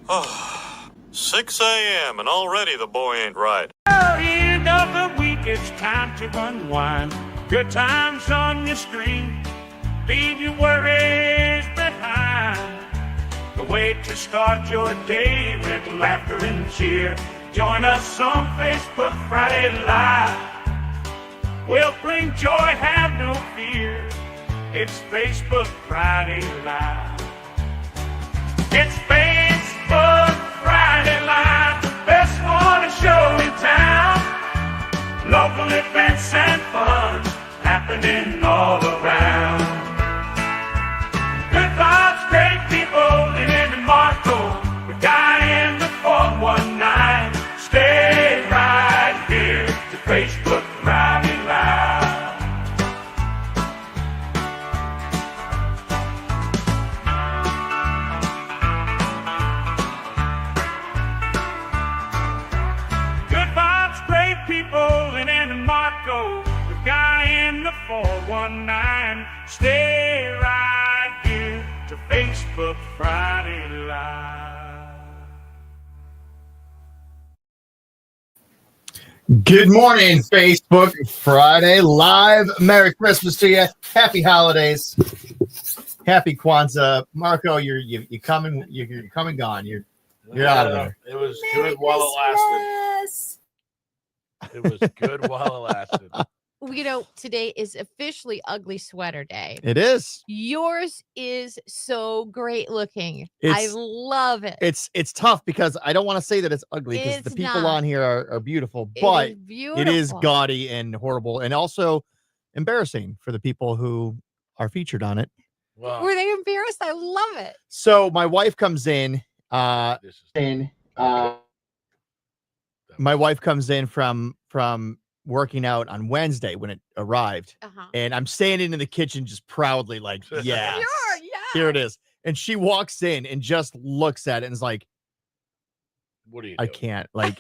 Oh, 6 a.m. and already the boy ain't right. End of the week, it's time to unwind. Good times on your screen. Leave your worries behind. The way to start your day with laughter and cheer. Join us on Facebook Friday Live. We'll bring joy, have no fear. It's Facebook Friday Live. It's Facebook Friday Live, the best morning show in town. Local events and fun happening all around. Good vibes, great people, living in Marco. The guy in the 419. Stay right here to Facebook Friday Live. Good vibes, great people in Marco. The guy in the 419. Stay right here to Facebook Friday Live. Good morning, Facebook Friday Live. Merry Christmas to you. Happy holidays. Happy Kwanzaa. Marco, you coming? You're coming gone. You're out of there. It was Merry good while it Christmas. lasted. It was good while it lasted. You know, today is officially Ugly Sweater Day. It is. Yours is so great looking. I It's- love it. It's tough because I don't want to say that it's ugly because the It's people not. on here are beautiful, It but is beautiful. it is gaudy and horrible and also embarrassing for the people who are featured on it. Wow. Were they embarrassed? I love it. So my wife comes in. This is My wife comes in from working out on Wednesday when it arrived, Uh-huh. and I'm standing in the kitchen just proudly like, yeah, Sure, yeah. here it is. And she walks in and just looks at it and is like, what are you I doing? can't. Like,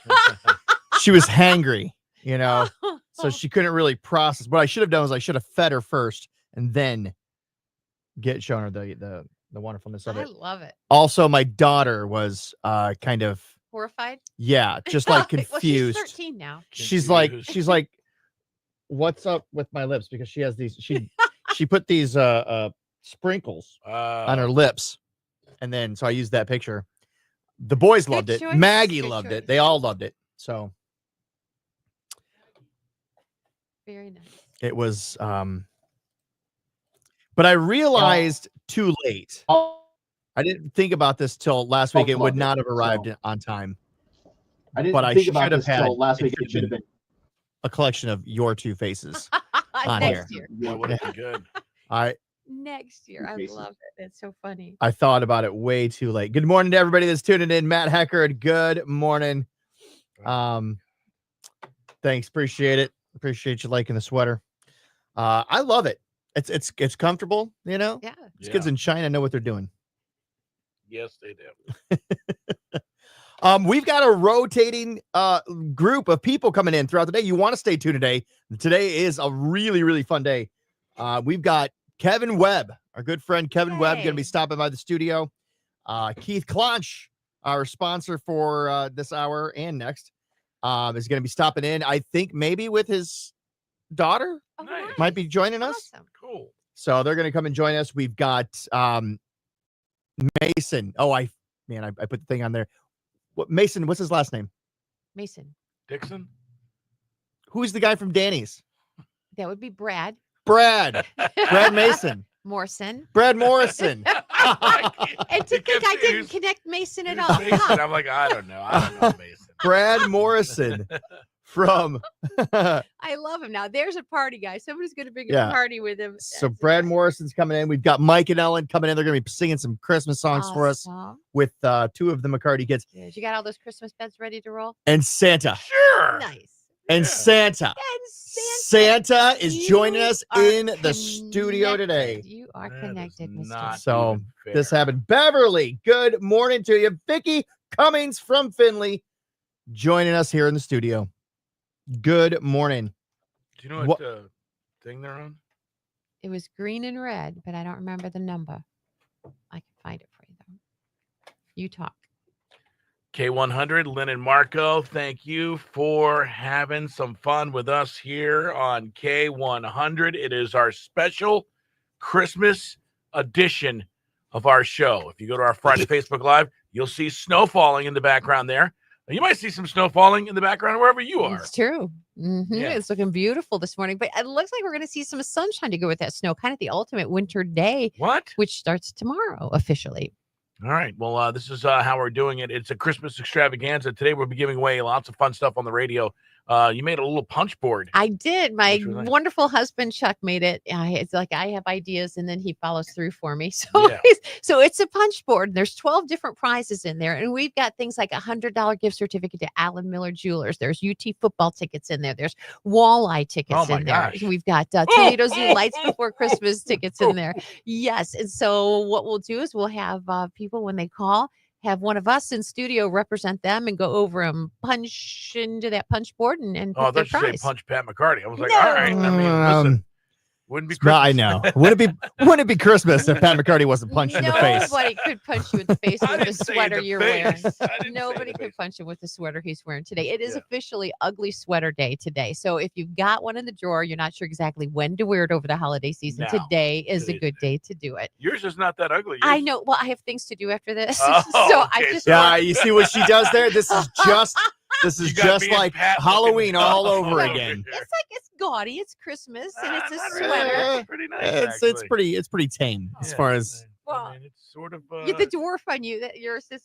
she was hangry, you know, Oh. so she couldn't really process. What I should have done was I should have fed her first and then shown her the wonderfulness of I it. love it. Also, my daughter was kind of, Horrified? yeah, just like Well, confused. she's 13 now. She's like, Confused. what's up with my lips? Because she has these, she put these sprinkles on her lips. And then, so I used that picture. The boys Good loved it. choice, Maggie good loved choice. it. They all loved it. So Very nice. it was, but I realized too late. I didn't think about this till last week. It would not have arrived on time. But I should have had last it week. should have been a collection of your two faces. On Next here. year. That would have been good. Next year. I love it. It's so funny. I thought about it way too late. Good morning to everybody that's tuning in. Matt Heckard, good morning. Thanks, appreciate it. Appreciate you liking the sweater. I love it. It's comfortable, you know. Yeah. These kids in China know what they're doing. Yes, they do. We've got a rotating group of people coming in throughout the day. You want to stay tuned today. Today is a really, really fun day. We've got Kevin Webb, our good friend Kevin Webb, going to be stopping by the studio. Keith Clonch, our sponsor for this hour and next, is going to be stopping in. I think maybe with his daughter Oh, Nice. might be joining us. Awesome. Cool. So they're going to come and join us. We've got Mason. Oh, I put the thing on there. What Mason? What's his last name? Mason. Dixon? Who's the guy from Danny's? That would be Brad. Brad Mason. Morrison. Brad Morrison. And to think I didn't connect Mason at all. Mason. Huh. I'm like, I don't know Mason. Brad Morrison from I love him. Now there's a party guy. Somebody's going to bring Yeah. a party with him. so That's Brad nice. Morrison's coming in. We've got Mike and Ellen coming in. They're going to be singing some Christmas songs for us Awesome. with two of the McCarty kids Good. You got all those Christmas beds ready to roll? and Santa. Sure. Nice. And Yeah. Santa. And Santa is you joining us are in the studio connected. today. You are That is connected, Mr. not So, even fair. This happened. Beverly, good morning to you. Vicky Cummings from Finley joining us here in the studio. Good morning. Do you know What- what thing they're on? It was green and red, but I don't remember the number. I can find it for you though. You talk. K100, Lynn and Marco, thank you for having some fun with us here on K100. It is our special Christmas edition of our show. If you go to our Friday Facebook Live, you'll see snow falling in the background there. You might see some snow falling in the background wherever you are. It's true. Yeah. It's looking beautiful this morning, but it looks like we're going to see some sunshine to go with that snow. Kind of the ultimate winter day, What? which starts tomorrow officially. All right. Well, this is how we're doing it. It's a Christmas extravaganza. Today we'll be giving away lots of fun stuff on the radio. You made a little punch board. I did. My Which was nice. wonderful husband Chuck made it. It's like I have ideas, and then he follows through for me. So, Yeah. so it's a punch board. There's 12 different prizes in there, and we've got things like $100 gift certificate to Allen Miller Jewelers. There's UT football tickets in there. There's walleye tickets Oh my in there. gosh. We've got Toledo Zoo Lights Before Christmas tickets in there. Yes, and so what we'll do is we'll have people when they call. Have one of us in studio represent them and go over and punch into that punch board and Oh, pick their that's just say prize. punch Pat McCarty. I was like, No. all right. I mean, listen, wouldn't be Well, Christmas. I know. Wouldn't it be Christmas if Pat McCarty wasn't punched in the face? Nobody could punch you in the face I with the didn't say sweater the you're face. wearing. I didn't say Nobody the could face. punch him with the sweater he's wearing today. It is Yeah. officially Ugly Sweater Day today. So if you've got one in the drawer, you're not sure exactly when to wear it over the holiday season. Now, Today is a today's good the day to do it. Yours is not that ugly. I Yours- know. Well, I have things to do after this. Oh, so I okay, just so- Yeah, you see what she does there? This is just You got just me and like Pat looking Halloween all over over again. here. it's like it's gaudy, it's Christmas, and it's a Not sweater. really. It's pretty nice. It's actually. it's pretty tame as Yeah, far as Well, I mean, it's sort of The dwarf on you, that yours is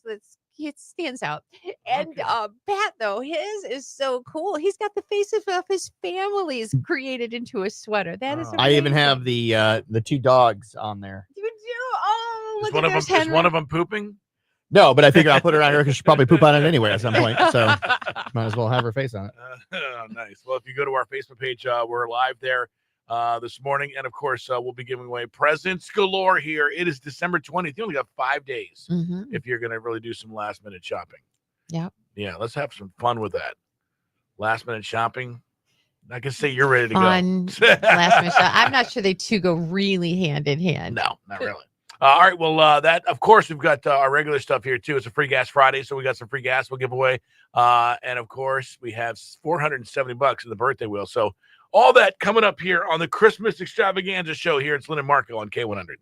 it stands out. And Okay. Pat though, his is so cool. He's got the faces of his families created into a sweater. That is Oh. amazing. I even have the two dogs on there. You do? Oh, is look one at of there's them. Is Henry. one of them pooping? No, but I figured I'll put it on her because she'll probably poop on it anyway at some point. So might as well have her face on it. Nice. Well, if you go to our Facebook page, we're live there this morning, and of course, we'll be giving away presents galore here. It is December 20th. You only got 5 days Mhm. if you're going to really do some last minute shopping. Yep. Yeah, let's have some fun with that. Last minute shopping. I can say you're ready to Fun go. last minute shot. I'm not sure they two go really hand in hand. No, not really. All right. Well, that of course we've got our regular stuff here too. It's a free gas Friday, so we got some free gas we'll give away, and of course we have $470 in the birthday wheel. So all that coming up here on the Christmas extravaganza show here. It's Lynn and Marco on K100.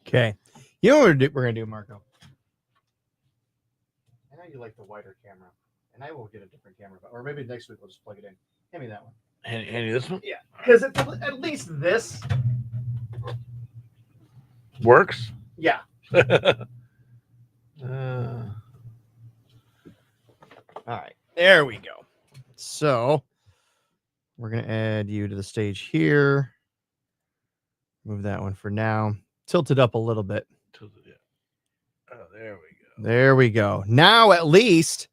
Okay. You know what we're gonna do, Marco? I know you like the wider camera, and I will get a different camera, or maybe next week we'll just plug it in. Hand me that one. Handy this one Yeah, because it's at least this. works. Yeah. Uh, All right. There we go. So we're gonna add you to the stage here. Move that one for now. Tilt it up a little bit. oh, there we go. There we go. Now at least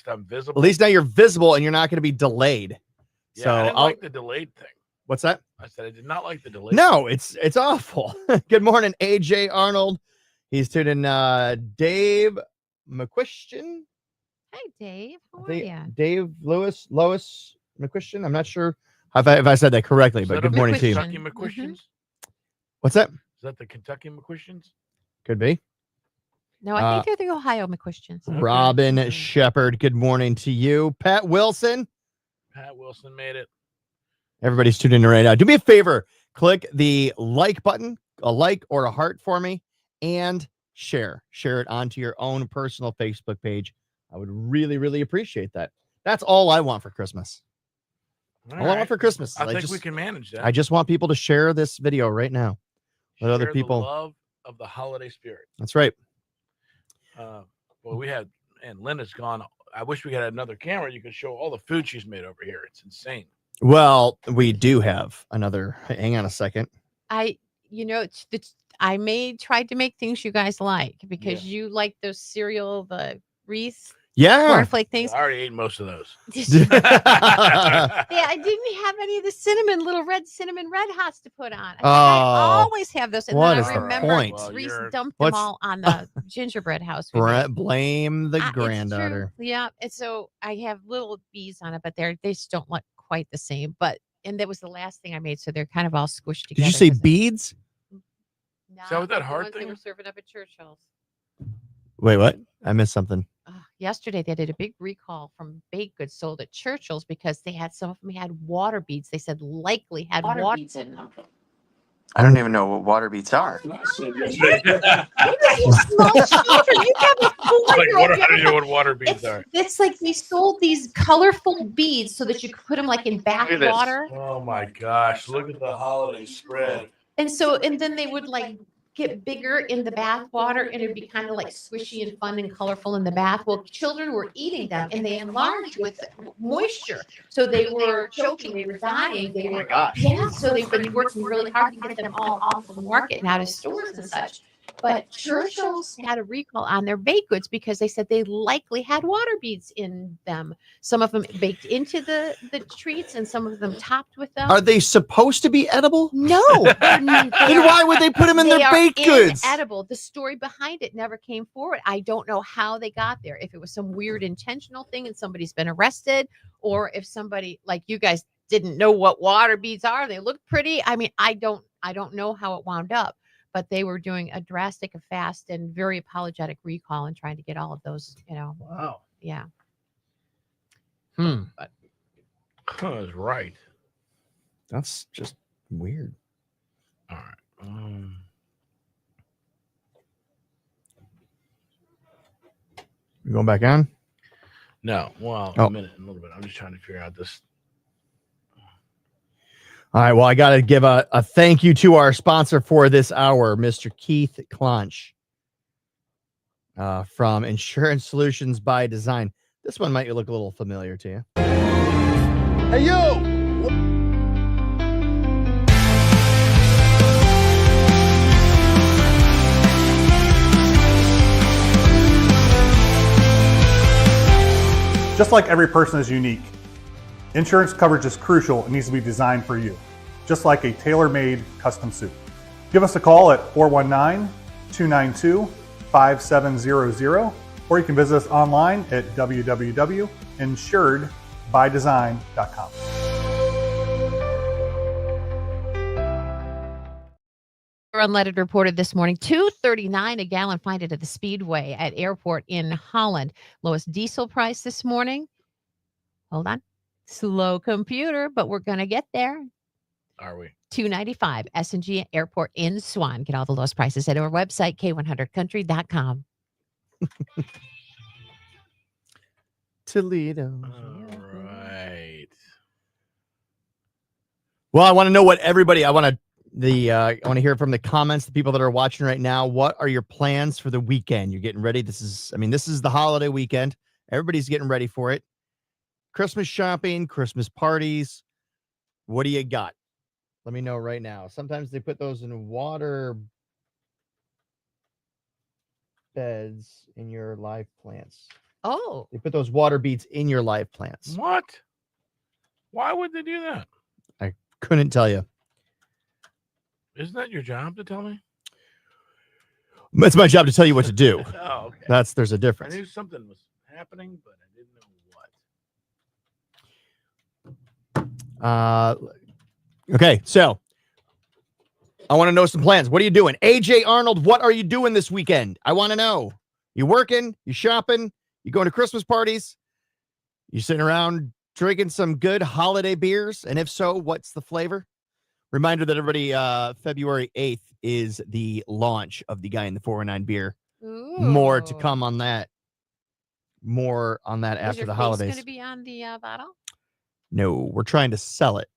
I'm visible. now you're visible and you're not going to be delayed. Yeah, so I didn't I'll, like the delayed thing. what's that? I said I did not like the delayed. No, it's awful. Good morning, AJ Arnold. He's tuned in. Dave McQuistion. Hi, Dave. How I are think you? Dave Lois McQuistion. I'm not sure if I said that correctly, Is but that good a morning to you. Kentucky Mhm. McQuistions? What's that? Is that the Kentucky McQuistions? Could be. No, I think they're the Ohio McQuistions. Okay. Robin Okay. Shepard. Good morning to you. Pat Wilson. Pat Wilson made it. Everybody's tuning in right now. Do me a favor. Click the like button, a like or a heart for me, and share. Share it onto your own personal Facebook page. I would really, really appreciate that. That's all I want for Christmas. All All I want right. for Christmas. I is think we can manage that. I just want people to share this video right now with other Share the people. love of the holiday spirit. That's right. Well, we had, and Linda's gone. I wish we had another camera. You could show all the food she's made over here. It's insane. Well, we do have another. Hang on a second. I tried to make things you guys like because you like those cereal, the Reese Yeah. cornflake things. I already ate most of those. Yeah, I didn't have any of the little cinnamon red hots to put on. I Oh, always have those. And what then is I the remember point? Well, Reese you're- dumped What's- them all on the gingerbread house. we made. Blame the It's true. granddaughter. Yeah. And so I have little bees on it, but they just don't look quite the same. And that was the last thing I made. So they're kind of all squished together. Did you say 'cause beads? that what that the heart ones they thing were is? serving up at Churchill's. Wait, what? I missed something. Yesterday they did a big recall from baked goods sold at Churchill's because some of them had water beads. They said likely had water beads in them. I don't even know what water beats are. You small children, you have a Like, four-year-old. I don't know what water beads are. It's like they sold these colorful beads so that you could put them like in bath Look at this. water. Oh my gosh! Look at the holiday spread. And then they would like get bigger in the bath water and it'd be kind of like squishy and fun and colorful in the bath. Well, children were eating them and they enlarged with moisture. So they were choking, they were dying. They were, yeah. So they've been working really hard to get them all off the market and out of stores and such. But Churchill's had a recall on their baked goods because they said they likely had water beads in them. Some of them baked into the treats and some of them topped with them. Are they supposed to be edible? No. Then why would they put them in their baked goods? Edible. The story behind it never came forward. I don't know how they got there. If it was some weird intentional thing and somebody's been arrested, or if somebody like you guys didn't know what water beads are. They look pretty. I mean, I don't know how it wound up, but they were doing a drastic, fast, and very apologetic recall and trying to get all of those. Wow. Yeah. That's right. That's just weird. All right. You going back on? No. Well, Oh. a minute, a little bit. I'm just trying to figure out this. All right. Well, I got to give a thank you to our sponsor for this hour, Mr. Keith Clonch from Insurance Solutions by Design. This one might look a little familiar to you. Hey, you! Just like every person is unique, insurance coverage is crucial and needs to be designed for you, just like a tailor-made custom suit. Give us a call at 419-292-5700, or you can visit us online at www.insuredbydesign.com. Unleaded reported this morning, $2.39 a gallon. Find it at the Speedway at Airport in Holland. Lowest diesel price this morning. Hold on. Slow computer, but we're going to get there. Are we? $2.95 S&G Airport in Swan. Get all the lowest prices at our website, k100country.com. Toledo. All right. Well, I want to know what everybody. I want to hear from the comments, the people that are watching right now. What are your plans for the weekend? You're getting ready. This is the holiday weekend. Everybody's getting ready for it. Christmas shopping, Christmas parties. What do you got? Let me know right now. Sometimes they put those in water beds in your live plants. Oh, They put those water beads in your live plants. What? Why would they do that? Couldn't tell you. Isn't that your job to tell me? It's my job to tell you what to do. Oh, okay. There's a I difference. knew something was happening, but I didn't know what. Okay, so I want to know some plans. What are you doing? AJ Arnold, what are you doing this weekend? I want to know. You working? You shopping? You going to Christmas parties? You sitting around drinking some good holiday beers? And if so, what's the flavor? Reminder that everybody, February 8th is the launch of the Guy in the 409 beer. More to come on that. More on that Is after your the face holidays. going to be on the bottle? No, we're trying to sell it.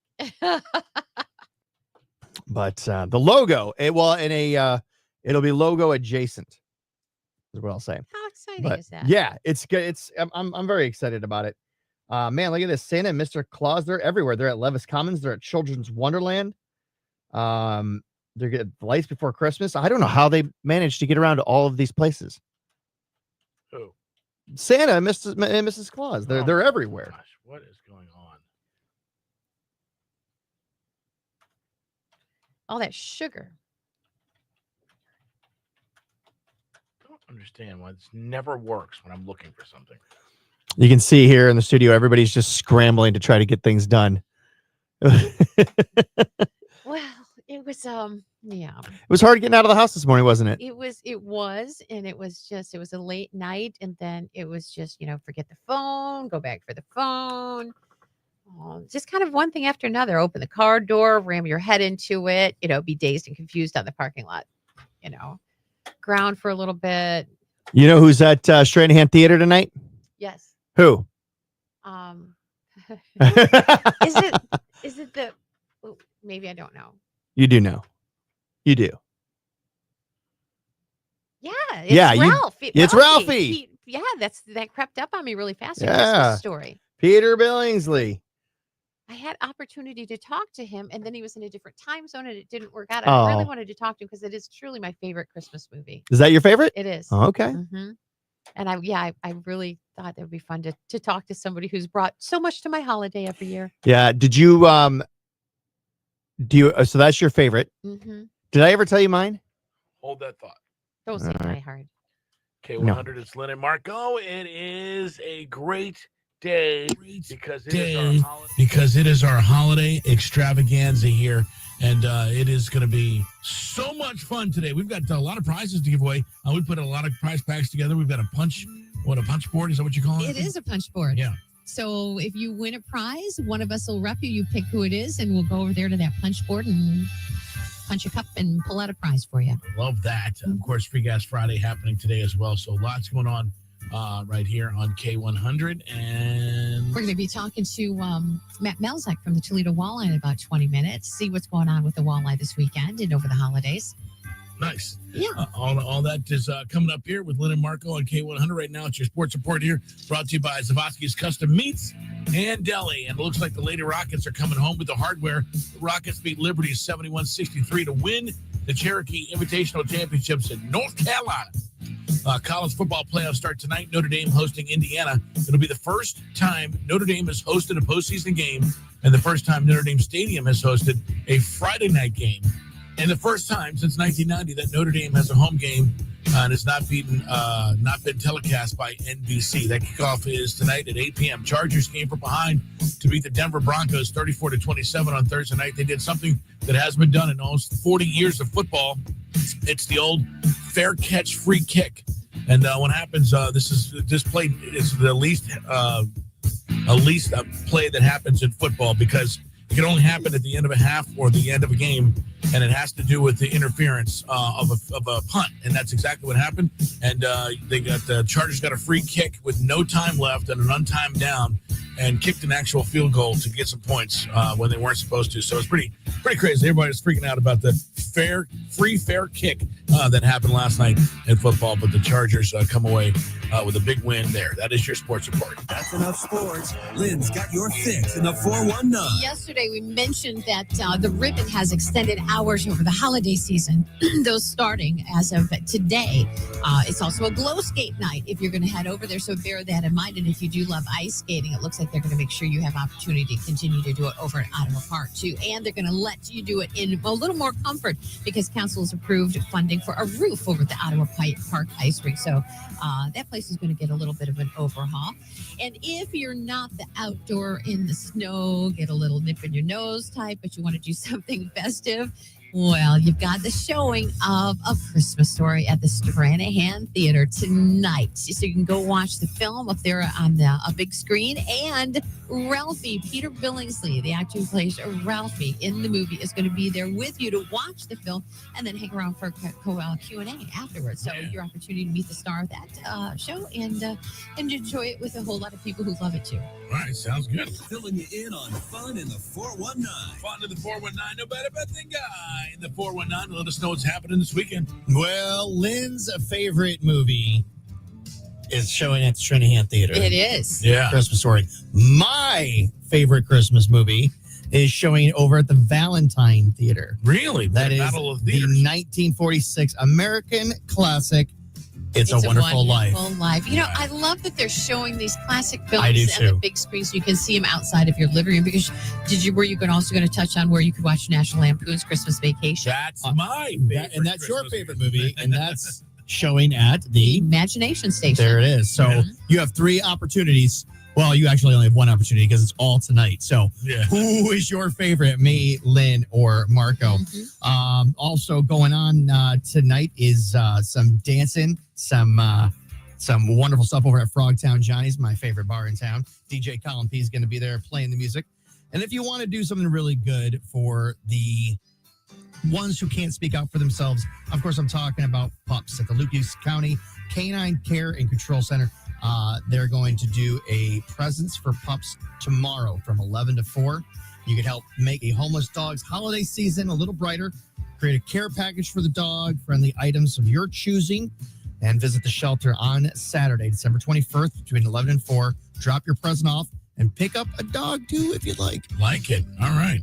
But the logo, it'll be logo adjacent, is what I'll say. How exciting But is that? yeah, it's good. I'm very excited about it. Man, look at this. Santa and Mr. Claus, they're everywhere. They're at Levis Commons. They're at Children's Wonderland. They're getting lights before Christmas. I don't know how they managed to get around to all of these places. Who? Santa and Mrs. Claus. They're Oh, everywhere. Gosh, what is going on? All that sugar. I don't understand why this never works when I'm looking for something. You can see here in the studio, everybody's just scrambling to try to get things done. Well, it was Yeah. It was hard getting out of the house this morning, wasn't it? It was, and it was a late night, and then it was just, forget the phone, go back for the phone. Just kind of one thing after another. Open the car door, ram your head into it, be dazed and confused on the parking lot, ground for a little bit. You know who's at Stranahan Theater tonight? Yes. Who? Is it the, oh, maybe I don't know. You do know. You do. Yeah, it's Yeah, Ralph. it's Ralphie. That crept up on me really fast. A Yeah. Christmas Story. Peter Billingsley. I had opportunity to talk to him, and then he was in a different time zone, and it didn't work out. I really wanted to talk to him because it is truly my favorite Christmas movie. Is that your favorite? It is. Oh, okay. Mm-hmm. And I really thought it would be fun to talk to somebody who's brought so much to my holiday every year. Yeah. Did you so that's your favorite? Mm-hmm. Did I ever tell you mine? Hold that thought. Don't say All Die right. Hard. K100, it's Lynn and Marco. It is a great day because it is our holiday extravaganza here. And it is going to be so much fun today. We've got a lot of prizes to give away. We put a lot of prize packs together. We've got a punch board? Is that what you call it? It is a punch board. Yeah. So if you win a prize, one of us will rep you. You pick who it is, and we'll go over there to that punch board and punch a cup and pull out a prize for you. Love that. Of course, Free Gas Friday happening today as well. So lots going on right here on K100. And we're going to be talking to Matt Melzak from the Toledo Walleye in about 20 minutes. See what's going on with the walleye this weekend and over the holidays. nice. Yeah. All that is coming up here with Lynn and Marco on K100 right now. It's your sports report here, brought to you by Zavosky's Custom Meats and Deli. And it looks like the Lady Rockets are coming home with the hardware. The Rockets beat Liberty 71-63 to win the Cherokee Invitational Championships in North Carolina. College football playoffs start tonight. Notre Dame hosting Indiana. It'll be the first time Notre Dame has hosted a postseason game and the first time Notre Dame Stadium has hosted a Friday night game. And the first time since 1990 that Notre Dame has a home game and has not been telecast by NBC. That kickoff is tonight at 8 p.m. Chargers came from behind to beat the Denver Broncos 34-27 on Thursday night. They did something that hasn't been done in almost 40 years of football. It's the old fair catch free kick. And what happens, this play is the least play that happens in football because it can only happen at the end of a half or the end of a game, and it has to do with the interference of a punt, and that's exactly what happened. And the Chargers got a free kick with no time left and an untimed down, and kicked an actual field goal to get some points when they weren't supposed to. So it's pretty crazy. Everybody's freaking out about the free fair kick that happened last night in football, but the Chargers come away with a big win there. That is your sports report. That's enough sports. Lynn's got your fix in the 419. Yesterday, we mentioned that the ribbon has extended hours over the holiday season, those starting as of today. It's also a glow skate night if you're going to head over there, so bear that in mind. And if you do love ice skating, it looks like they're going to make sure you have opportunity to continue to do it over at Ottawa Park, too. And they're going to let you do it in a little more comfort because council has approved funding for a roof over at the Ottawa Park ice rink. So that place is going to get a little bit of an overhaul. And if you're not the outdoor in the snow, get a little nip in your nose type, but you want to do something festive, well, you've got the showing of A Christmas Story at the Stranahan Theater tonight. So you can go watch the film up there on a big screen. And Ralphie, Peter Billingsley, the actor who plays Ralphie in the movie, is going to be there with you to watch the film and then hang around for a Q&A afterwards. So your opportunity to meet the star of that show and enjoy it with a whole lot of people who love it too. All right, sounds good. Filling you in on fun in the 419. Fun in the 419. No better than guy in the 419 to let us know what's happening this weekend. Well, Lynn's favorite movie is showing at the Stranahan Theater. It is. Yeah. Christmas Story. My favorite Christmas movie is showing over at the Valentine Theater. Really? That is Battle of the Theaters. 1946 American classic, It's a Wonderful Life. You know, I love that they're showing these classic films I do on the too. big screen so you can see them outside of your living room. Because were you also going to touch on where you could watch National Lampoon's Christmas Vacation? That's my favorite. And that's your Christmas favorite movie, and that's showing at The the... Imagination Station. There it is. So Mhm. you have three opportunities Well, you actually only have one opportunity because it's all tonight. So, Yeah. who is your favorite, me, Lynn, or Marco? Also going on tonight is some dancing, some wonderful stuff over at Frogtown Johnny's, my favorite bar in town. DJ Colin P is going to be there playing the music. And if you want to do something really good for the ones who can't speak out for themselves, of course, I'm talking about pups at the Lucas County Canine Care and Control Center. They're going to do a presents for pups tomorrow from 11 to 4. You can help make a homeless dog's holiday season a little brighter. Create a care package for the dog, friendly items of your choosing, and visit the shelter on Saturday, December 21st, between 11 and 4. Drop your present off and pick up a dog too if you'd like. Like it. All right.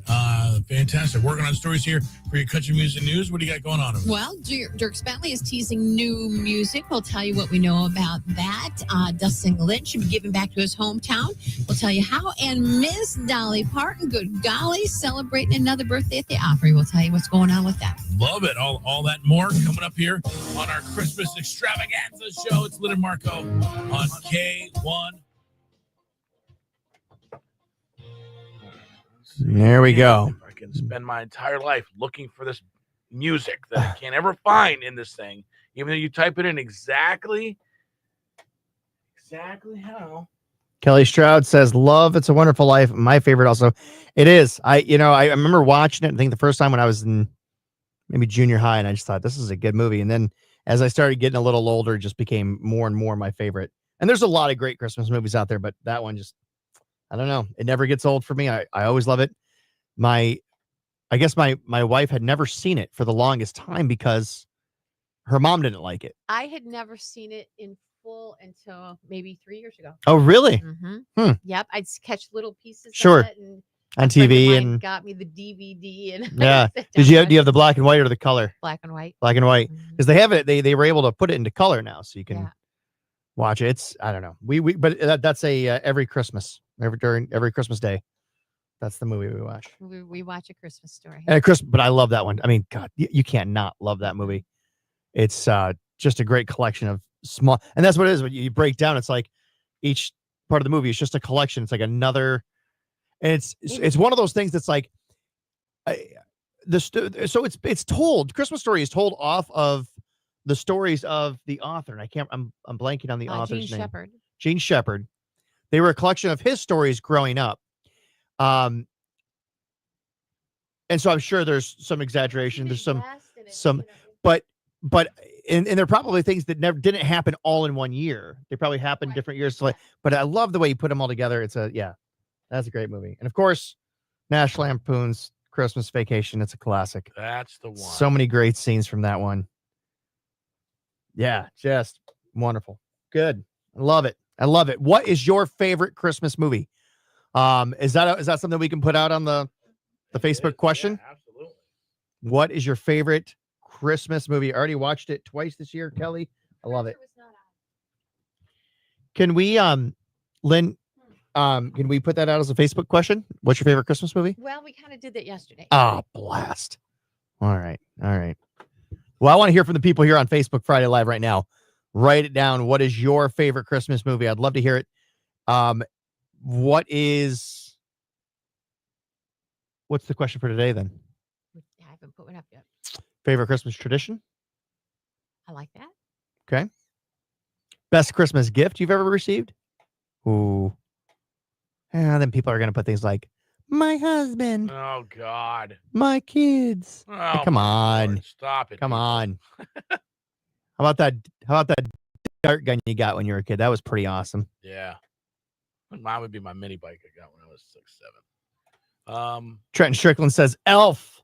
Fantastic. Working on stories here for your country music news. What do you got going on over there? Well, Dirk Bentley is teasing new music. We'll tell you what we know about that. Dustin Lynch should be giving back to his hometown. We'll tell you how. And Miss Dolly Parton, good golly, celebrating another birthday at the Opry. We'll tell you what's going on with that. Love it. All that and more coming up here on our Christmas extravaganza show. It's Lynn and Marco on K1. There we go. I can spend my entire life looking for this music that I can't ever find in this thing, even though you type it in exactly how. Kelly Stroud says, "Love, It's a Wonderful Life." My favorite, also. It is. I remember watching it. I think the first time when I was in maybe junior high, and I just thought this is a good movie. And then as I started getting a little older, it just became more and more my favorite. And there's a lot of great Christmas movies out there, but that one just, I don't know. It never gets old for me. I always love it. I guess my wife had never seen it for the longest time because her mom didn't like it. I had never seen it in full until maybe 3 years ago. Oh, really? Mm-hmm. Yep. I'd catch little pieces Sure. of it and On a friend of TV mine and got me the DVD and yeah. I sat Do down you and have the black and white or the color? black and white. Black and white. Mhm. Because they have it. They were able to put it into color now, so you can Yeah. watch it. It's, I don't know. But that's a every Christmas, during every Christmas day. That's the movie we watch. We watch A Christmas Story. And but I love that one. I mean, God, you can't not love that movie. It's just a great collection of small, and that's what it is. When you break down, it's like each part of the movie is just a collection. It's like another, and it's one of those things that's like, so it's told. Christmas Story is told off of the stories of the author, and I'm blanking on the author's Gene name. Shepherd. Gene Shepherd. They were a collection of his stories growing up. And so I'm sure there's some exaggeration. There's some, but they're probably things that never didn't happen all in one year. They probably happened different years. But I love the way you put them all together. That's a great movie. And of course, National Lampoon's Christmas Vacation. It's a classic. That's the one. So many great scenes from that one. Yeah, just wonderful. Good. I love it. What is your favorite Christmas movie? Is that something we can put out on the Facebook question? Yeah, absolutely. What is your favorite Christmas movie? I already watched it twice this year, Kelly. I love it. Can we, Lynn, can we put that out as a Facebook question? What's your favorite Christmas movie? Well, we kind of did that yesterday. Oh, blast. All right. Well, I want to hear from the people here on Facebook Friday Live right now. Write it down. What is your favorite Christmas movie? I'd love to hear it. What's the question for today then? I haven't put one up yet. Favorite Christmas tradition? I like that. Okay. Best Christmas gift you've ever received? Ooh. And then people are going to put things like my husband, Oh God. my kids. Oh, Come my on. Lord. Stop it. Come people. on. How about that dart gun you got when you were a kid? That was pretty awesome. Yeah. Mine would be my mini bike I got when I was 6, 7. Trenton Strickland says Elf.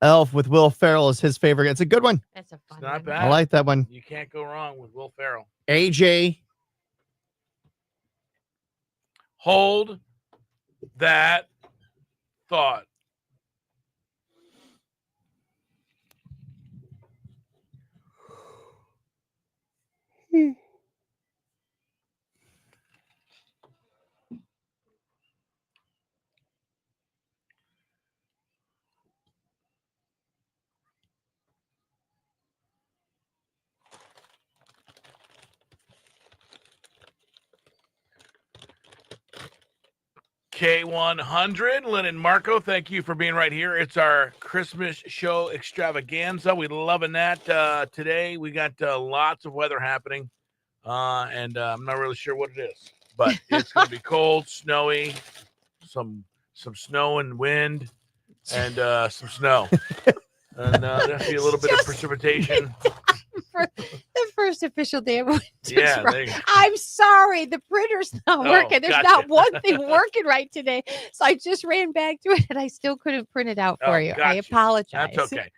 Elf with Will Ferrell is his favorite. It's a good one. That's a fun It's not one. bad. I like that one. You can't go wrong with Will Ferrell. AJ. Hold that thought. K100. Lynn and Marco, thank you for being right here. It's our Christmas show extravaganza. We're loving that. Today we got lots of weather happening, and I'm not really sure what it is, but it's going to be cold, snowy, some snow and wind, and some snow. And there'll be a little bit of precipitation. For the first official day of winter. Yeah, there you go. I'm sorry, the printer's not working. There's gotcha. not one thing working right today. So I just ran back to it and I still couldn't print it out for you. I Gotcha. apologize. That's okay.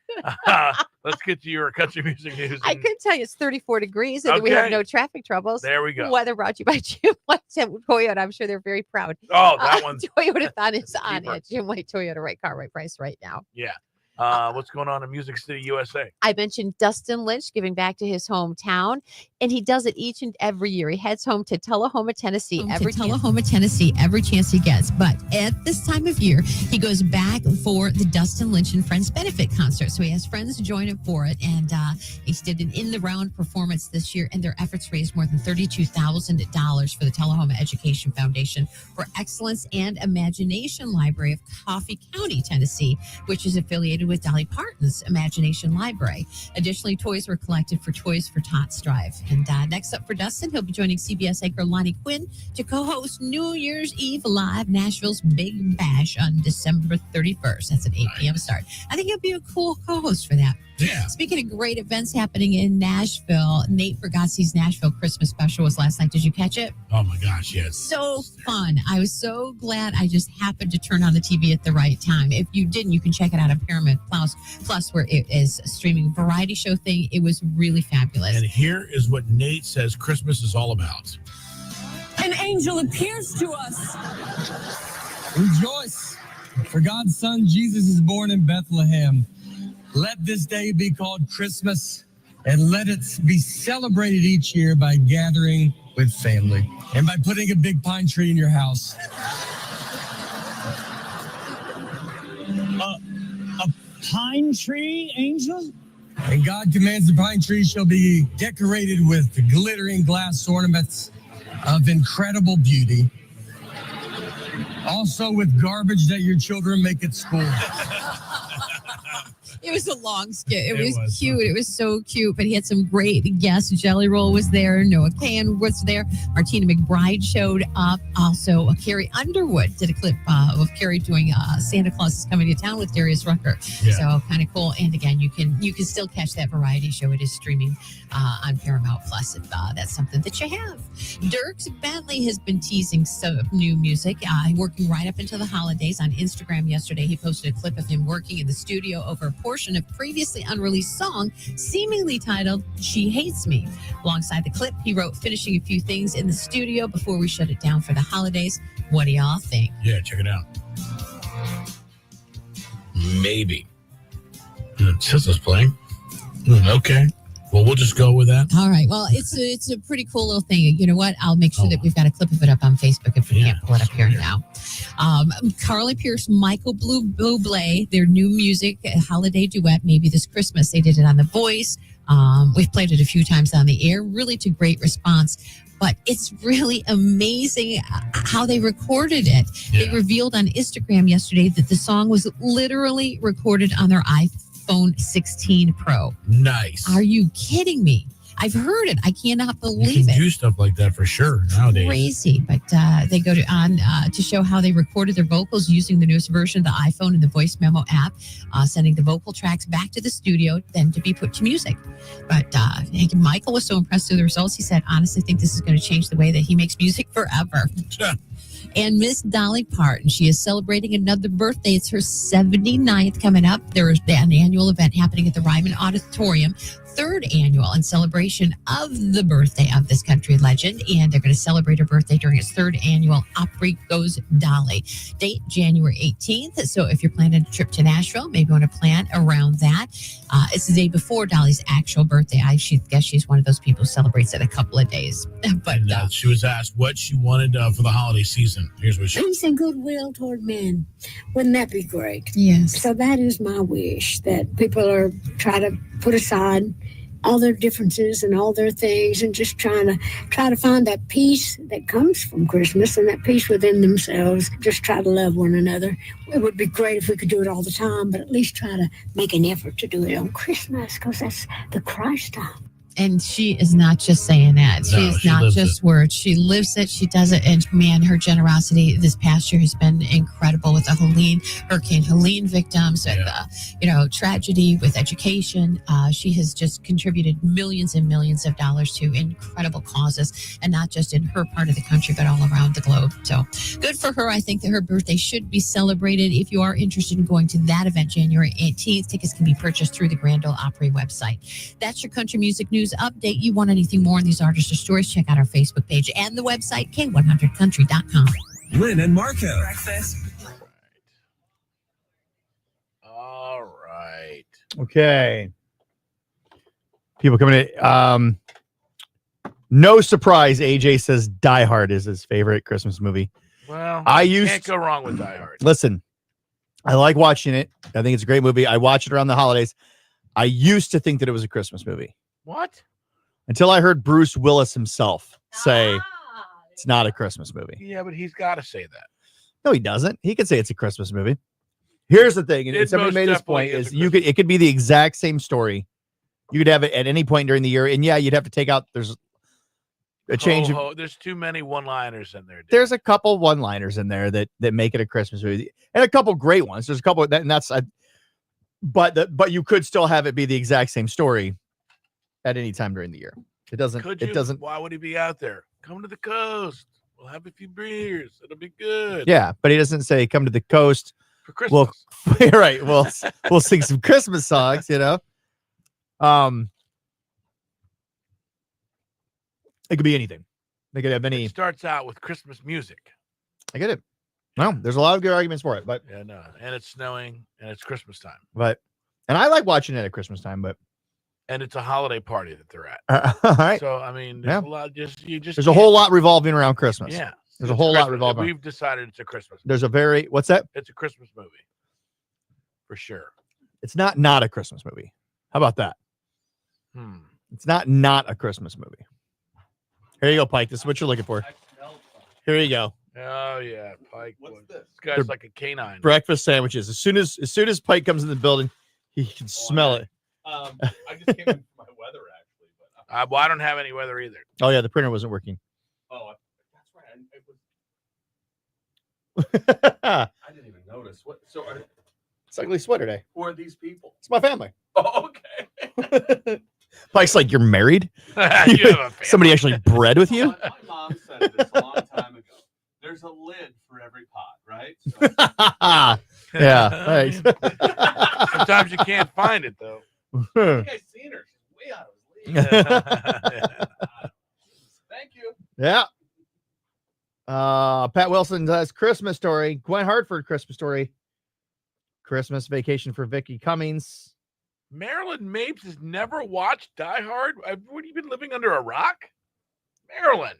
Let's get to your country music news. I could tell you it's 34 degrees and we have Okay. no traffic troubles. There we go. Weather brought to you by Jim White at Toyota. I'm sure they're very proud. Oh, that one's Toyota-thon is on Keeper. it. Jim White Toyota, right car, right price right now. yeah. What's going on in Music City, USA? I mentioned Dustin Lynch giving back to his hometown, and he does it each and every year. He heads home to Tullahoma, Tennessee. Tennessee every chance he gets. But at this time of year, he goes back for the Dustin Lynch and Friends benefit concert. So he has friends join him for it. And he did an in-the-round performance this year, and their efforts raised more than $32,000 for the Tullahoma Education Foundation for Excellence and Imagination Library of Coffee County, Tennessee, which is affiliated with Dolly Parton's Imagination Library. Additionally, toys were collected for Toys for Tots Drive. And next up for Dustin, he'll be joining CBS anchor Lonnie Quinn to co-host New Year's Eve Live, Nashville's Big Bash on December 31st. That's an 8 p.m. start. I think he'll be a cool co-host for that. Yeah. Speaking of great events happening in Nashville, Nate Bargatze's Nashville Christmas special was last night. Did you catch it? Oh my gosh, yes. So fun. I was so glad I just happened to turn on the TV at the right time. If you didn't, you can check it out on Paramount Plus, where it is a streaming variety show thing. It was really fabulous. And here is what Nate says Christmas is all about. An angel appears to us. Rejoice, for God's Son Jesus is born in Bethlehem. Let this day be called Christmas, and let it be celebrated each year by gathering with family and by putting a big pine tree in your house. A pine tree, Angel? And God commands the pine tree shall be decorated with glittering glass ornaments of incredible beauty. Also with garbage that your children make at school. It was a long skit. It was was cute. It was so cute. But he had some great guests. Jelly Roll was there. Noah Kahan was there. Martina McBride showed up. Also, Carrie Underwood did a clip of Carrie doing Santa Claus is Coming to Town with Darius Rucker. Yeah. So kind of cool. And again, you can still catch that variety show. It is streaming on Paramount Plus if that's something that you have. Dierks Bentley has been teasing some new music, working right up into the holidays. On Instagram yesterday, he posted a clip of him working in the studio over a portion of previously unreleased song, seemingly titled She Hates Me. Alongside the clip, he wrote, finishing a few things in the studio before we shut it down for the holidays. What do y'all think? Yeah, check it out. Maybe. It says it's playing. Okay. Well, we'll just go with that. All right. Well, it's a pretty cool little thing. You know what? I'll make sure that we've got a clip of it up on Facebook if we can't pull it up here now. Carly Pierce, Michael Bublé, their new music, a holiday duet, maybe this Christmas. They did it on The Voice. We've played it a few times on the air, really to great response. But it's really amazing how they recorded it. Yeah. They revealed on Instagram yesterday that the song was literally recorded on their iPhone 16 Pro. Nice. Are you kidding me? I've heard it. I cannot You believe can it. do stuff like that for sure nowadays. Crazy, but they go to show how they recorded their vocals using the newest version of the iPhone and the voice memo app, sending the vocal tracks back to the studio, then to be put to music. But Michael was so impressed with the results. He said, honestly, I think this is going to change the way that he makes music forever. And Miss Dolly Parton, she is celebrating another birthday. It's her 79th coming up. There is an annual event happening at the Ryman Auditorium, third annual in celebration of the birthday of this country legend. And they're going to celebrate her birthday during its third annual Opry Goes Dolly. Date January 18th. So if you're planning a trip to Nashville, maybe you want to plan around that. It's the day before Dolly's actual birthday. I guess she's one of those people who celebrates it a couple of days. But And, she was asked what she wanted for the holiday season. Here's what she Peace and goodwill toward men. Wouldn't that be great? yes. So that is my wish, that people are try to put aside all their differences and all their things, and just try to find that peace that comes from Christmas and that peace within themselves. Just try to love one another. It would be great if we could do it all the time, but at least try to make an effort to do it on Christmas, because that's the Christ time. And she is not just saying that. She is not just words. She lives it. She does it. And man, her generosity this past year has been incredible with the Hurricane Helene victims, and tragedy with education. She has just contributed millions and millions of dollars to incredible causes, and not just in her part of the country, but all around the globe. So good for her. I think that her birthday should be celebrated. If you are interested in going to that event, January 18th, tickets can be purchased through the Grand Ole Opry website. That's your country music news update. You want anything more on these artists or stories, check out our Facebook page and the website, K100country.com. Lynn and Marco. Breakfast. All right. Okay. People coming in. No surprise, AJ says Die Hard is his favorite Christmas movie. Well, can't go wrong with Die Hard. Listen, I like watching it. I think it's a great movie. I watch it around the holidays. I used to think that it was a Christmas movie. What? Until I heard Bruce Willis himself say it's not a Christmas movie. Yeah, but he's got to say that. No, he doesn't. He could say it's a Christmas movie. Here's the thing, and somebody made this point, is it could be the exact same story. You could have it at any point during the year, and yeah, you'd have to take out, there's a change. There's too many one-liners in there. Dude. There's a couple one-liners in there that make it a Christmas movie, and a couple great ones. There's a couple that, and that's but you could still have it be the exact same story at any time during the year. It doesn't. It doesn't. Why would he be out there? Come to the coast. We'll have a few beers. It'll be good. Yeah, but he doesn't say come to the coast for Christmas. Well, right. We'll sing some Christmas songs. You know. It could be anything. They could have any. It starts out with Christmas music. I get it. No, there's a lot of good arguments for it, but yeah, no, and it's snowing and it's Christmas time. And I like watching it at Christmas time, and it's a holiday party that they're at. All right. So I mean, there's a lot. There's a whole lot revolving around Christmas. Yeah, there's a whole lot revolving. We've decided it's a Christmas movie. There's a very what's that? It's a Christmas movie for sure. It's not a Christmas movie. How about that? It's not a Christmas movie. Here you go, Pike. This is what you're looking for. Here you go. Oh yeah, Pike. What's this? This guy's like a canine. Breakfast sandwiches. As soon as Pike comes in the building, he can smell it. I just came in for my weather actually, but I don't have any weather either. Oh yeah, the printer wasn't working. Oh, that's right. I didn't even notice. It's ugly sweater day. Who are these people? It's my family. Oh, okay. Pike's like, you're married? You have a family. Somebody actually bred with you? My mom said this a long time ago. There's a lid for every pot, right? So, yeah. Thanks. Sometimes you can't find it though. I think I've seen her. She's way out of his league. Thank you. Yeah. Pat Wilson does Christmas Story. Gwen Hartford Christmas Story. Christmas Vacation for Vicky Cummings. Marilyn Mapes has never watched Die Hard. What, you been living under a rock? Marilyn.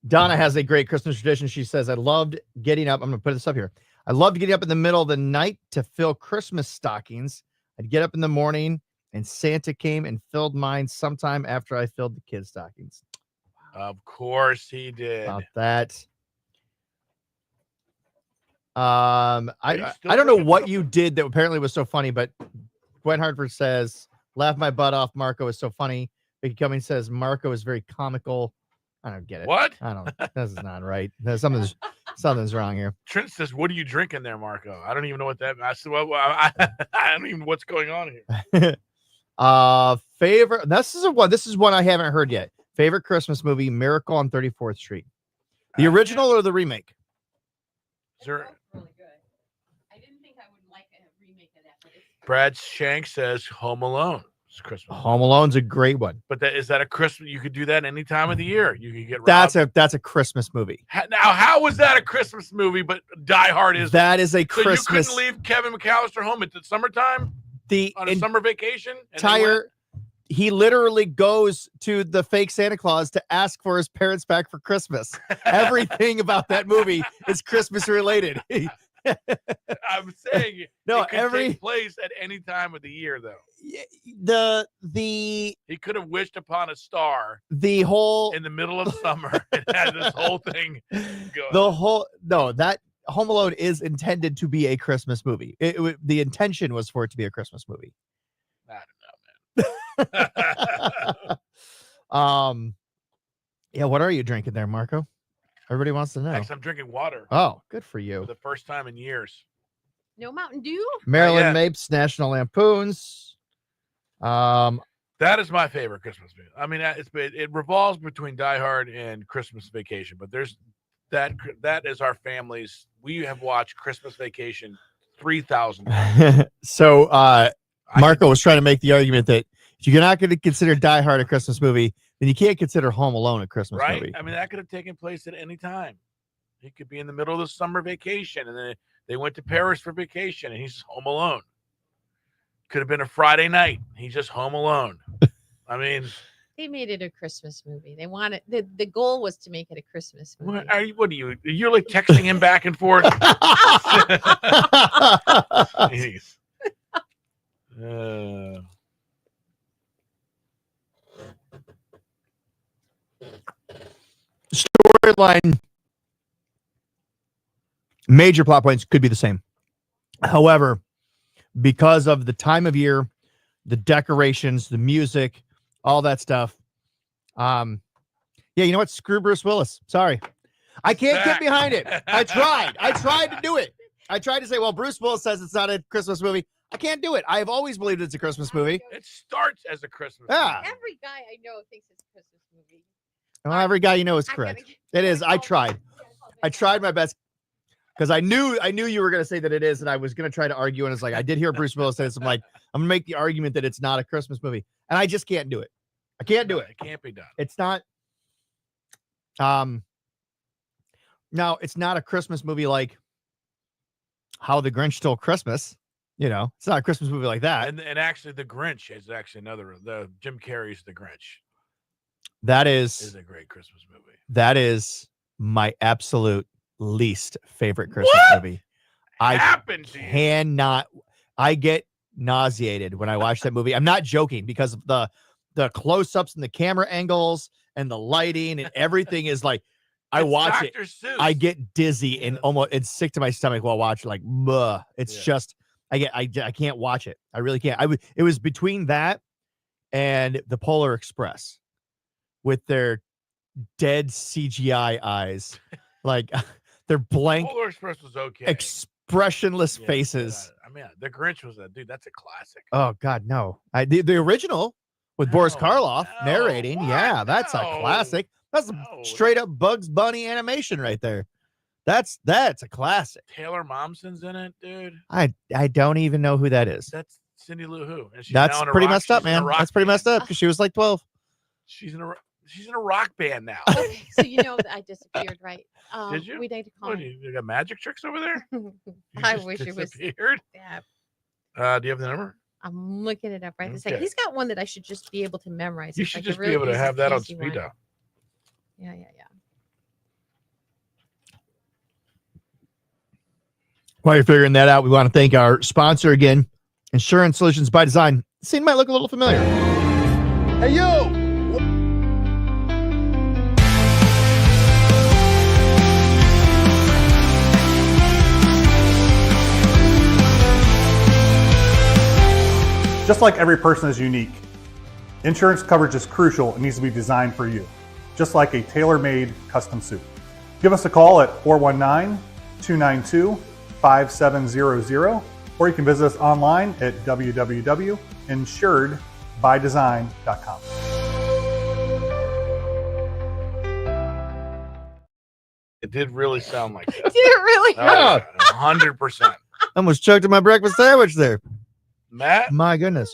Donna has a great Christmas tradition. She says, I loved getting up. I'm going to put this up here. I loved getting up in the middle of the night to fill Christmas stockings. I'd get up in the morning and Santa came and filled mine sometime after I filled the kids' stockings. Of course he did. About that. I don't know what you did that apparently was so funny, but Gwen Hartford says, laugh my butt off. Marco is so funny. Vicky Cummings says, Marco is very comical. I don't get it. What? I don't. This is not right. Something's wrong here. Trent says, "What are you drinking there, Marco?" I don't even know what that. I said, "Well, I don't even know what's going on here." Favorite. This is one I haven't heard yet. Favorite Christmas movie: Miracle on 34th Street. The original or the remake? Really good. I didn't think I would like a remake of that, but Brad Shank says Home Alone. It's Christmas. Home Alone's a great one. But is that a Christmas? You could do that any time of the year. You could get robbed. That's a Christmas movie. Now, how was that a Christmas movie? But Die Hard is. That is a so Christmas. You couldn't leave Kevin McAllister home at the summertime. On a summer vacation. He literally goes to the fake Santa Claus to ask for his parents back for Christmas. Everything about that movie is Christmas related. I'm saying No, it could every- take place at any time of the year, though. The He could have wished upon a star whole in the middle of summer and had this whole thing going. that Home Alone is intended to be a Christmas movie. The intention was for it to be a Christmas movie. I don't know, man. Yeah, what are you drinking there, Marco? Everybody wants to know. Actually, I'm drinking water Oh, good for for you. the first time in years. No Mountain Dew? Marilyn yet. Mapes, National Lampoons. That is my favorite Christmas movie. I mean, it revolves between Die Hard and Christmas Vacation, but there's that is our family's. We have watched Christmas Vacation 3,000 times. So Marco was trying to make the argument that if you're not going to consider Die Hard a Christmas movie, then you can't consider Home Alone a Christmas Right? movie. I mean, that could have taken place at any time. He could be in the middle of the summer vacation, and then they went to Paris for vacation, and he's home alone. Could have been a Friday night. He's just home alone. I mean, They made it a Christmas movie. They wanted the goal was to make it a Christmas movie. what are you? You're like texting him back and forth. Jeez. Storyline, major plot points could be the same. However, because of the time of year, the decorations, the music, all that stuff. Yeah, you know what? Screw Bruce Willis. Sorry. I can't get behind it. I tried to do it. I tried to say, well, Bruce Willis says it's not a Christmas movie. I can't do it. I have always believed it's a Christmas movie. It starts as a Christmas Yeah. movie. Every guy I know thinks it's a Christmas movie. Well, every guy you know is correct. It is. I tried. I tried my best because I knew you were going to say that it is, and I was going to try to argue. And it's like I did hear Bruce Willis say this. I'm like, I'm going to make the argument that it's not a Christmas movie, and I just can't do it. I can't do it. It can't be done. It's not. No, it's not a Christmas movie like How the Grinch Stole Christmas. You know, it's not a Christmas movie like that. And actually, The Grinch is actually the Jim Carrey's The Grinch That is is a great Christmas movie. that is my absolute least favorite Christmas movie. I Happened to you? cannot. I get nauseated when I watch that movie. I'm not joking because of the close-ups and the camera angles and the lighting and everything is like. I It's watch it. Dr. Seuss. I get dizzy and almost it's sick to my stomach while watching. Like, bleh. It's Yeah. just I can't watch it. I really can't. It was between that and the Polar Express with their dead CGI eyes, like their blank, Polar Express was okay. expressionless Yeah, faces. I mean, The Grinch was a dude. That's a classic. Oh God, no! The original with Boris No, Karloff no, narrating. what? Yeah, that's a No. classic. That's No. a straight up Bugs Bunny animation right there. That's a classic. Taylor Momsen's in it, dude. I don't even know who that is. That's Cindy Lou Who. And she's That's now in a pretty rock- messed up, she's in a man. rock That's pretty band. messed up because she was like 12. She's in a rock band now. Okay, so you know that I disappeared, right? Did you? We need to call What, him. you got magic tricks over there? You I just wish it was. disappeared? Yeah, Do you have the number? I'm looking it up right this second. Okay. He's got one that I should just be able to memorize. You It's should like a just real be able to easy have that on peasy speed one. dial. Yeah. While you're figuring that out, we want to thank our sponsor again, Insurance Solutions by Design. The scene might look a little familiar. Hey, you! Just like every person is unique, insurance coverage is crucial and needs to be designed for you, just like a tailor-made custom suit. Give us a call at 419-292-5700, or you can visit us online at www.insuredbydesign.com. It did really sound like that. Did it really? Yeah. 100%. Almost choked on my breakfast sandwich there. Matt, My goodness.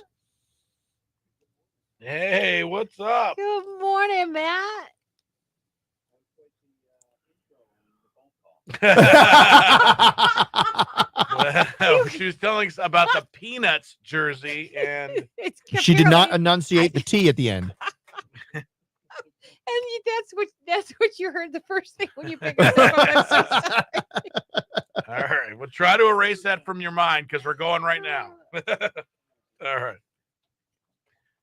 hey, what's up? Good morning, Matt. Well, she was telling us about the Peanuts jersey, and It's She did not apparently- enunciate the T at the end. that's what you heard the first thing when you picked up the phone. I'm so sorry. All right. We'll try to erase that from your mind because we're going right now. All right.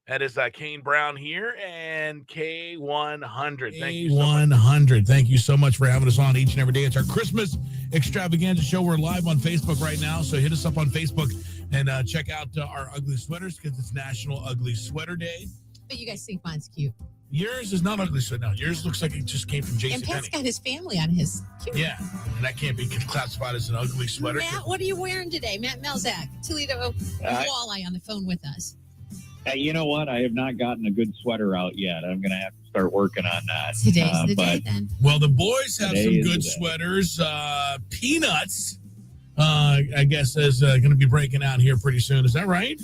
That is Kane Brown here and K100. Thank you so much. K100. Thank you so much for having us on each and every day. It's our Christmas extravaganza show. We're live on Facebook right now, so hit us up on Facebook and check out our ugly sweaters because it's National Ugly Sweater Day. But you guys think mine's cute. Yours is not ugly sweater. No, yours looks like it just came from And Pat's JCPenney. got his family on his. Cute. Yeah, and that can't be classified as an ugly sweater. Matt, what are you wearing today? Matt Melzak, Toledo Walleye on the phone with us. You know what? I have not gotten a good sweater out yet. I'm going to have to start working on that. Today's the day then. Well, the boys have Today some is good the day. sweaters. Peanuts, I guess, is going to be breaking out here pretty soon. Is that right?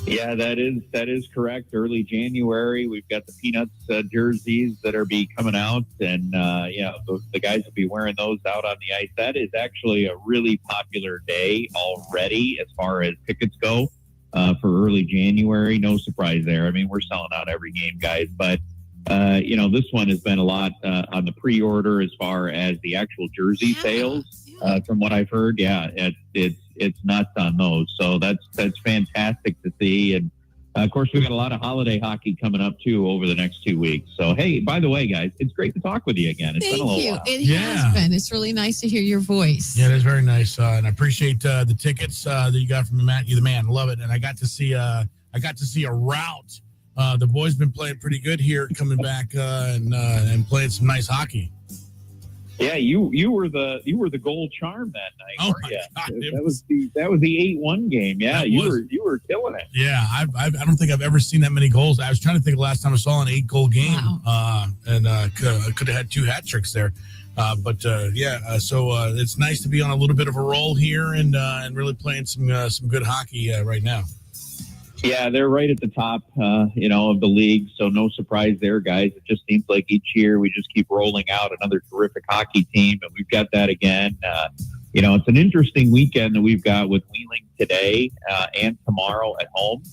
Yeah, that is correct. Early January, we've got the Peanuts jerseys that are be coming out, and the guys will be wearing those out on the ice. That is actually a really popular day already as far as tickets go for early January. No surprise there. I mean, we're selling out every game, guys, but this one has been a lot on the pre-order as far as the actual jersey sales. From what I've heard, it's nuts on those. So that's fantastic to see. And of course, we've got a lot of holiday hockey coming up too over the next 2 weeks. So hey, by the way, guys, it's great to talk with you again. It's been a little while. It has been. It's really nice to hear your voice. Yeah, that's very nice, and I appreciate the tickets that you got from Matt. You the man, love it. And I got to see a rout. The boys been playing pretty good here, coming back and playing some nice hockey. Yeah, you were the goal charm that night, weren't you? God, that was the 8-1 game. Yeah, you were killing it. Yeah, I don't think I've ever seen that many goals. I was trying to think of the last time I saw an 8-goal game, and could have had 2 hat tricks there. So it's nice to be on a little bit of a roll here and really playing some good hockey right now. Yeah, they're right at the top, of the league. So no surprise there, guys. It just seems like each year we just keep rolling out another terrific hockey team, and we've got that again. It's an interesting weekend that we've got with Wheeling today and tomorrow at home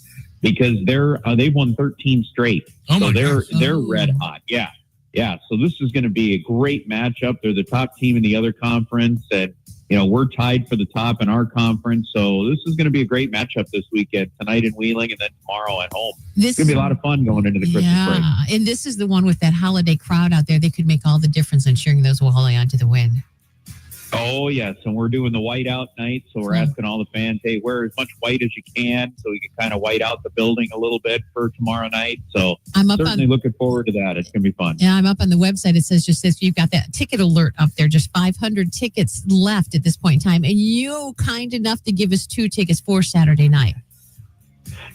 because they've won 13 straight. So they're red hot. Yeah. Yeah. So this is going to be a great matchup. They're the top team in the other conference, and we're tied for the top in our conference. So this is going to be a great matchup this weekend, tonight in Wheeling and then tomorrow at home. It's going to be a lot of fun going into the Christmas break. And this is the one with that holiday crowd out there. They could make all the difference in cheering those Walleye on to the win. Oh, yes. And we're doing the whiteout night. So we're asking all the fans, hey, wear as much white as you can so we can kind of white out the building a little bit for tomorrow night. So I'm certainly looking forward to that. It's going to be fun. Yeah, I'm up on the website. It says just this. You've got that ticket alert up there. Just 500 tickets left at this point in time. And you kind enough to give us 2 tickets for Saturday night.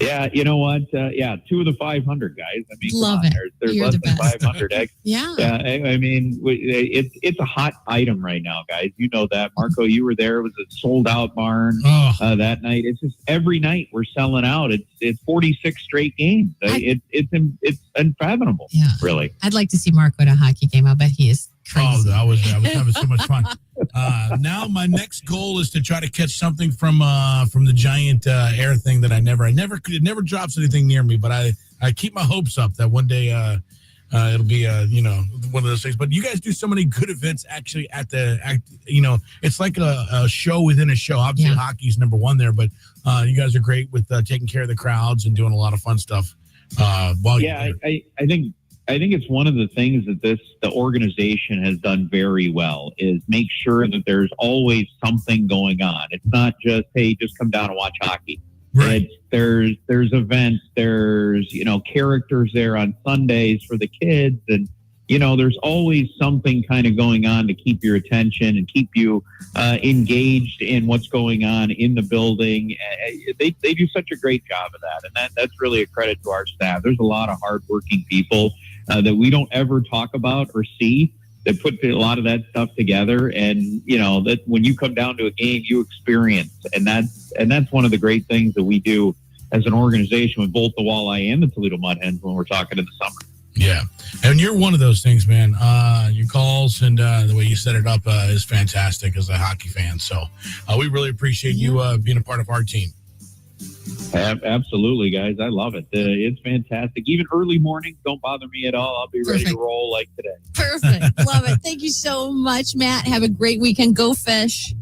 Yeah, you know what? 2 of the 500 guys. I mean, love it. There's You're less the than best. 500 eggs. Yeah. I mean, it's a hot item right now, guys. You know that, Marco. You were there. It was a sold out barn that night. It's just every night we're selling out. It's 46 straight games. It's unfathomable. Yeah. Really. I'd like to see Marco at a hockey game. I'll bet he is crazy. Oh, I was having so much fun. Now my next goal is to try to catch something from the giant air thing that it never drops anything near me, but I keep my hopes up that one day it'll be one of those things. But you guys do so many good events actually it's like a show within a show. Obviously hockey's number one there, but you guys are great with taking care of the crowds and doing a lot of fun stuff. I think it's one of the things that the organization has done very well is make sure that there's always something going on. It's not just, hey, just come down and watch hockey. Right. There's events, there's, characters there on Sundays for the kids. And, there's always something kind of going on to keep your attention and keep you engaged in what's going on in the building. They do such a great job of that. And that's really a credit to our staff. There's a lot of hardworking people that we don't ever talk about or see that put a lot of that stuff together. And, that when you come down to a game, you experience. And that's one of the great things that we do as an organization with both the Walleye and the Toledo Mud Hens when we're talking in the summer. Yeah. And you're one of those things, man. Your calls and the way you set it up is fantastic as a hockey fan. So we really appreciate you being a part of our team. Absolutely, guys. I love it. It's fantastic. Even early mornings don't bother me at all. I'll be ready to roll like today. Perfect. Love it. Thank you so much, Matt. Have a great weekend. Go fish.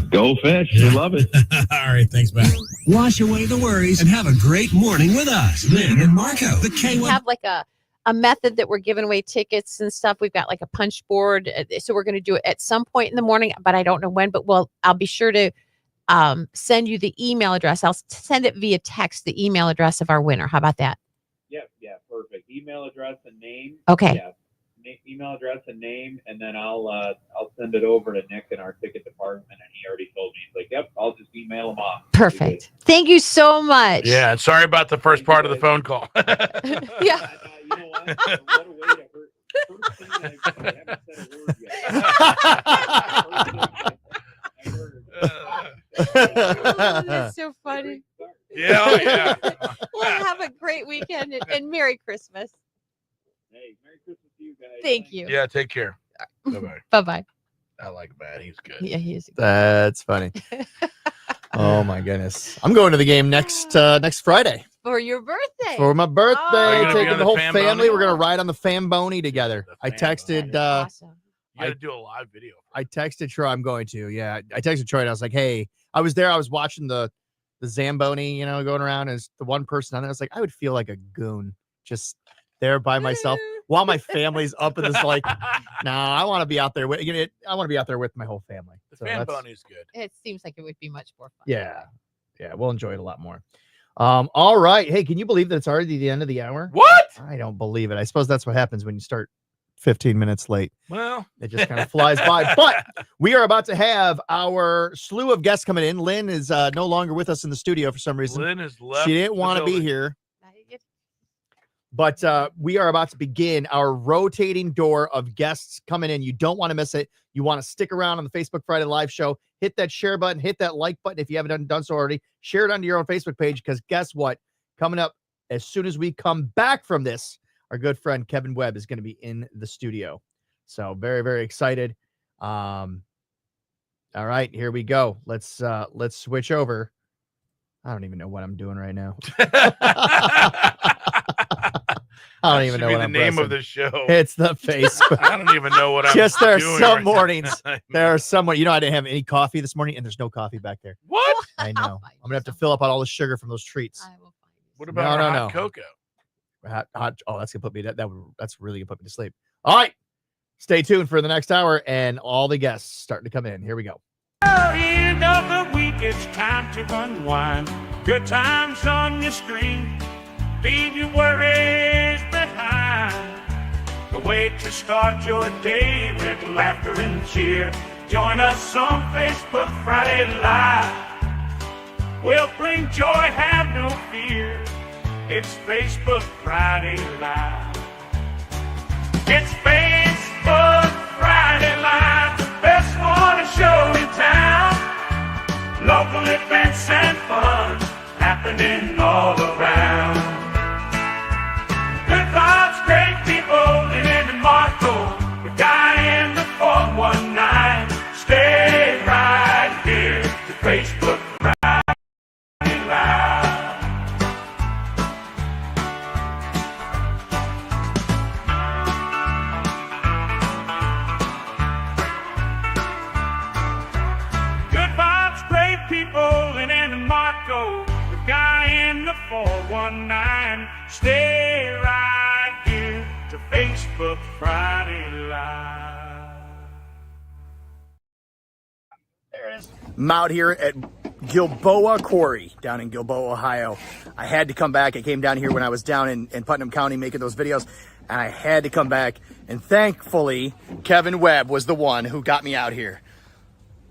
Go fish. We love it. All right. Thanks, Matt. Wash away the worries and have a great morning with us, Lynn and Marco. The We K1. have like a method that we're giving away tickets and stuff. We've got like a punch board. So we're going to do it at some point in the morning, but I don't know when. But I'll be sure to send you the email address. I'll send it via text, the email address of our winner. How about that? Yeah, perfect. Email address and name. Okay. Yeah. Email address and name, and then I'll send it over to Nick in our ticket department, and he already told me, he's like, yep, I'll just email him off. Perfect. Thank you so much. Yeah, and sorry about the first part of the phone call. Yeah. You know what? What a way to hurt. First thing I haven't said a word yet. Oh, that's so funny. Yeah. Well, have a great weekend and Merry Christmas. Hey, Merry Christmas to you guys. Thank you. Yeah, take care. Bye-bye. Bye-bye. I like Matt. He's good. Yeah, he is. That's funny. Oh my goodness. I'm going to the game next Friday For your birthday. for my birthday. Are you gonna be Taking on the the whole Famboni? family. We're gonna ride on the Famboni together. I texted Awesome. You got to do a live video. I texted Troy. I'm going to. Yeah, I texted Troy and I was like, hey, I was there. I was watching the Zamboni, going around as the one person on there. I was like, I would feel like a goon just there by myself while my family's up in this like. I want to be out there with. I want to be out there with my whole family. The So Famboni's good. It seems like it would be much more fun. yeah, we'll enjoy it a lot more. All right. Hey, can you believe that it's already the end of the hour? What? I don't believe it. I suppose that's what happens when you start 15 minutes late. Well, It just kind of flies by. But we are about to have our slew of guests coming in. Lynn is no longer with us in the studio for some reason. Lynn has left. She didn't the want to be building. here. But we are about to begin our rotating door of guests coming in. You don't want to miss it. You want to stick around on the Facebook Friday Live show. Hit that share button. Hit that like button if you haven't done so already. Share it onto your own Facebook page because guess what? Coming up as soon as we come back from this, our good friend Kevin Webb is going to be in the studio. So very, very excited. All right, here we go. Let's switch over. I don't even know what I'm doing right now. I don't even know Should be what the I'm name pressing. of the show. It's the Facebook. I don't even know what I'm Just there are doing some right now. mornings. There are some. I didn't have any coffee this morning, and there's no coffee back there. What? I know. I'm gonna have to fill up on all the sugar from those treats. What about No, our no, hot no. cocoa? Hot. Oh, that's gonna put me. That's really gonna put me to sleep. All right. Stay tuned for the next hour, and all the guests starting to come in. Here we go. End of the week, it's time to unwind. Good times on your screen. Leave your worries behind. The way to start your day with laughter and cheer. Join us on Facebook Friday Live. We'll bring joy, have no fear. It's Facebook Friday Live. It's Facebook Friday Live, the best morning show in town. Local events and fun happening all around. Good vibes, great people, Lynn and Marco. The guy in the 419. Stay right here to Facebook Friday Live. Good vibes, great people, Lynn and Marco. The guy in the 419. Stay right here to Facebook Friday Live. There it is. I'm out here at Gilboa Quarry down in Gilboa, Ohio. I had to come back. I came down here when I was down in Putnam County making those videos, and I had to come back. And thankfully, Kevin Webb was the one who got me out here.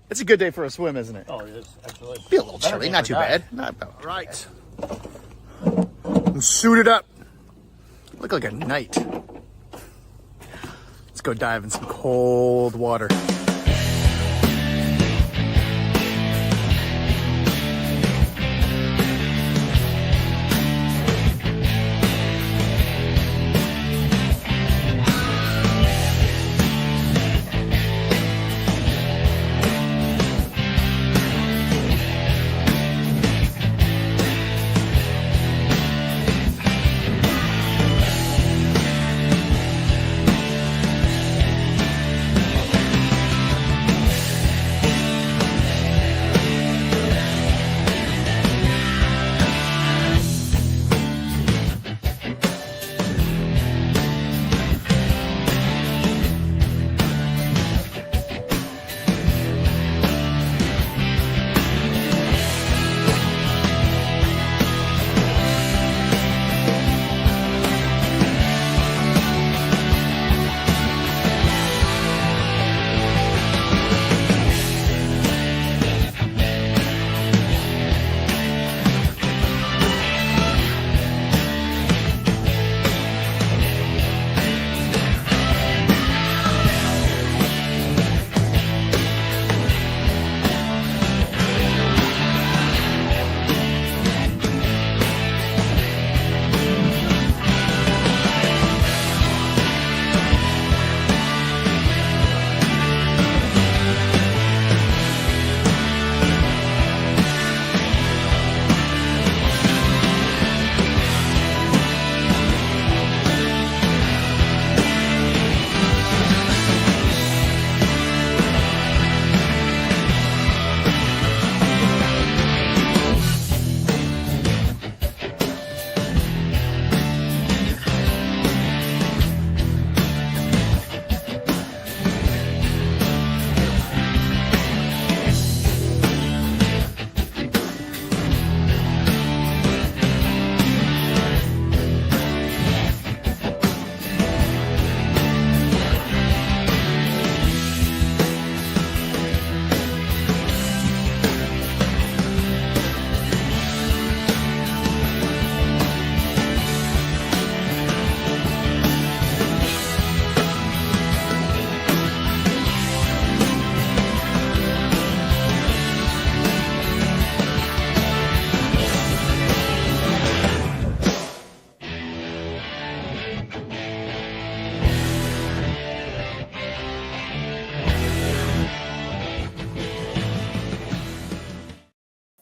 It's a good day for a swim, isn't it? Oh, it is. Absolutely. Be a little chilly, not too bad. All right. I'm suited up. Look like a knight. Let's go dive in some cold water.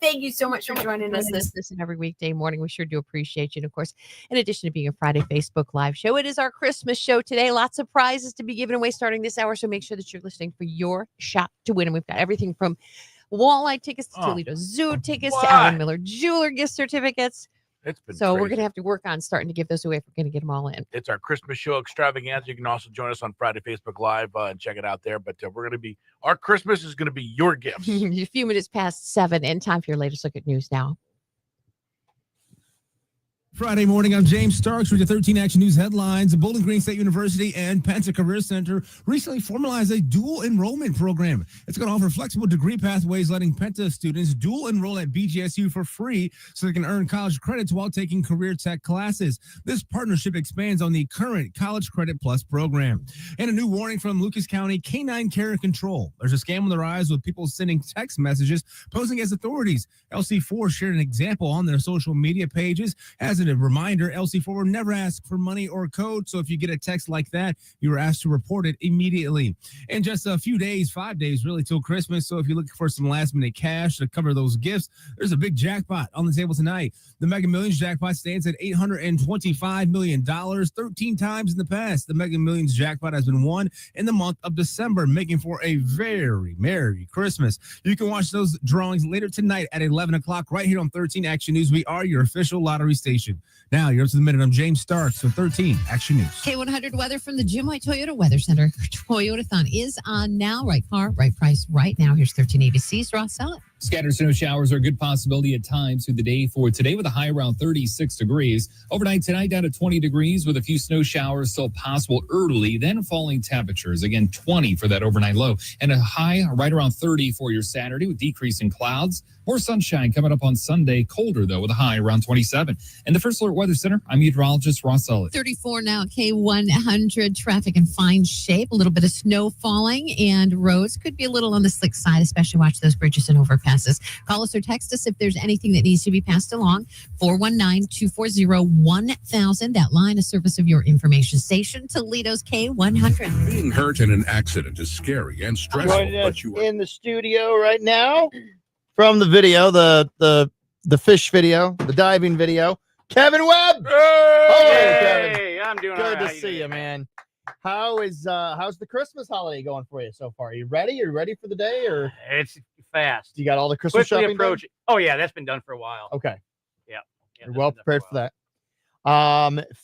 Thank you so much for joining us this and every weekday morning. We sure do appreciate you. And of course, in addition to being a Friday Facebook Live show, it is our Christmas show today. Lots of prizes to be given away starting this hour. So make sure that you're listening for your shot to win. And we've got everything from walleye tickets to Toledo Zoo tickets to Alan Miller Jeweler gift certificates. It's been so crazy. we're going to have to work on starting to give those away if we're going to get them all in. It's our Christmas show extravaganza. You can also join us on Friday Facebook Live and check it out there. But we're going to be, our Christmas is going to be your gifts. A few minutes past 7 and time for your latest look at news now. Friday morning, I'm James Starks with your 13 Action News headlines. Bowling Green State University and Penta Career Center recently formalized a dual enrollment program. It's going to offer flexible degree pathways, letting Penta students dual enroll at BGSU for free so they can earn college credits while taking career tech classes. This partnership expands on the current College Credit Plus program. And a new warning from Lucas County Canine Care and Control. There's a scam on the rise with people sending text messages posing as authorities. LC4 shared an example on their social media pages. As a reminder, LC4 will never ask for money or code, so if you get a text like that, you are asked to report it immediately. In just a few days, 5 days really till Christmas, so if you're looking for some last-minute cash to cover those gifts, there's a big jackpot on the table tonight. The Mega Millions jackpot stands at $825 million, 13 times in the past. The Mega Millions jackpot has been won in the month of December, making for a very Merry Christmas. You can watch those drawings later tonight at 11 o'clock right here on 13 Action News. We are your official lottery station. Now, you're up to the minute. I'm James Starks with 13 Action News. K100 weather from the Jim White Toyota Weather Center. Toyotathon is on now. Right car, right price, right now. Here's 13 ABC's Ross Sellett. Scattered snow showers are a good possibility at times through the day for today with a high around 36 degrees. Overnight tonight down to 20 degrees with a few snow showers still possible early, then falling temperatures. Again, 20 for that overnight low and a high right around 30 for your Saturday with decreasing clouds. More sunshine coming up on Sunday. Colder, though, with a high around 27. And the First Alert Weather Center, I'm meteorologist Ross Sellett. 34 now at K100. Traffic in fine shape. A little bit of snow falling and roads could be a little on the slick side, especially watch those bridges and overpasses. Call us or text us if there's anything that needs to be passed along. 419-240-1000. That line, a service of your information station, Toledo's K100. Being hurt in an accident is scary and stressful, Joining but us you in the studio right now from the video, the fish video, the diving video, Kevin Webb. Hey, I'm doing all Good right. to see you, man. How's the Christmas holiday going for you so far? Are you ready? Are you ready for the day, or It's fast. you got all the Christmas Quickly shopping done? approaching. Oh yeah, that's been done for a while. Okay, Yeah. you're well prepared for that.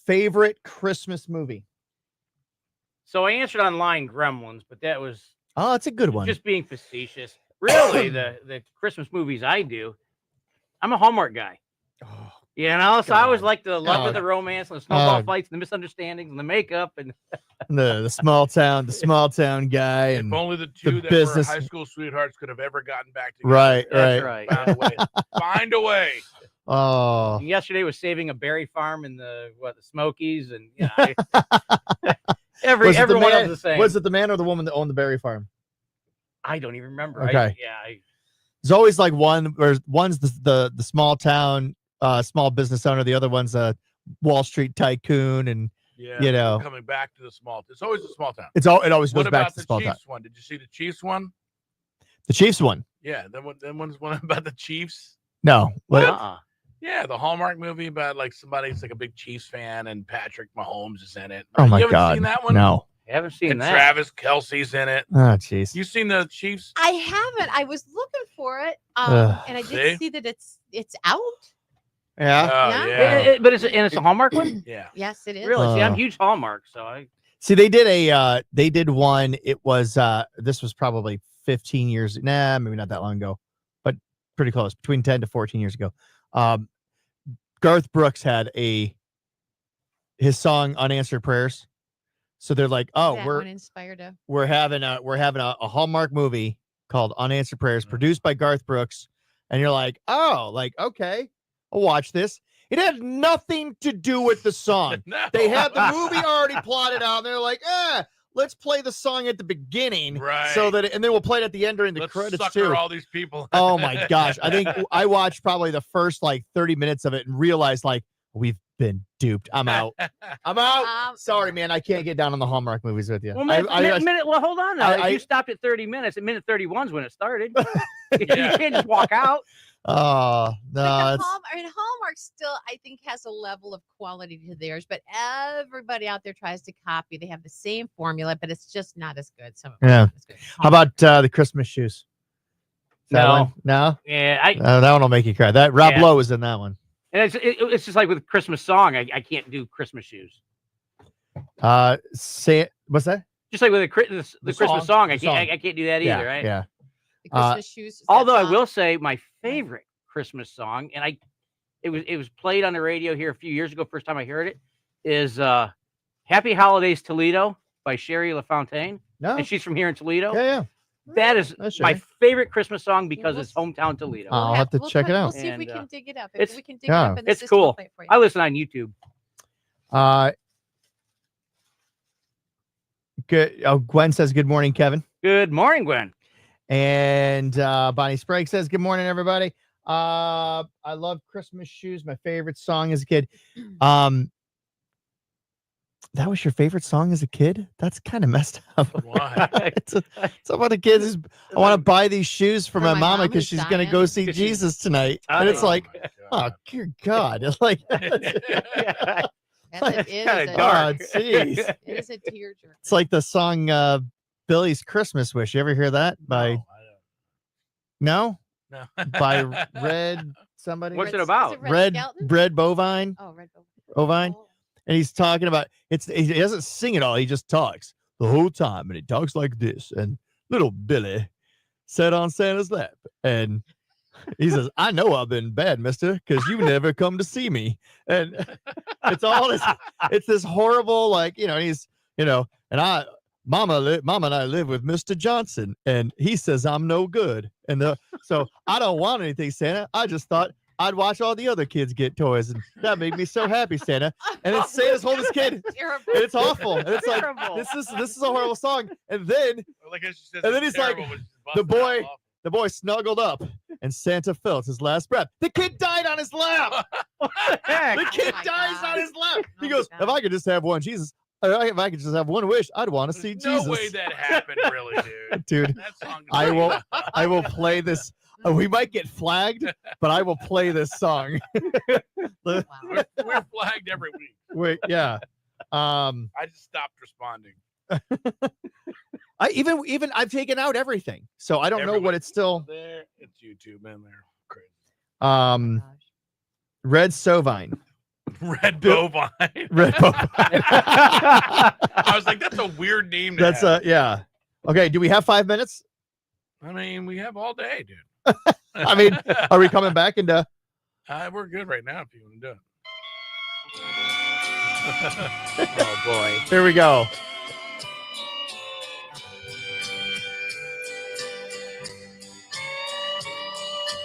Favorite Christmas movie? So I answered online Gremlins, but that was Oh, that's a good one. just being facetious. Really, the Christmas movies I do, I'm a Hallmark guy. You know, so I always like the love Oh. of the romance and the snowball Oh. fights and the misunderstandings and the makeup and the small town guy, and If only the two that business. were high school sweethearts could have ever gotten back together. Right, That's right. right. Find a way. Find a way. Oh, And yesterday was saving a berry farm in the Smokies, and Was it the everyone man- was the same. Was it the man or the woman that owned the berry farm? I don't even remember. Okay. I There's always like one where one's the small town small business owner, the other one's a Wall Street tycoon, and Yeah, you know, coming back to the small. It's always a small town. it always What goes back about to the the small town. Chiefs one? Did you see the Chiefs one? The Chiefs one? Yeah, that one's one about the Chiefs. No. What? Yeah, the Hallmark movie about like somebody's like a big Chiefs fan and Patrick Mahomes is in it. Oh my you haven't God. seen that one? No. I haven't seen And that. Travis Kelsey's in it. Oh, jeez. You seen the Chiefs? I haven't. I was looking for it, Ugh. and I did See? see that it's out. Yeah. Oh, Yeah. yeah. But it's a Hallmark one. Yeah. Yes, it is. Really? See, I'm Oh. huge Hallmark, so I. See, they did one. It was this was probably 15 years. Nah, maybe not that long ago, but pretty close, between 10 to 14 years ago. Garth Brooks had his song "Unanswered Prayers." So they're like, "Oh, That one inspired a. we're having a Hallmark movie called Unanswered Prayers, produced by Garth Brooks," and you're like, "Oh, like okay, I'll watch this." It had nothing to do with the song. No. They had the movie already plotted out, and they're like, let's play the song at the beginning, Right. so that, and then we'll play it at the end during the Let's credits sucker too. all these people. Oh my gosh, I think I watched probably the first like 30 minutes of it and realized like we've been duped. I'm out. I'm out. Sorry, man, I can't get down on the Hallmark movies with you. Well, well, hold on now. I- If you stopped at 30 minutes, at minute 31 is when it started. You can't just walk out. Oh no, But it's Hallmark still, I think, has a level of quality to theirs, but everybody out there tries to copy. They have the same formula, but it's just not as good. Some of them yeah. aren't as good. How about the Christmas shoes? Is that No. one? No. Yeah, That one will make you cry. That Rob Yeah. Lowe was in that one. and it's just like with Christmas song. I can't do Christmas shoes. What's that? Just like with the Christmas song, I The song. can't do that Yeah, either, right? yeah. The Christmas shoes. is that Although I song? will say my favorite Christmas song, and it was played on the radio here a few years ago. First time I heard it is "Happy Holidays Toledo" by Sherry LaFontaine, No. and she's from here in Toledo. Yeah. That is That's my Sherry. favorite Christmas song because it's hometown Toledo. I'll have to check it We'll out. see if we And, can dig it up. it's- If we can dig yeah. it up in the It's system, we'll cool. play it for you. I listen on YouTube. Good. Oh, Gwen says good morning, Kevin. Good morning, Gwen. And Bonnie Sprague says good morning, everybody. I love Christmas shoes. My favorite song as a kid. That was your favorite song as a kid? That's kind of messed up. Why? It's about the kids. I want to buy these shoes for my mama mom because who's she's going to dying. go see Jesus tonight. And it's Oh like, oh, dear God. It's like, It is kinda a- dark. oh, jeez. It is a tearjerker. It's like the song Billy's Christmas Wish. You ever hear that by No? No. By Red somebody? What's it Red- about? is it Red Skelton? Bread Bovine. Oh, Red Bovine. And he's talking about he doesn't sing it all, he just talks the whole time, and he talks like this. And little Billy sat on Santa's lap, and he says, I know I've been bad, mister, because you never come to see me. And it's all this, it's this horrible, like, he's, and Mama and I live with Mr. Johnson, and he says I'm no good. And so I don't want anything, Santa. I just thought I'd watch all the other kids get toys, and that made me so happy, Santa. And it's Santa's holding his kid. Terrible. And it's awful. And it's like Terrible. this is a horrible song. And then Like she says, And then it's he's like, terrible, but she's the busting boy out the boy snuggled up, and Santa felt his last breath. The kid died on his lap. Heck. The kid my dies God. on his lap. He Oh my goes, God. if I could just have one Jesus, if I could just have one wish, I'd want to see There's no Jesus. way that happened, really, dude. Dude, That song is I really will not- I will play this. We might get flagged, but I will play this song. Wow. We're flagged every week. Wait, yeah. I just stopped responding. I even I've taken out everything, so I don't know what Everywhere. it's still. There, it's YouTube, man. There, crazy. Red Sovine. Red Bovine. Red Bovine. I was like, that's a weird name. To That's have. yeah. Okay, do we have 5 minutes? I mean, we have all day, dude. I mean, are we coming back into? We're good right now if you want to do it. Oh boy. Here we go.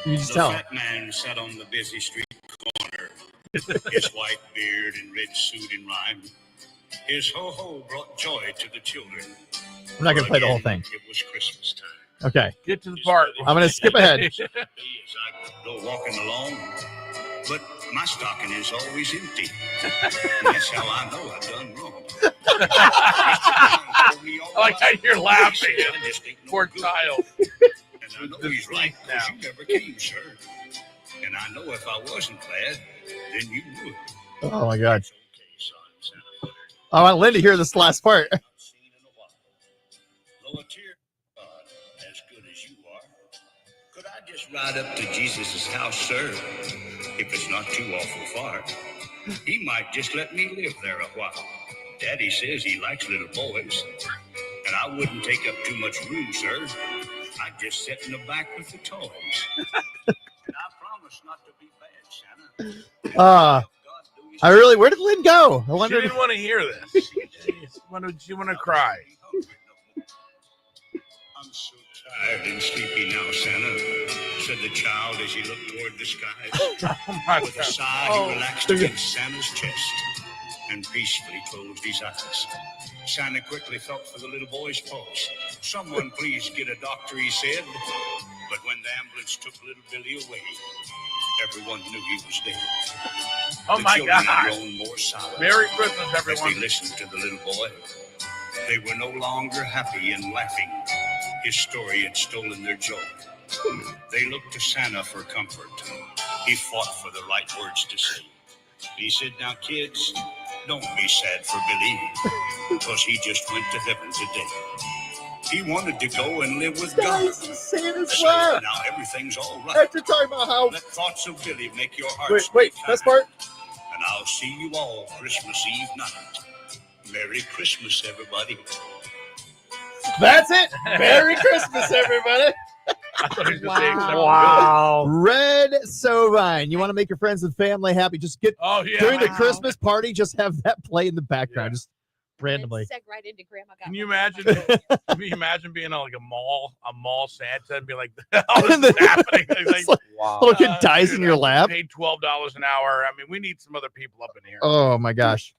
You just tell. fat man sat on the busy street corner, his white beard and red suit in rhyme. His ho-ho brought joy to the children. I'm not gonna play the whole thing. It was Christmas time. Okay, Get to the part. I'm gonna skip ahead. As I go walking along, but my stocking is always empty. And that's how I know I've done wrong. I like how you're laughing. Poor child. And I know he's right, because you never came, sir. And I know if I wasn't glad, then you would. Oh my God. Okay, son, Santa muttered. I want Lynn to hear this last part. Not seen in a while. Though a tear, as good as you are, could I just ride up to Jesus' house, sir? If it's not too awful far, he might just let me live there a while. Daddy says he likes little boys, and I wouldn't take up too much room, sir. I'd just sit in the back with the toys. And I promise not to be bad, Santa. I really. Where did Lynn go? I She wonder. didn't want to hear this. She wanted to cry. I'm so tired and sleepy now, Santa, said the child as he looked toward the skies. Oh my With a God. sigh, he relaxed against Santa's chest and peacefully closed his eyes. Santa quickly felt for the little boy's pulse. Someone please get a doctor, he said. But when the ambulance took little Billy away, everyone knew he was dead. Oh The my children had God. grown more silent Merry Christmas, as everyone. they listened to the little boy. They were no longer happy and laughing. His story had stolen their joy. They looked to Santa for comfort. He fought for the right words to say. He said, now kids, don't be sad for Billy, because he just went to heaven today. He wanted to go and live with God. Santa's So laugh. now everything's all right. After talking about how. Let thoughts of Billy make your hearts Wait, beat best higher. part. And I'll see you all Christmas Eve night. Merry Christmas, everybody. That's it. Merry Christmas, everybody. I thought he was gonna say except Wow. Red Sovine. You want to make your friends and family happy? Just get Oh yeah. during the Wow. Christmas party. Just have that play in the background, Yeah. just randomly. Seg right into Grandma got Can you one. imagine? Can you imagine being on like a mall Santa and be like, "Oh, this is happening." It's It's like, little kid dies in dude, your I lap. Paid $12 an hour. I mean, we need some other people up in here. Oh my gosh.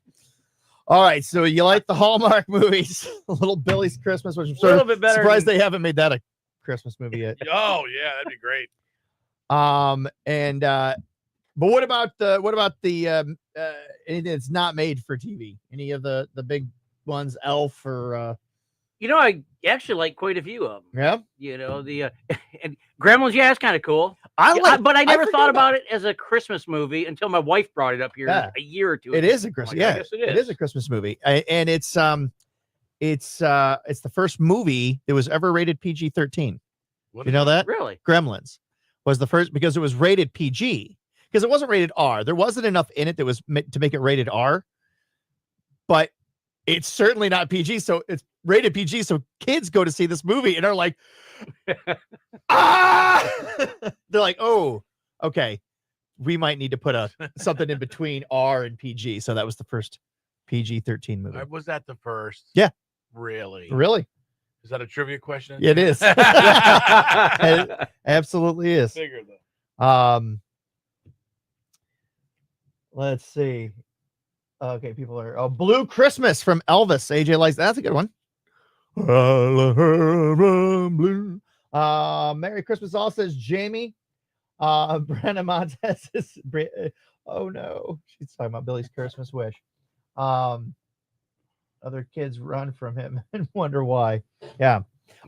All right, so you like the Hallmark movies, Little Billy's Christmas, which I'm A little bit better surprised than- they haven't made that a Christmas movie yet. Oh yeah, that'd be great. But what about the anything that's not made for TV? Any of the big ones, Elf or You know, I actually like quite a few of them. yeah? You know, the and Gremlins, yeah, it's kind of cool. I Yeah, like, but I never forget thought about it as a Christmas movie until my wife brought it up here Yeah. a year or two It ago. is a Christmas. Like, I Yeah, guess it is a Christmas movie, and it's the first movie that was ever rated PG-13. What You is know it? that? Really? Gremlins was the first because it was rated PG because it wasn't rated R. There wasn't enough in it that was to make it rated R, but it's certainly not PG. So it's rated PG. So kids go to see this movie and are like, ah, they're like, oh, okay, we might need to put something in between R and PG. So that was the first PG-13 movie. Was that the first? Yeah. Really? Really? Is that a trivia question? It is. It absolutely is. Figured that. Let's see. Okay, people are Blue Christmas from Elvis. AJ likes that's a good one. Blue. Merry Christmas all says Jamie. Brenda Montez is oh no, she's talking about Billy's Christmas wish. Other kids run from him and wonder why. Yeah.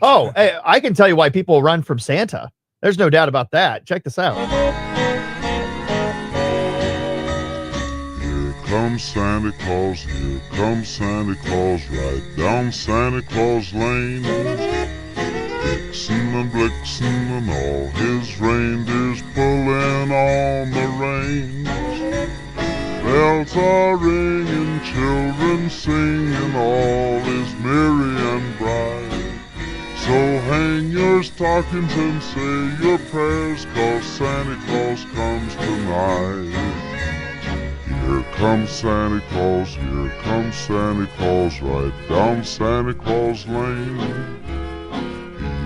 Oh, hey, I can tell you why people run from Santa. There's no doubt about that. Check this out. Here comes Santa Claus, here comes Santa Claus, right down Santa Claus Lane. Vixen and Blitzen and all his reindeers pulling on the reins. Bells are ringing, children singing, all is merry and bright. So hang your stockings and say your prayers, 'cause Santa Claus comes tonight. Here comes Santa Claus, here comes Santa Claus, right down Santa Claus Lane.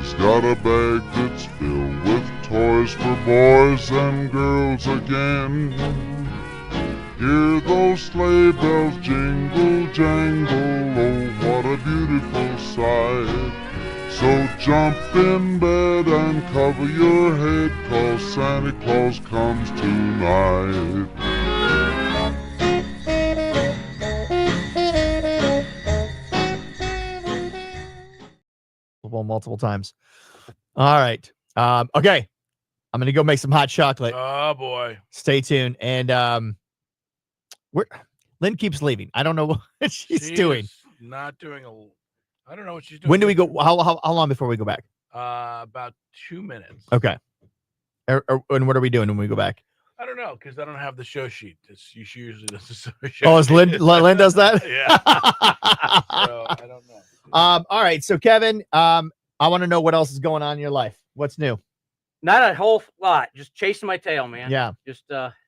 He's got a bag that's filled with toys for boys and girls again. Hear those sleigh bells jingle, jangle, oh, what a beautiful sight. So jump in bed and cover your head, 'cause Santa Claus comes tonight. Multiple times. All right. Okay. I'm gonna go make some hot chocolate. Oh boy. Stay tuned. And Lynn keeps leaving. I don't know what she's She doing. is Not doing I don't know what she's doing. When do we go? How long before we go back? About 2 minutes. Okay. And what are we doing when we go back? I don't know because I don't have the show sheet. She usually does the show. Oh, is Lynn does that? Yeah. So, I don't know. All right. So Kevin, I want to know what else is going on in your life. What's new? Not a whole lot. Just chasing my tail, man. Yeah. Just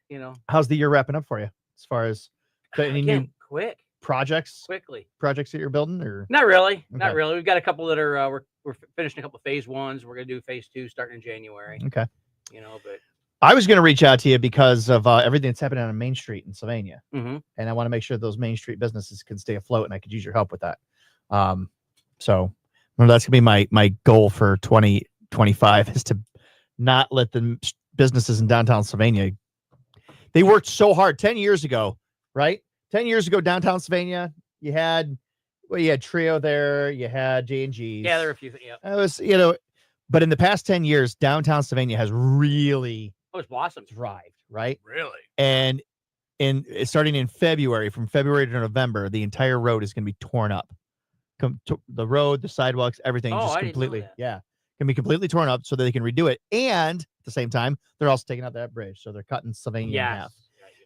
you know. How's the year wrapping up for you? As far as any new Again, quickly. projects that you're building, or Not really. Not Okay. really. We've got a couple that are we're finishing a couple of phase ones. We're gonna do phase 2 starting in January. Okay. You know, but I was going to reach out to you because of everything that's happening on Main Street in Sylvania, Mhm. and I want to make sure those Main Street businesses can stay afloat, and I could use your help with that. So that's gonna be my goal for 2025 is to not let the businesses in downtown Sylvania. They worked so hard 10 years ago, right? 10 years ago, downtown Sylvania, you had Trio there, you had J&G's. yeah, there are a few. Yeah. It was, But in the past 10 years, downtown Sylvania has really Oh, it's blossomed. thrived, right? Really? And starting in February, from February to November, the entire road is going to be torn up. The road, the sidewalks, everything Oh, just I didn't know completely, that. yeah, can be completely torn up so that they can redo it. And at the same time, they're also taking out that bridge, so they're cutting Sylvania in half.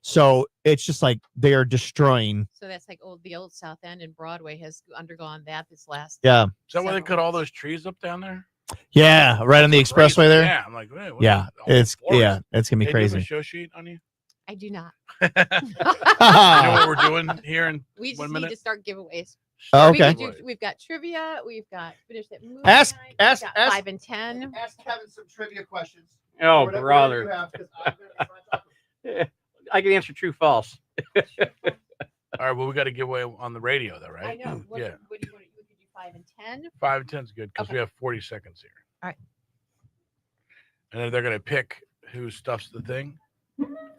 So it's just like they are destroying. So that's like the old South End and Broadway has undergone that this last. Yeah. Is that why they cut all those trees up down there? Yeah, right on the expressway there. Yeah, I'm like, wait, what yeah, is it's gonna be Hey, do you have a crazy. show sheet on you? I do not. You know what we're doing here in We just 1 need minute? to start giveaways. Oh, We could okay. we've got trivia. We've got finish that movie. Ask- night, ask- we've got ask- 5 and 10. Ask Kevin some trivia questions. Oh, brother. I can answer true, false. All right, well, we got to give away on the radio, though, right? I know. What, Yeah, what do you want? We could do 5 and 10. 5 and 10 is good because Okay. we have 40 seconds here. All right. And then they're going to pick who stuffs the thing.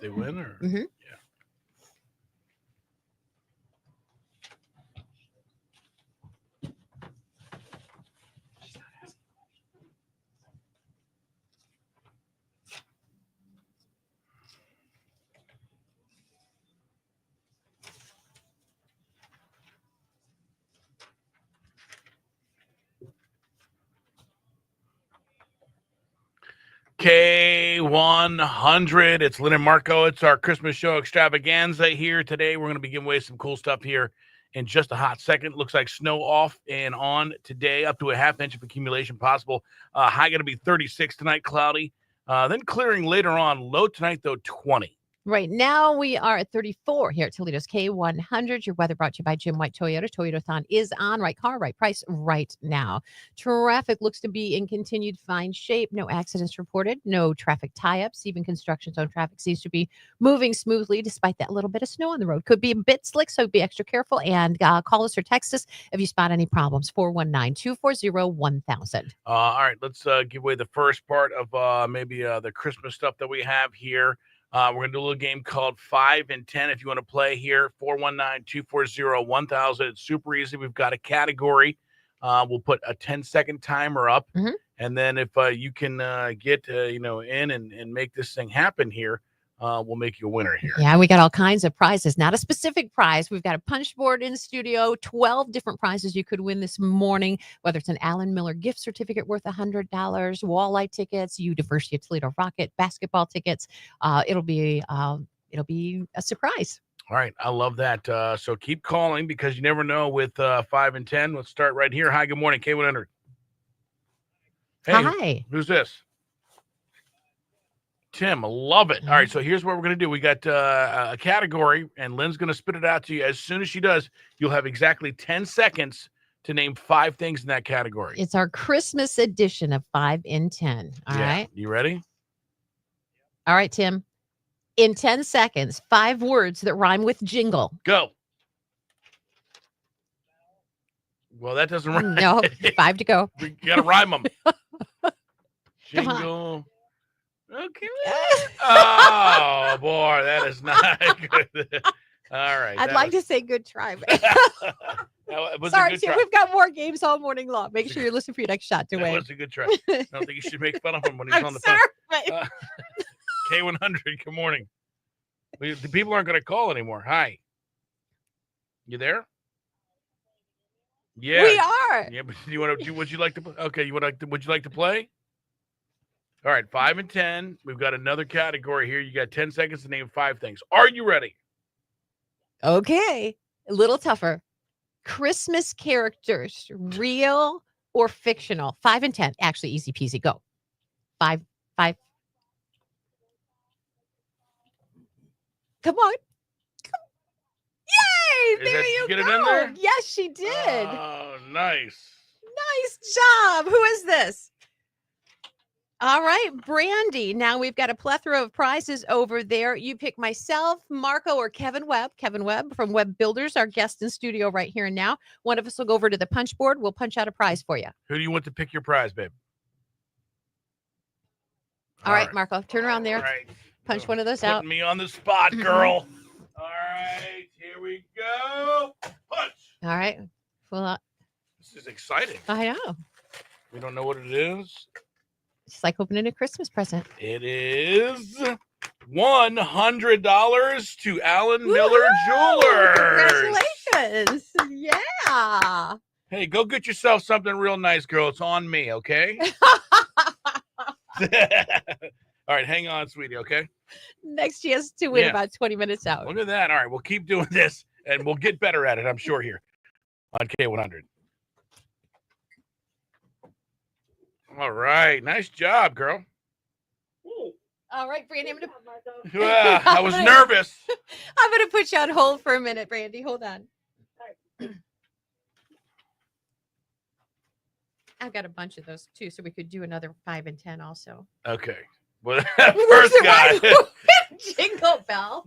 They win, or Mm-hmm. yeah. K100. It's Lynn and Marco. It's our Christmas show extravaganza here today. We're going to be giving away some cool stuff here in just a hot second. Looks like snow off and on today, up to a half inch of accumulation possible. High going to be 36 tonight, cloudy. Then clearing later on. Low tonight, though, 20. Right now we are at 34 here at Toledo's K100. Your weather brought to you by Jim White Toyota. Toyotathon is on. Right car, right price, right now. Traffic looks to be in continued fine shape. No accidents reported. No traffic tie-ups. Even construction zone traffic seems to be moving smoothly despite that little bit of snow on the road. Could be a bit slick, so be extra careful. And call us or text us if you spot any problems. 419-240-1000. All right, let's give away the first part of maybe the Christmas stuff that we have here. We're going to do a little game called 5 and 10. If you want to play here, 419-240-1000. It's super easy. We've got a category. We'll put a 10-second timer up. Mm-hmm. And then if you can get, in and make this thing happen here, we'll make you a winner here. Yeah, we got all kinds of prizes. Not a specific prize. We've got a punch board in studio, 12 different prizes you could win this morning, whether it's an Alan Miller gift certificate worth $100, Walleye tickets, University of Toledo Rocket basketball tickets. It'll be a surprise. All right. I love that. So keep calling because you never know with 5 and 10. Let's start right here. Hi, good morning, K100. Hey, Hi. Who's this? Tim, I love it. All right, so here's what we're going to do. We got a category, and Lynn's going to spit it out to you. As soon as she does, you'll have exactly 10 seconds to name 5 things in that category. It's our Christmas edition of 5 in 10. All right. You ready? All right, Tim. In 10 seconds, 5 words that rhyme with jingle. Go. Well, that doesn't rhyme. No, 5 to go. You got to rhyme them. Come on. Jingle. Okay. Oh, boy, that is not good. All right. I'd like to say good try. But That was a sorry, good Tim. try. We've got more games all morning long. Make sure you're listening for your next shot to That win. was a good try. I don't think you should make fun of him when he's I'm on the sorry, phone. K100, good morning. The people aren't going to call anymore. Hi. You there? Yeah. We are. Yeah, but you want to do? Would you like to? Okay, would you like to play? All right, 5 and 10. We've got another category here. You got 10 seconds to name 5 things. Are you ready? Okay. A little tougher. Christmas characters, real or fictional? 5 and 10. Actually, easy peasy. Go. 5. Come on. Yay! Is There that- you get it go. in there? Yes, she did. Oh, nice. Nice job. Who is this? All right, Brandy. Now we've got a plethora of prizes over there. You pick myself, Marco, or Kevin Webb. Kevin Webb from Webb Builders, our guest in studio right here and now. One of us will go over to the punch board. We'll punch out a prize for you. Who do you want to pick your prize, babe? All right, Marco, turn around there. All right. Punch one of those Putting out. me on the spot, girl. All right, here we go. Punch. All right. Well, This is exciting. I know. We don't know what it is. Just like opening a Christmas present. It is $100 to Alan Miller Jewelers. Congratulations. Yeah. Hey, go get yourself something real nice, girl. It's on me, okay? All right, hang on, sweetie, okay? Next chance to win Yeah. about 20 minutes out. Look at that. All right, we'll keep doing this, and we'll get better at it, I'm sure, here on K100. All right, nice job, girl. All right, Brandy, I'm I was nervous. I'm gonna put you on hold for a minute, Brandy. Hold on. I've got a bunch of those too, so we could do another 5 and 10 also. Okay. Well, first guy. Jingle bell.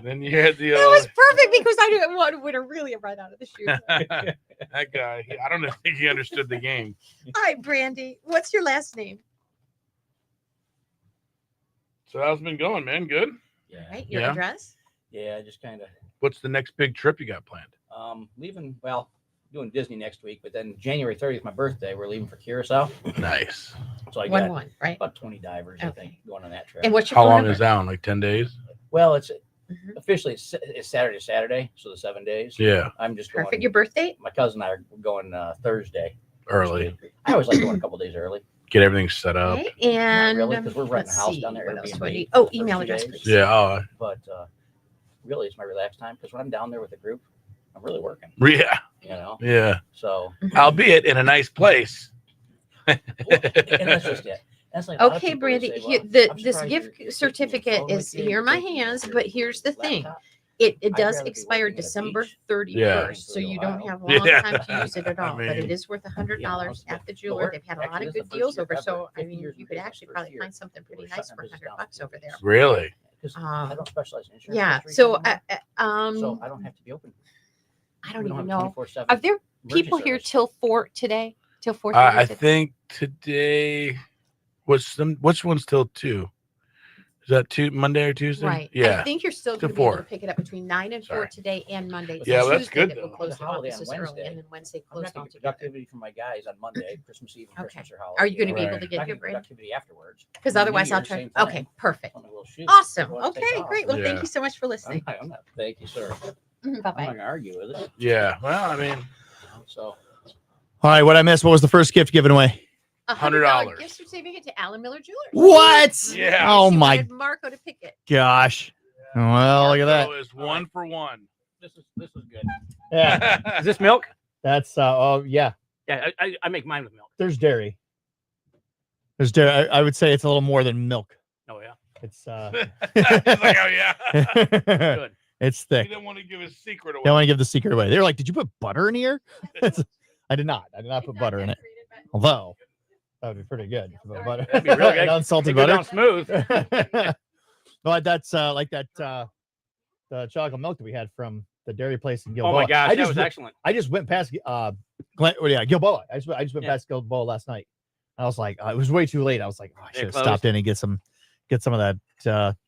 Then you had the. That was perfect because I didn't want to win a really right out of the chute. That guy. I don't think he understood the game. All right, Brandy, what's your last name? So how's it been going, man? Good. All right, your Yeah. address? Yeah, just kind of What's the next big trip you got planned? leaving. Well, doing Disney next week, but then January 30th, my birthday, we're leaving for Curacao. Nice. So I 1-1, got right? about 20 divers, I think, going on that trip. And what's your How phone long number? is that one? Like 10 days? Well, it's officially it's Saturday to Saturday, so the 7 days. Yeah. I'm just going. Perfect. Your birthday? My cousin and I are going Thursday. Early. I always like going a couple days early. Get everything set up. Okay, and Not really, because we're renting let's a house see, down there. what else Airbnb do I need? for Oh, the email first few address, days. please. Yeah. Oh, But really, it's my relaxed time because when I'm down there with the group, I'm really working. yeah. You know. Yeah. So. Albeit in a nice place. And that's just it. That's like a lot of Okay, people Brandy, say, here, well, this I'm surprised gift you're certificate taking is photos here in my taking hands, but here's the thing. laptop. It I'd does rather be expire working at a December beach 31st, so in you don't Ohio. have a long Yeah. time to use it at I all. But it mean, is worth $100 Yeah, at the but jeweler. we're- They've had a lot actually, of this is good the deals first year over, so ever, I 50 mean, years you in could business, actually first probably year. find something pretty We're nice shutting for our business down $100 over there. Really? Because I don't specialize in insurance. Yeah. industry So, anymore, so I don't have to be open. I don't We even have know. 24/7 Are there emergency people here service. till 4 today? Till 4:30? I think today which one's till 2? Is that Monday or Tuesday? Right. Yeah. I think you're still To going to be able to 4. pick it up between 9 and 4 Sorry. today and Monday. It's Yeah, well, that's Tuesday good, that we'll though. close It's the a holiday on offices early, Wednesday. and then Wednesday I'm closed not getting altogether. productivity from my guys on Monday, Christmas Eve, and Okay. Christmas or holiday. Are you going to be able Right. to get Not your getting break? productivity afterwards. Because New otherwise, I'll Year's, try. same thing. Okay, perfect. I'm a little shoot. Awesome. Well, take Okay, off. great. Well, Yeah. thank you so much for listening. I'm not. Thank you, sir. Bye I'm not bye. going to argue with it. Yeah. Well, I mean, So All right, what I missed? What was the first gift given away? $100 gift certificate to Alan Miller Jewelers. What? Yeah. Oh She my wanted Marco to pick it. gosh. Well, look at that. So it's 1 for 1. this is good. Yeah. Is this milk? That's oh yeah. Yeah, I make mine with milk. There's dairy. There's dairy. I would say it's a little more than milk. Oh yeah. It's He's like, oh yeah. Good. It's He thick. didn't want to give his secret away. Don't want to give the secret away. They were like, "Did you put butter in here?" I did not. I did not put butter in it. Although that would be pretty good. if you put butter. That'd be real good. And unsalted It'd go butter. down smooth. No, that's like that the chocolate milk that we had from the dairy place in Gilboa. Oh my gosh, I that just was went- excellent. I just went past Gilboa. I just went Yeah. past Gilboa last night. I was like, it was way too late. I was like, oh, I They should have closed. stopped in and get some of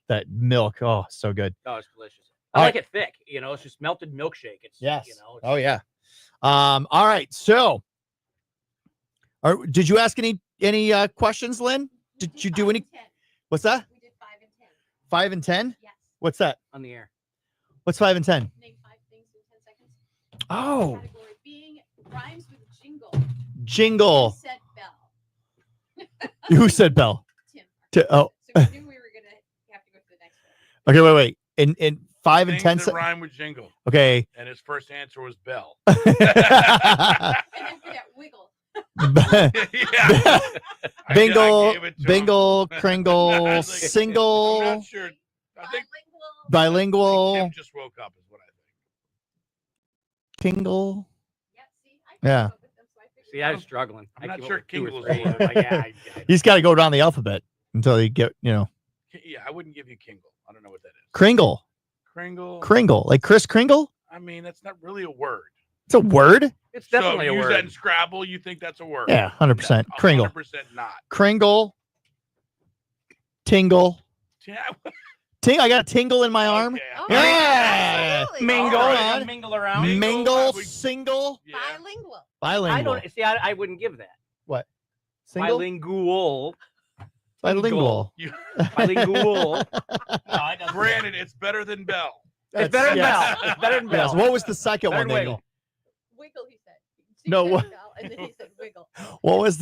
that milk. Oh, so good. Oh, it's delicious. I All like it thick. You know, it's just melted milkshake. It's Yes. You know. Oh yeah. All right. So, did you ask any questions, Lynn? Did you do any? What's that? We did 5 and 10. 5 and 10? Yes. What's that? On the air. What's 5 and 10? Name 5 things in 10 seconds. Oh, Category being rhymes with jingle. jingle. Said bell. Who said bell? Tim. Oh. So we knew we were gonna have to go to the next one. Okay, wait. In 5 and Things 10. that rhyme with jingle. Okay. And his first answer was Bell. And then for that wiggle. Yeah. Bingle, I gave it to him. bingle, I kringle, was like, I'm single, not sure. I think bilingual, Tim just woke up, is what I tingle. Yeah, see, I Yeah. came up with them, so I figured See, I was struggling. I'm I not came up sure with 2 or Kingle's 3. the word. Like, yeah, He's got to go down the alphabet until you get, think. Yeah, I wouldn't give you Kingle. I don't know what that is. Kringle, Kringle. Kringle, like Chris Kringle. I mean, that's not really a word. It's a word. it's So definitely a use word. that in Scrabble, you think that's a word? Yeah, 100%. Kringle, 100% not. Kringle, tingle, Yeah. I got a tingle in my arm. Okay. Oh, Yeah. absolutely. Mingle, All you right. know, mingle around. Mingle, we- single, Yeah. Bilingual. I bilingual. don't see. I wouldn't give that. What? Single? Bilingual. Bilingual. Bilingual. Granted, it's better than Bell. It's better than Yes. Bell. It's better than Yes. Bell. What was the second Better one? than That Wiggle. Wiggle, he said. No, She what- said Bell, and then he said wiggle. What was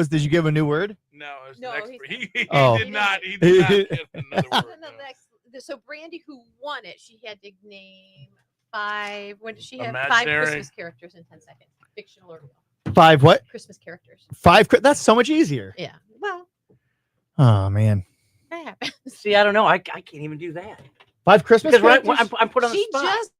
did you give him a new word? No, it was No, the next. he's- He Oh. did not. He did not get another And word. then the next, so Brandy, who won it, she had to name 5. What did she have? 5 Imaginary. Christmas characters in 10 seconds. Fictional or real? 5 what? Christmas characters. 5. That's so much easier. Yeah. Well, Oh man. that happens. See, I don't know. I can't even do that. 5 Christmas Because when characters? I'm put on the She spot. just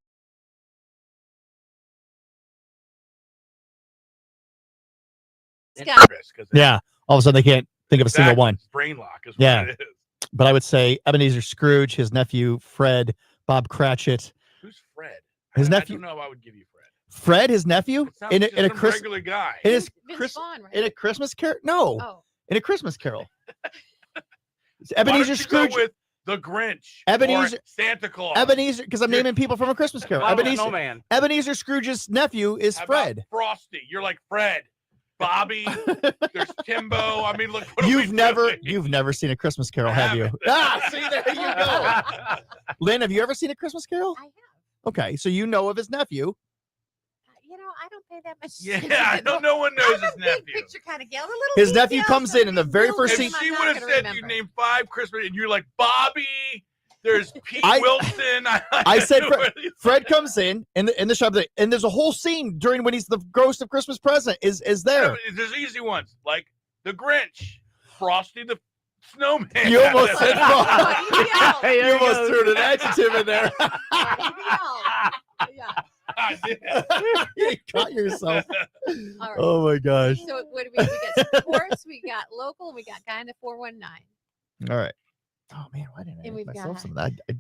Scott. Yeah. All of a sudden they can't think of a single Exactly. one. Brain lock is Yeah. what it is. But I would say Ebenezer Scrooge, his nephew Fred, Bob Cratchit. Who's Fred? His I nephew. don't know. I would give you Fred. Fred, his nephew, Sounds in a, just in a some Chris, regular guy. in his Vince Chris, Vaughn, right? in a Christmas carol. No, Oh. in a Christmas Carol. It's Why don't Ebenezer you Scrooge. go with the Grinch Ebenezer- or Santa Claus? Ebenezer, because I'm naming people from a Christmas Carol. Oh, Ebenezer, Snowman. Ebenezer Scrooge's nephew is How about Fred. Frosty. You're like Fred. Bobby. There's Timbo. I mean, look. What are we doing? You've never seen a Christmas Carol, I have you? haven't. Ah, see, there you go. Lynn, have you ever seen a Christmas Carol? I have. Okay, so you know of his nephew. You know, I don't pay that much. Yeah, I don't. No one knows I'm a his big nephew. picture kind of gal. A little His nephew details, comes some in the big very little first things scene. If she I'm would not have gonna said remember. you named 5 Christmas, and you're like Bobby. There's Pete I- Wilson. I said Fred comes in the shop, and there's a whole scene during when he's the ghost of Christmas present is there. There's easy ones like the Grinch, Frosty the Snowman. You almost said Oh, Hey, you there almost goes. threw an adjective in there. Yeah. I did. You caught yourself. All right. Oh my gosh. So what do we got? Sports, we got local, we got kind of 419. All right. Oh man, why didn't I And make we've myself got- some of that? I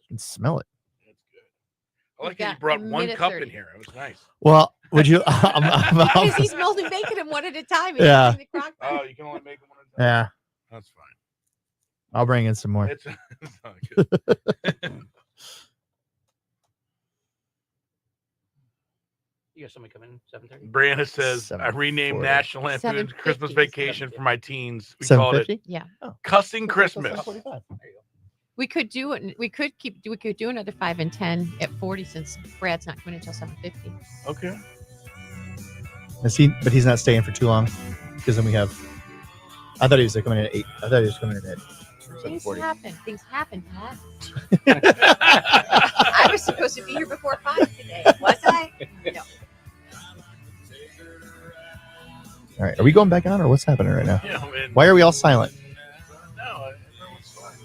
can smell it. I like We've how you got brought a one minute cup 30. in here. It was nice. Well, would you? Because he's melting bacon them one at a time. He's Yeah. in the crock pot. Oh, you can only make them one at a time. Yeah, That's fine. I'll bring in some more. It's not good. You got somebody come in 7:30. Brianna says, I renamed 7:40. National Lampoon's 7:50. Christmas Vacation for my teens. We called it 7:50? Yeah. Cussing Christmas. We could do it. We could do another 5 and 10 at 40 since Brad's not coming until 7:50. Okay. Is he? But he's not staying for too long because then we have. I thought he was coming in at 8. I thought he was coming in at Things 7:40. happen. Things happen, Pat. I was supposed to be here before 5 today. Was I? No. All right, are we going back on or what's happening right now? Yeah, and- Why are we all silent? No, everyone's fine.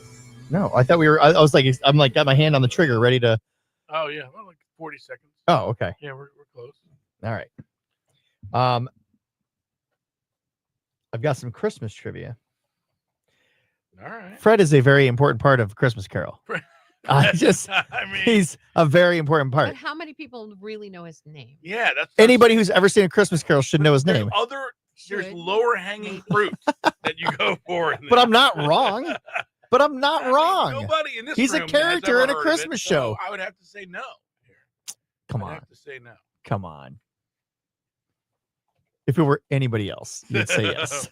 No, I thought we were. I was like, I'm like, got my hand on the trigger, ready to. Oh, yeah. Well, like 40 seconds. Oh, okay. Yeah, we're close. All right. I've got some Christmas trivia. All right. Fred is a very important part of Christmas Carol. I mean, he's a very important part. But how many people really know his name? yeah, that's Anybody who's ever seen a Christmas Carol should know his there's name. there's Should. lower hanging fruit that you go for. In But there. I'm not wrong. But I'm not I mean, wrong. Nobody in this He's a room has character ever in a heard of Christmas it, so show. I would have to say no. Come I'd on. have to say no. Come on. If it were anybody else, you'd say yes.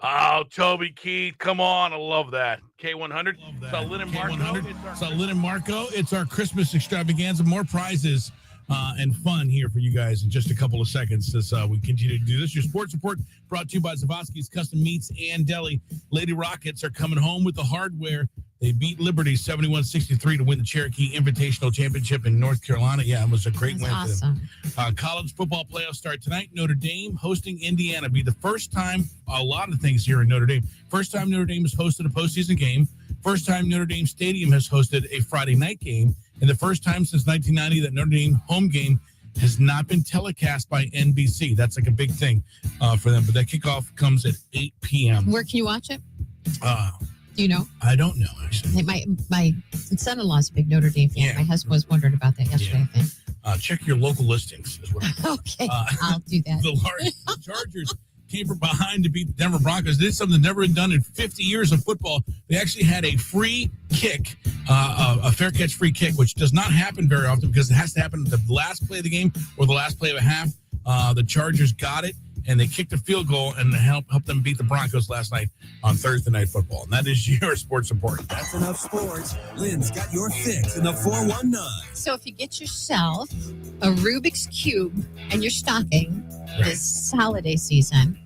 Oh, Toby Keith, come on. I love that. K100. So Lynn and Marco. K100. So Lynn and Marco, it's our Christmas extravaganza. More prizes and fun here for you guys in just a couple of seconds as we continue to do this. Your sports report brought to you by Zavosky's Custom Meats and Deli. Lady Rockets are coming home with the hardware. They beat Liberty 71-63 to win the Cherokee Invitational Championship in North Carolina. Yeah, it was a great win for them. Awesome. College football playoffs start tonight. Notre Dame hosting Indiana. Be the first time, a lot of things here in Notre Dame. First time Notre Dame has hosted a postseason game. First time Notre Dame Stadium has hosted a Friday night game. And the first time since 1990 that Notre Dame home game has not been telecast by NBC. That's like a big thing for them. But that kickoff comes at 8 p.m. Where can you watch it? Do you know? I don't know, actually. My son-in-law is a big Notre Dame fan. Yeah. My husband was wondering about that yesterday, I think. Check your local listings as well. Okay, I'll do that. The Chargers came from behind to beat the Denver Broncos. They did something never been done in 50 years of football. They actually had a free kick, a fair catch free kick, which does not happen very often because it has to happen at the last play of the game or the last play of a half. The Chargers got it, and they kicked a field goal and help them beat the Broncos last night on Thursday Night Football. And that is your sports report. That's enough sports. Lynn's got your fix in the 419. So if you get yourself a Rubik's Cube and your stocking this holiday season,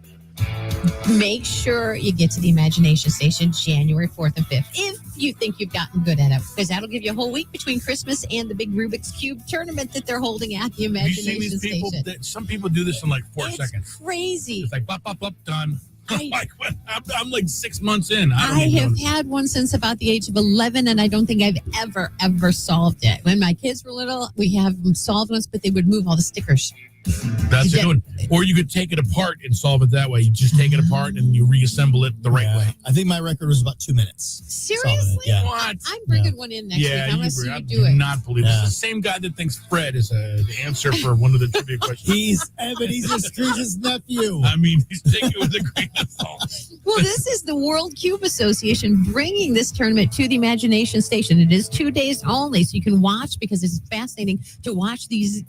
make sure you get to the Imagination Station January 4th and 5th if you think you've gotten good at it, because that'll give you a whole week between Christmas and the big Rubik's Cube tournament that they're holding at the Have you seen Imagination these people? Station. Some people do this in like 4 seconds. Crazy. It's like, bop, bop, bop, done. Like, what? I'm like 6 months in. I have had one since about the age of 11, and I don't think I've ever solved it. When my kids were little, we have them solved ones, but they would move all the stickers. That's a good one. Or you could take it apart and solve it that way. You just take it apart and you reassemble it the right way. I think my record was about 2 minutes. Seriously? Yeah. What? I'm bringing one in next week. I want to see you do I it. do not believe this. The same guy that thinks Fred is the answer for one of the trivia questions. He's Ebenezer Scrooge's nephew. I mean, he's taking it with a grain of salt. Well, this is the World Cube Association bringing this tournament to the Imagination Station. It is 2 days only, so you can watch, because it's fascinating to watch these,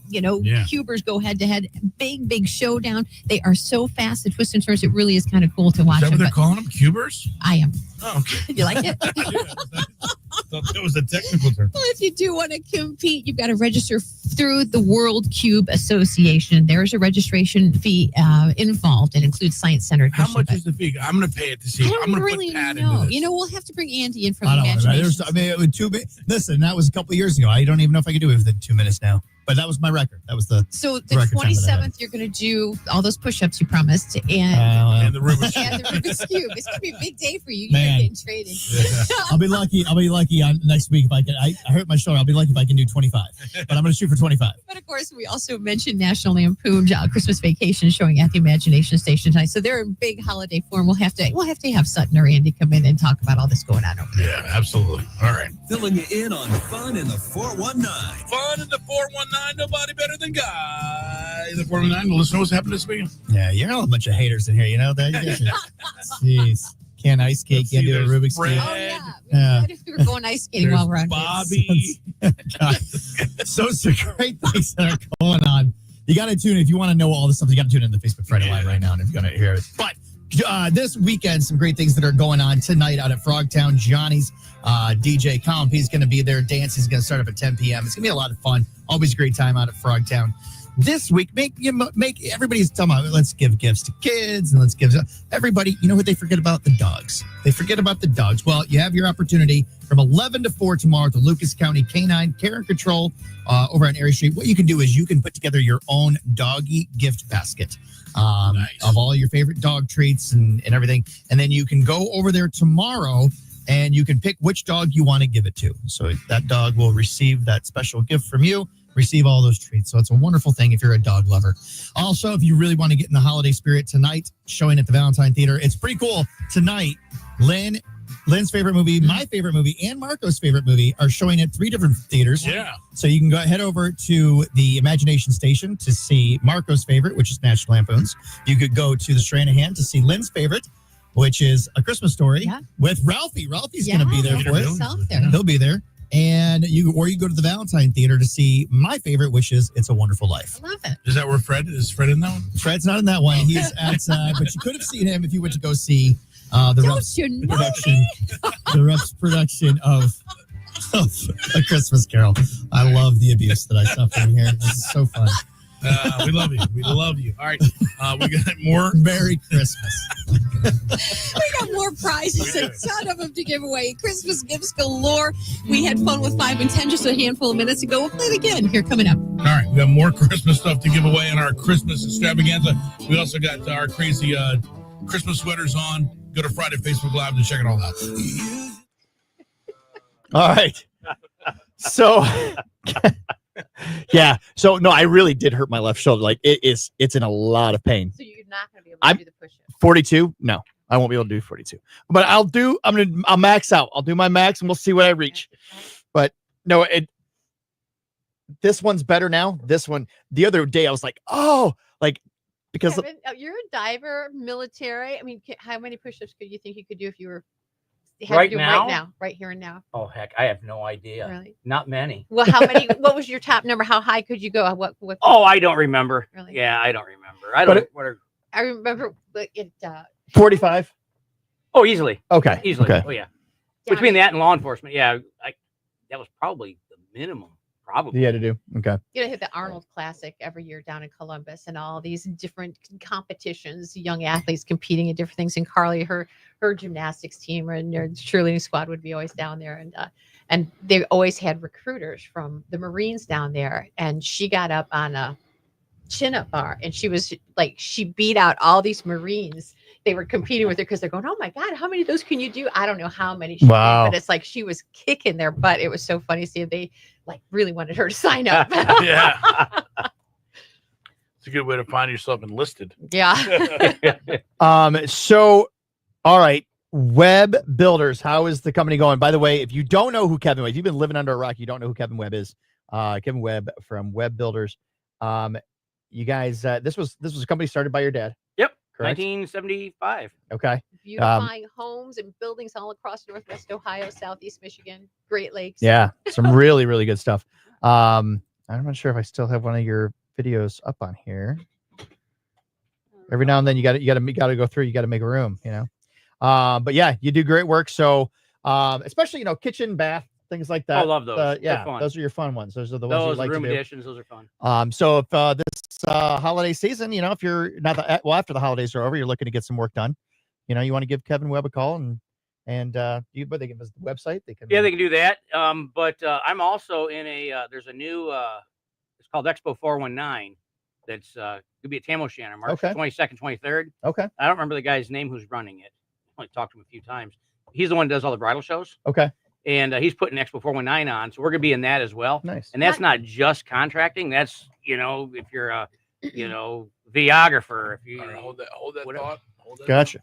cubers go head to head. Big showdown. They are so fast, the twists and turns. It really is kind of cool to watch. Is that what them, they're but calling them? Cubers? I am. Oh, okay. You like it? I thought that was a technical term. Well, if you do want to compete, you've got to register through the World Cube Association. There is a registration fee involved. It includes Science Center. How much is the fee? I'm going to pay it to see. I I'm don't going to really put Pat know. into this. We'll have to bring Andy in from I the don't know. Imagination. It was too big. Listen, that was a couple years ago. I don't even know if I could do it within 2 minutes now. But that was my record. That was the So the record time that I had. 27th, you're going to do all those push-ups you promised, and And the Rubik's and the Rubik's Cube. It's going to be a big day for you. You're Man. getting traded. I'll be lucky on next week if I can. I hurt my shoulder. I'll be lucky if I can do 25. But I'm going to shoot for 25. But of course, we also mentioned National Lampoon Christmas Vacation showing at the Imagination Station tonight. So they're in big holiday form. We'll have to have Sutton or Andy come in and talk about all this going on over there. Yeah, absolutely. All right. Filling you in on fun in the 419. Fun in the 419. Nobody better than Guy. The 419. Well, listen to what's happened this weekend. Yeah, you're all a bunch of haters in here. You know that? You guys are- Jeez. Can't ice skate, Let's can't see, do a there's Rubik's Fred. Cube. Oh, yeah. Yeah. What if we were going ice skating while we're on Bobby. God. So some great things that are going on. You got to tune in. If you want to know all this stuff, you got to tune in to the Facebook Friday Live right now, and if you're going to hear it. But this weekend, some great things that are going on tonight out at Frogtown. Johnny's DJ Colin P is going to be there. Dance is going to start up at 10 p.m. It's going to be a lot of fun. Always a great time out at Frogtown. This week, make everybody's talking about, let's give gifts to kids and let's give everybody. You know what they forget about? The dogs. They forget about the dogs. Well, you have your opportunity from 11 to 4 tomorrow at the Lucas County Canine Care and Control over on Erie Street. What you can do is you can put together your own doggy gift basket of all your favorite dog treats and everything. And then you can go over there tomorrow and you can pick which dog you want to give it to. So that dog will receive that special gift from you. Receive all those treats. So it's a wonderful thing if you're a dog lover. Also, if you really want to get in the holiday spirit tonight, showing at the Valentine Theater, it's pretty cool. Tonight, Lynn's favorite movie, my favorite movie, and Marco's favorite movie are showing at 3 different theaters. Yeah. So you can go head over to the Imagination Station to see Marco's favorite, which is National Lampoons. You could go to the Stranahan to see Lynn's favorite, which is A Christmas Story with Ralphie. Ralphie's going to be there for it. He'll be there. And you go to the Valentine Theater to see my favorite, which is It's a Wonderful Life. I love it. Is that where Fred is? Fred in that one? Fred's not in that one. He's outside, but you could have seen him if you went to go see the Ruff's production of A Christmas Carol. I love the abuse that I suffer in here. This is so fun. We love you. We love you. All right. We got more. Merry Christmas. We got more prizes, a ton of them to give away. Christmas gifts galore. We had fun with 5 and 10 just a handful of minutes ago. We'll play it again here coming up. All right. We got more Christmas stuff to give away in our Christmas extravaganza. We also got our crazy Christmas sweaters on. Go to Friday Facebook Live to check it all out. All right. So, yeah. So, no, I really did hurt my left shoulder. Like, it's in a lot of pain. So you're not going to be able to do the push-up. 42? No, I won't be able to do 42. But I'll max out. I'll do my max and we'll see what I reach. But no, this one's better now. This one, the other day I was like, because Kevin, you're a diver, military. I mean, how many push-ups could you think you could do if you were Right to do now? right here and now? Oh heck, I have no idea. Really? Not many. Well, how many? What was your top number? How high could you go? What? Oh, I don't remember. Really? Yeah, I don't remember. I don't. I remember it. 45. Oh, easily. Okay. Easily. Okay. Oh yeah. Between that and law enforcement, yeah, that was probably the minimum. Probably. You had to do. Okay. You know, hit the Arnold Classic every year down in Columbus, and all these different competitions, young athletes competing in different things. And Carly, her gymnastics team and her cheerleading squad would be always down there, and they always had recruiters from the Marines down there. And she got up on a chin-up bar, and she was like, she beat out all these Marines. They were competing with her because they're going, oh my God, how many of those can you do? I don't know how many she did, but it's like she was kicking their butt. It was so funny to see if they like really wanted her to sign up. Yeah. It's a good way to find yourself enlisted. Yeah. So, all right, Web Builders. How is the company going? By the way, if you don't know who Kevin Webb, if you've been living under a rock, you don't know who Kevin Webb is. Kevin Webb from Web Builders. You guys, this was a company started by your dad. Yep. Correct? 1975. Okay. Beautifying homes and buildings all across Northwest Ohio, Southeast Michigan, Great Lakes. Yeah, some really, really good stuff. I'm not sure if I still have one of your videos up on here. Every now and then you got to go through. You got to make room, you know. But yeah, you do great work. So, especially kitchen, bath, things like that. I love those. Yeah, fun. those are your fun ones. Those are the ones you like room to do. additions. Those are fun. So if this holiday season, if you're not after the holidays are over, you're looking to get some work done. You want to give Kevin Webb a call but they give us the website. They can do that. But I'm also in there's a new it's called Expo 419. That's could be at Tam O'Shannon, March 22nd, 23rd. Okay. I don't remember the guy's name who's running it. I only talked to him a few times. He's the one who does all the bridal shows. Okay. And he's putting Expo 419 on, so we're gonna be in that as well. Nice. And that's not just contracting. That's if you're a videographer, if you All right, hold that thought. Hold that Gotcha.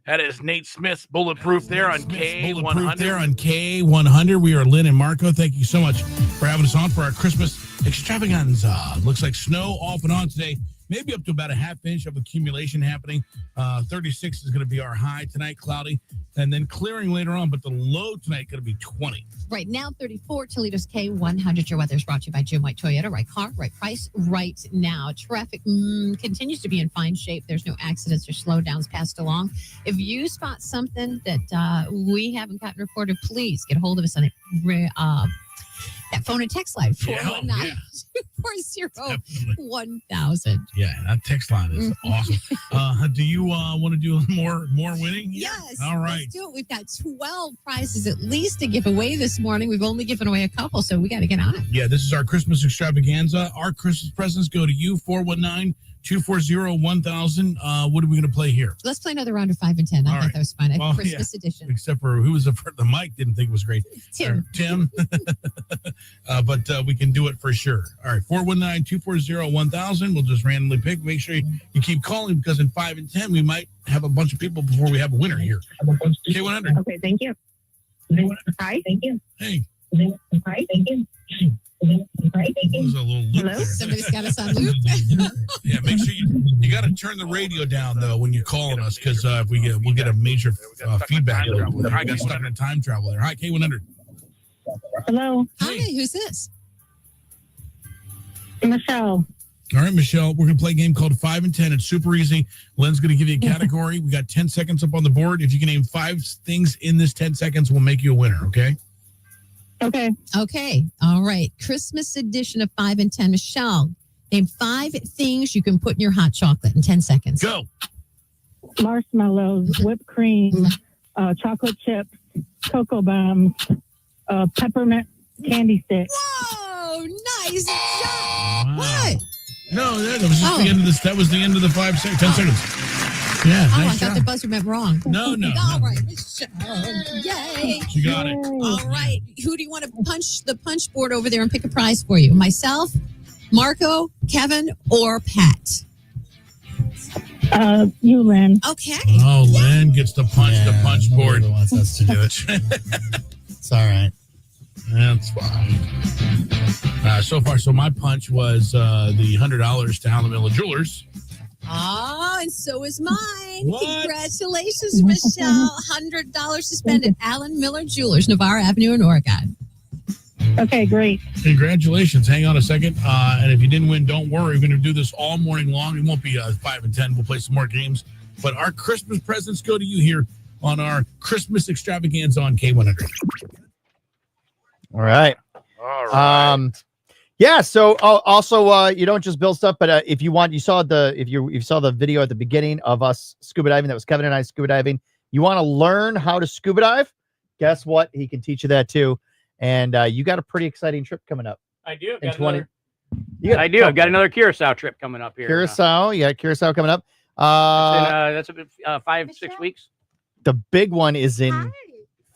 That is Nate Smith's Bulletproof there on K100. There on K100. We are Lynn and Marco. Thank you so much for having us on for our Christmas extravaganza. Looks like snow off and on today. Maybe up to about a half inch of accumulation happening. 36 is going to be our high tonight, cloudy, and then clearing later on. But the low tonight going to be 20. Right now, 34, Toledo's K100. Your weather is brought to you by Jim White Toyota. Right car, right price, right now. Traffic continues to be in fine shape. There's no accidents or slowdowns passed along. If you spot something that we haven't gotten reported, please get a hold of us on that phone and text line, 419-240-1000. Yeah, that text line is awesome. Do you want to do more winning? Yes. All right. Let's do it. We've got 12 prizes at least to give away this morning. We've only given away a couple, so we got to get on it. Yeah, this is our Christmas extravaganza. Our Christmas presents go to you, 419-240-1000. What are we going to play here? Let's play another round of 5 and 10. I thought that was fun. A Christmas edition. Except for who was the mic didn't think it was great. Tim. Tim. But we can do it for sure. All right, 419-240-1000. We'll just randomly pick. Make sure you keep calling because in 5 and 10, we might have a bunch of people before we have a winner here. K100. Okay, thank you. Hi, thank you. Hey. Hi, thank you. Hi, thank you. There's a little loop there. Somebody's got us on loop. Yeah, make sure you got to turn the radio down though when you're calling us because if we'll get a major feedback. I got stuck in a time travel there. Hi, K100. Hello. Hi, who's this? Michelle. All right, Michelle, we're going to play a game called 5 and 10. It's super easy. Len's going to give you a category. We got 10 seconds up on the board. If you can name 5 things in this 10 seconds, we'll make you a winner, okay? Okay. Okay. All right. Christmas edition of 5 and 10. Michelle, name 5 things you can put in your hot chocolate in 10 seconds. Go. Marshmallows, whipped cream, chocolate chips, cocoa bombs, peppermint candy stick. Whoa, nice job. Wow. What? No, that was just the end of this. That was the end of the 10 seconds. Yeah, I nice thought job. the buzzer meant wrong. No. All right, Michelle. Yay. You got it. All right. Who do you want to punch the punch board over there and pick a prize for you? Myself, Marco, Kevin, or Pat? You, Lynn. Okay. Oh, Len gets to punch the punch board. Who wants us to do it? It's all right. That's fine. So far, my punch was the $100 to Allen Miller Jewelers. Oh, and so is mine. What? Congratulations, Michelle. $100 to spend at Allen Miller Jewelers, Navarre Avenue in Oregon. Okay, great. Congratulations. Hang on a second. And if you didn't win, don't worry. We're going to do this all morning long. It won't be 5 and 10. We'll play some more games. But our Christmas presents go to you here on our Christmas extravaganza on K100. All right. All right. Yeah. So also, you don't just build stuff, but if you want, you saw the video at the beginning of us scuba diving. That was Kevin and I scuba diving. You want to learn how to scuba dive? Guess what? He can teach you that too. And you got a pretty exciting trip coming up. I do. In Got 20. another- I do. I've got another Curacao trip coming up here. Curacao. You got Curacao coming up. That's about 5-6 weeks. The big one is in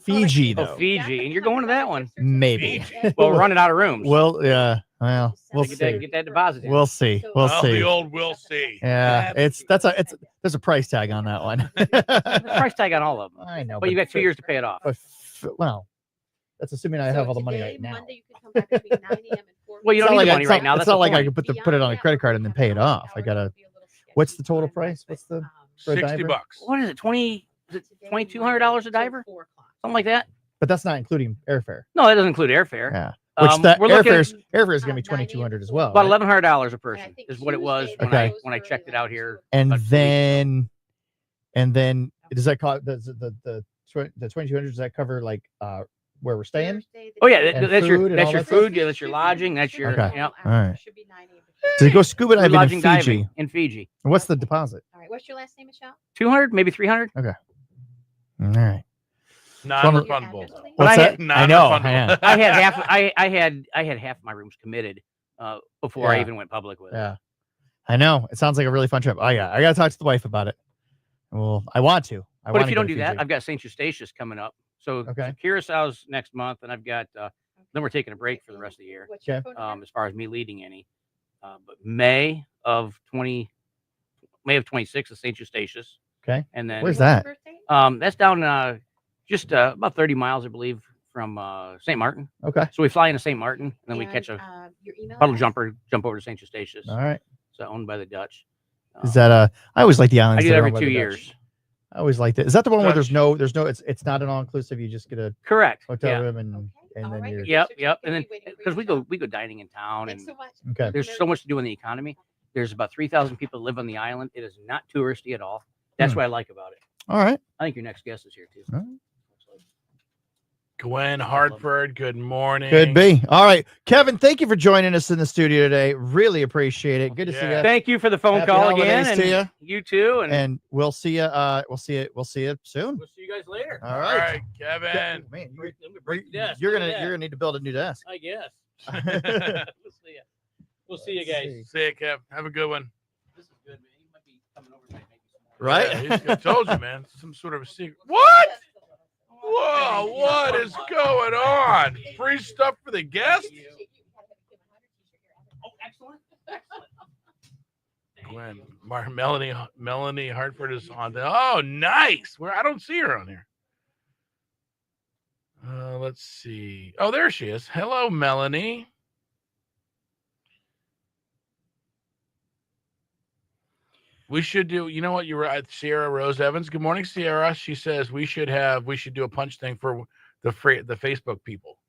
Fiji, though. Oh, Fiji, and you're going to that one? Maybe. Well, we're running out of rooms. Well, yeah. Well, we'll get see. Get that deposit in. We'll see. We'll see. The old we'll see. Yeah, there's a price tag on that one. There's a price tag on all of them. I know, But you got 2 years to pay it off. Well, that's assuming I have all the money right now. Well, you don't need the money right now. It's That's not the like I point. can put it on a credit card and then pay it off. I gotta. What's the total price? What's the for a $60. diver? What is it? $2,200 a diver? Something like that. But that's not including airfare. No, that doesn't include airfare. Yeah. Which We're looking at airfare is gonna be $2,200 as well. about right? $1,100 a person is what it was Okay. when I checked it out here. And about 2 weeks ago. then does that cost the 2,200? Does that cover like where we're staying? Oh yeah, And that's your food and all that stuff? food. Yeah, that's your lodging. That's your Okay. yeah. All right. Does it go scuba Food, diving in lodging, Fiji? diving in Fiji. And what's the deposit? All right. What's your last name, Michelle? 200, maybe 300. Okay. All right. Non-refundable. What's that? I know. Non-refundable. I had half. I had half my rooms committed before I Yeah. even went public with it. Yeah. I know. It sounds like a really fun trip. Oh yeah, I gotta talk to the wife about it. Well, I want to. But if you don't do that, I've got St. Eustatius coming up. So, Okay. so Curaçao's next month, and I've got then we're taking a break for the rest of the year. Okay. As far as me leading any, but May of 26 is St. Eustatius. Okay. And then Where's that? That's down just about 30 miles, I believe, from St. Martin. Okay. So we fly into St. Martin, and then we catch a puddle jumper, jump over to St. Eustatius. All right. So owned by the Dutch. Is that I always like the islands. I do that that are every owned by 2 the years. Dutch. I always liked it. Is that the one where Dutch. there's no it's not an all inclusive. You just get a Correct. hotel Yeah. room and then you're Yep. And then because we go dining in town, and okay. there's so much to do in the economy. There's about 3,000 people that live on the island. It is not touristy at all. That's what I like about it. All right. I think your next guest is here too. All right. Gwen Hartford, good morning. Could be. All right. Kevin, thank you for joining us in the studio today. Really appreciate it. Good to see you. Thank you for the phone Happy call again, holidays to and you too. And we'll see you. We'll see you soon. We'll see you guys later. All right. Kevin. Man, You're gonna need to build a new desk. I guess. We'll see you. We'll see you guys. See you, Kev. Have a good one. This is good, man. You might be coming over tonight, maybe some more. Right? Yeah, I told you, man. Some sort of a secret. What? Whoa, what is going on? Free stuff for the guests? Oh, excellent. Gwen, Melanie Hartford is on there. Oh, nice. Where I don't see her on here. Let's see. Oh, there she is. Hello, Melanie. We should do, you know what, you were at Sierra Rose Evans. Good morning, Sierra. She says we should do a punch thing for the Facebook people.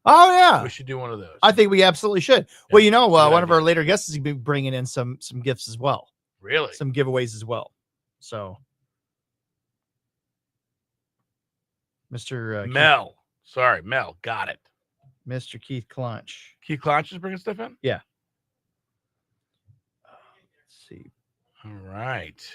Oh yeah. We should do one of those. I think we absolutely should. Well, you know, good one of idea. our later guests is going to be bringing in some gifts as well. Really? Some giveaways as well. So, Mr. Mel. Sorry, Mel. Got it. Mr. Keith Clonch. Keith Clonch is bringing stuff in? Yeah. Let's see. All right.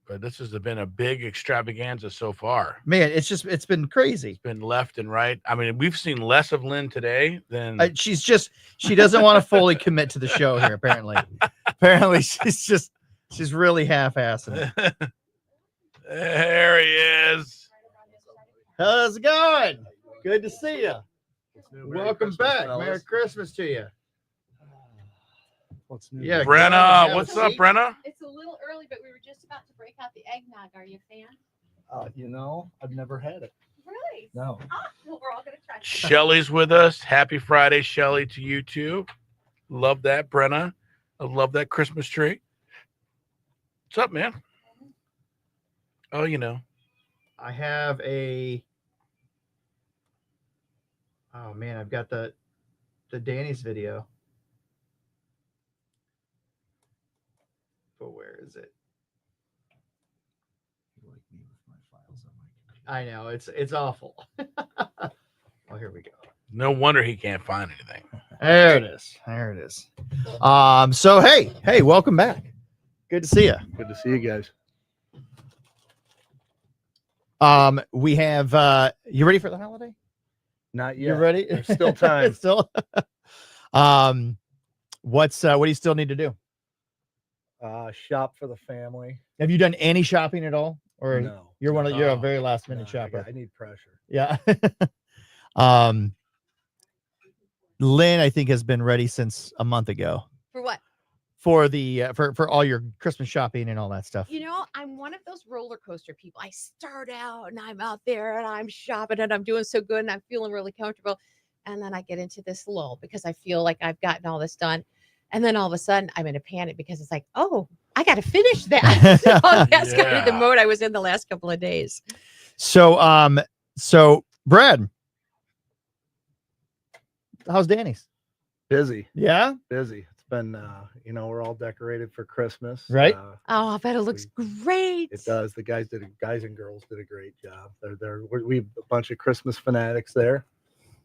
But this has been a big extravaganza so far. Man, it's been crazy. It's been left and right. I mean, we've seen less of Lynn today than She doesn't want to fully commit to the show here, apparently. Apparently, she's really half-assing it. There he is. How's it going? Good to see you. Welcome back. Merry Christmas to you. What's new? Yeah, Brenna. good. What's up, Brenna? It's a little early, but we were just about to break out the eggnog. Are you a fan? You know, I've never had it. Really? No. Well, we're all gonna try. Shelly's with us. Happy Friday, Shelly, to you too. Love that, Brenna. I love that Christmas tree. What's up, man? Oh, you know. I have a. Oh man, I've got the the Danny's video. But where is it? I know it's awful. Oh, here we go. No wonder he can't find anything. There it is. There it is. So hey, welcome back. Good to see you. Good to see you guys. We have you ready for the holiday? Not yet. You ready? There's still time. Still. What do you still need to do? Shop for the family. Have you done any shopping at all? Or No. you're a very last minute shopper. I need pressure. Yeah. Lynn, I think, has been ready since a month ago For what? for the for all your Christmas shopping and all that stuff. You know, I'm one of those roller coaster people. I start out and I'm out there and I'm shopping and I'm doing so good and I'm feeling really comfortable. And then I get into this lull because I feel like I've gotten all this done. And then all of a sudden I'm in a panic because it's like, oh, I got to finish that. So that's kind of the mode I was in the last couple of days. So, Brad, how's Danny's? Busy. Yeah. Busy. It's been, we're all decorated for Christmas. Right. Oh, I bet it looks great. It does. The guys and girls did a great job. We have a bunch of Christmas fanatics there.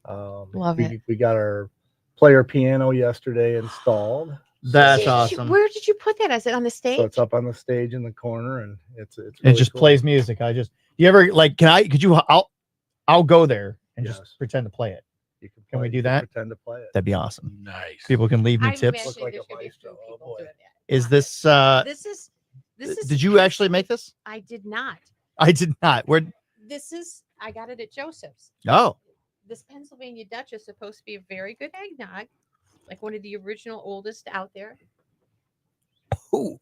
Love it. We got our player piano yesterday installed. That's awesome. Where did you put that? Is it on the stage? So it's up on the stage in the corner, and it's It really just cool. plays music. You ever I'll go there and just pretend to play it. Can we do that? Pretend to play it. That'd be awesome. Nice. People can leave me I'm tips. imagining there's gonna be a few people doing that. Is this This is. did you actually make this? I did not. I did not. I got it at Joseph's. Oh. This Pennsylvania Dutch is supposed to be a very good eggnog, like one of the original oldest out there. Ooh.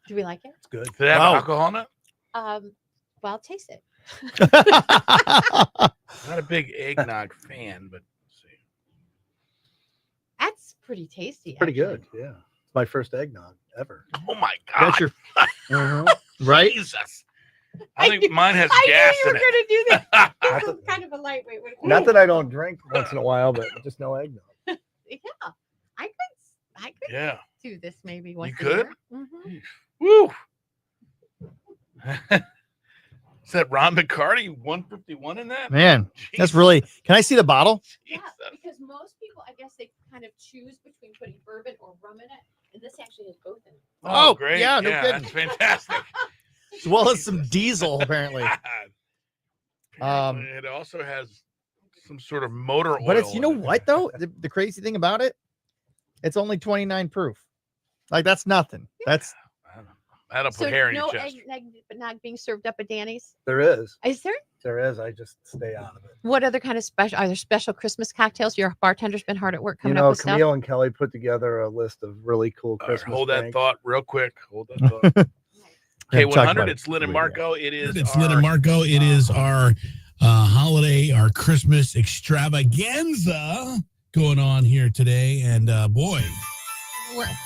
Do we like it? It's good. Does it have alcohol in it? Well, taste it. Not a big eggnog fan, but That's pretty tasty. Pretty actually. good. Yeah. It's my first eggnog ever. oh my god! That's your right? Jesus. I think mine has I gas knew you in were it. going to do that. This is kind of a lightweight. Not that I don't drink once in a while, but just no eggnog. Yeah, I could Yeah. do this maybe once. You could? Mhm. Woo! Is that Ron McCarty 151 in that? Man, that's really. Can I see the bottle? Yeah, because most people, I guess, they kind of choose between putting bourbon or rum in it, and this actually has both in it. Oh, great. yeah, no kidding. That's fantastic. As well as some diesel, apparently. It also has some sort of motor oil. But it's in it. what though? The crazy thing about it, it's only 29 proof. Like that's nothing. That's That'll So put hair in no your chest. egg but not being served up at Danny's. There is. Is there? There is. I just stay out of it. What other kind of special? Are there special Christmas cocktails? Your bartender's been hard at work coming You up know, with stuff. Camille and Kelly put together a list of really cool Christmas. Hold that drinks. thought real quick. Hold that thought. Okay, Talk about 100. it It's Lynn and Marco. It is. It's Lynn and Marco. It is our holiday, our Christmas extravaganza going on here today. And boy,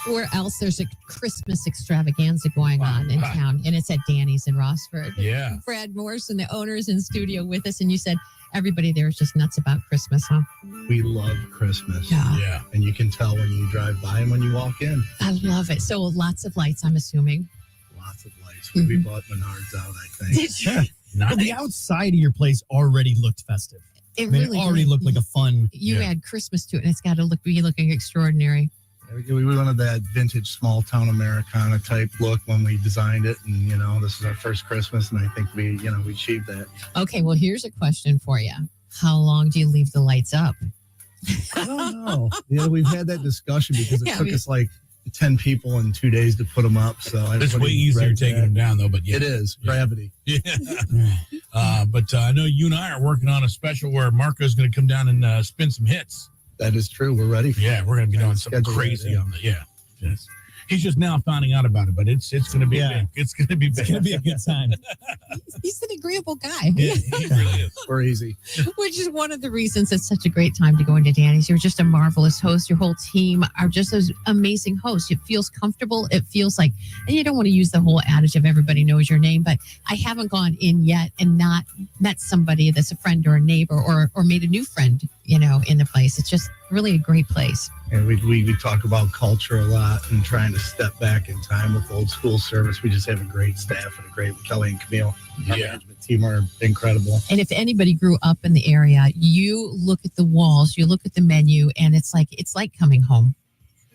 Where else there's a Christmas extravaganza going on in town, and it's at Danny's in Rossford. Yeah. Brad Morrison, the owner's in studio with us, and you said everybody there is just nuts about Christmas, huh? We love Christmas. Yeah. And you can tell when you drive by and when you walk in. I love it. So lots of lights, I'm assuming. Lots of lights. We bought Menards out, I think. Did you? Well, the outside of your place already looked festive. It I mean, really it already did. looked like a fun. You add Christmas to it, and it's got to be looking extraordinary. We wanted that vintage small town Americana type look when we designed it. And, this is our first Christmas. And I think we achieved that. Okay, well, here's a question for you. How long do you leave the lights up? I don't know. We've had that discussion because it Yeah, I took mean- us like 10 people in 2 days to put them up. So it's way easier taking them down, though. But yeah. It is gravity. Yeah. But I know you and I are working on a special where Marco's going to come down and spin some hits. That is true. We're ready. Yeah, we're going to be doing something schedule that, crazy yeah. on the. Yeah. Yes. He's just now finding out about it, but it's going to be big. It's going to be big. It's going to be a good time. He's an agreeable guy. Yeah, he really is. We're easy. Which is one of the reasons it's such a great time to go into Danny's. You're just a marvelous host. Your whole team are just those amazing hosts. It feels comfortable. It feels like, and you don't want to use the whole adage of everybody knows your name, but I haven't gone in yet and not met somebody that's a friend or a neighbor or made a new friend, in the place. It's just really a great place. And we talk about culture a lot and trying to step back in time with old school service. We just have a great staff and a great Kelly and Camille. Our management team are incredible. And if anybody grew up in the area, you look at the walls, you look at the menu, and it's like coming home.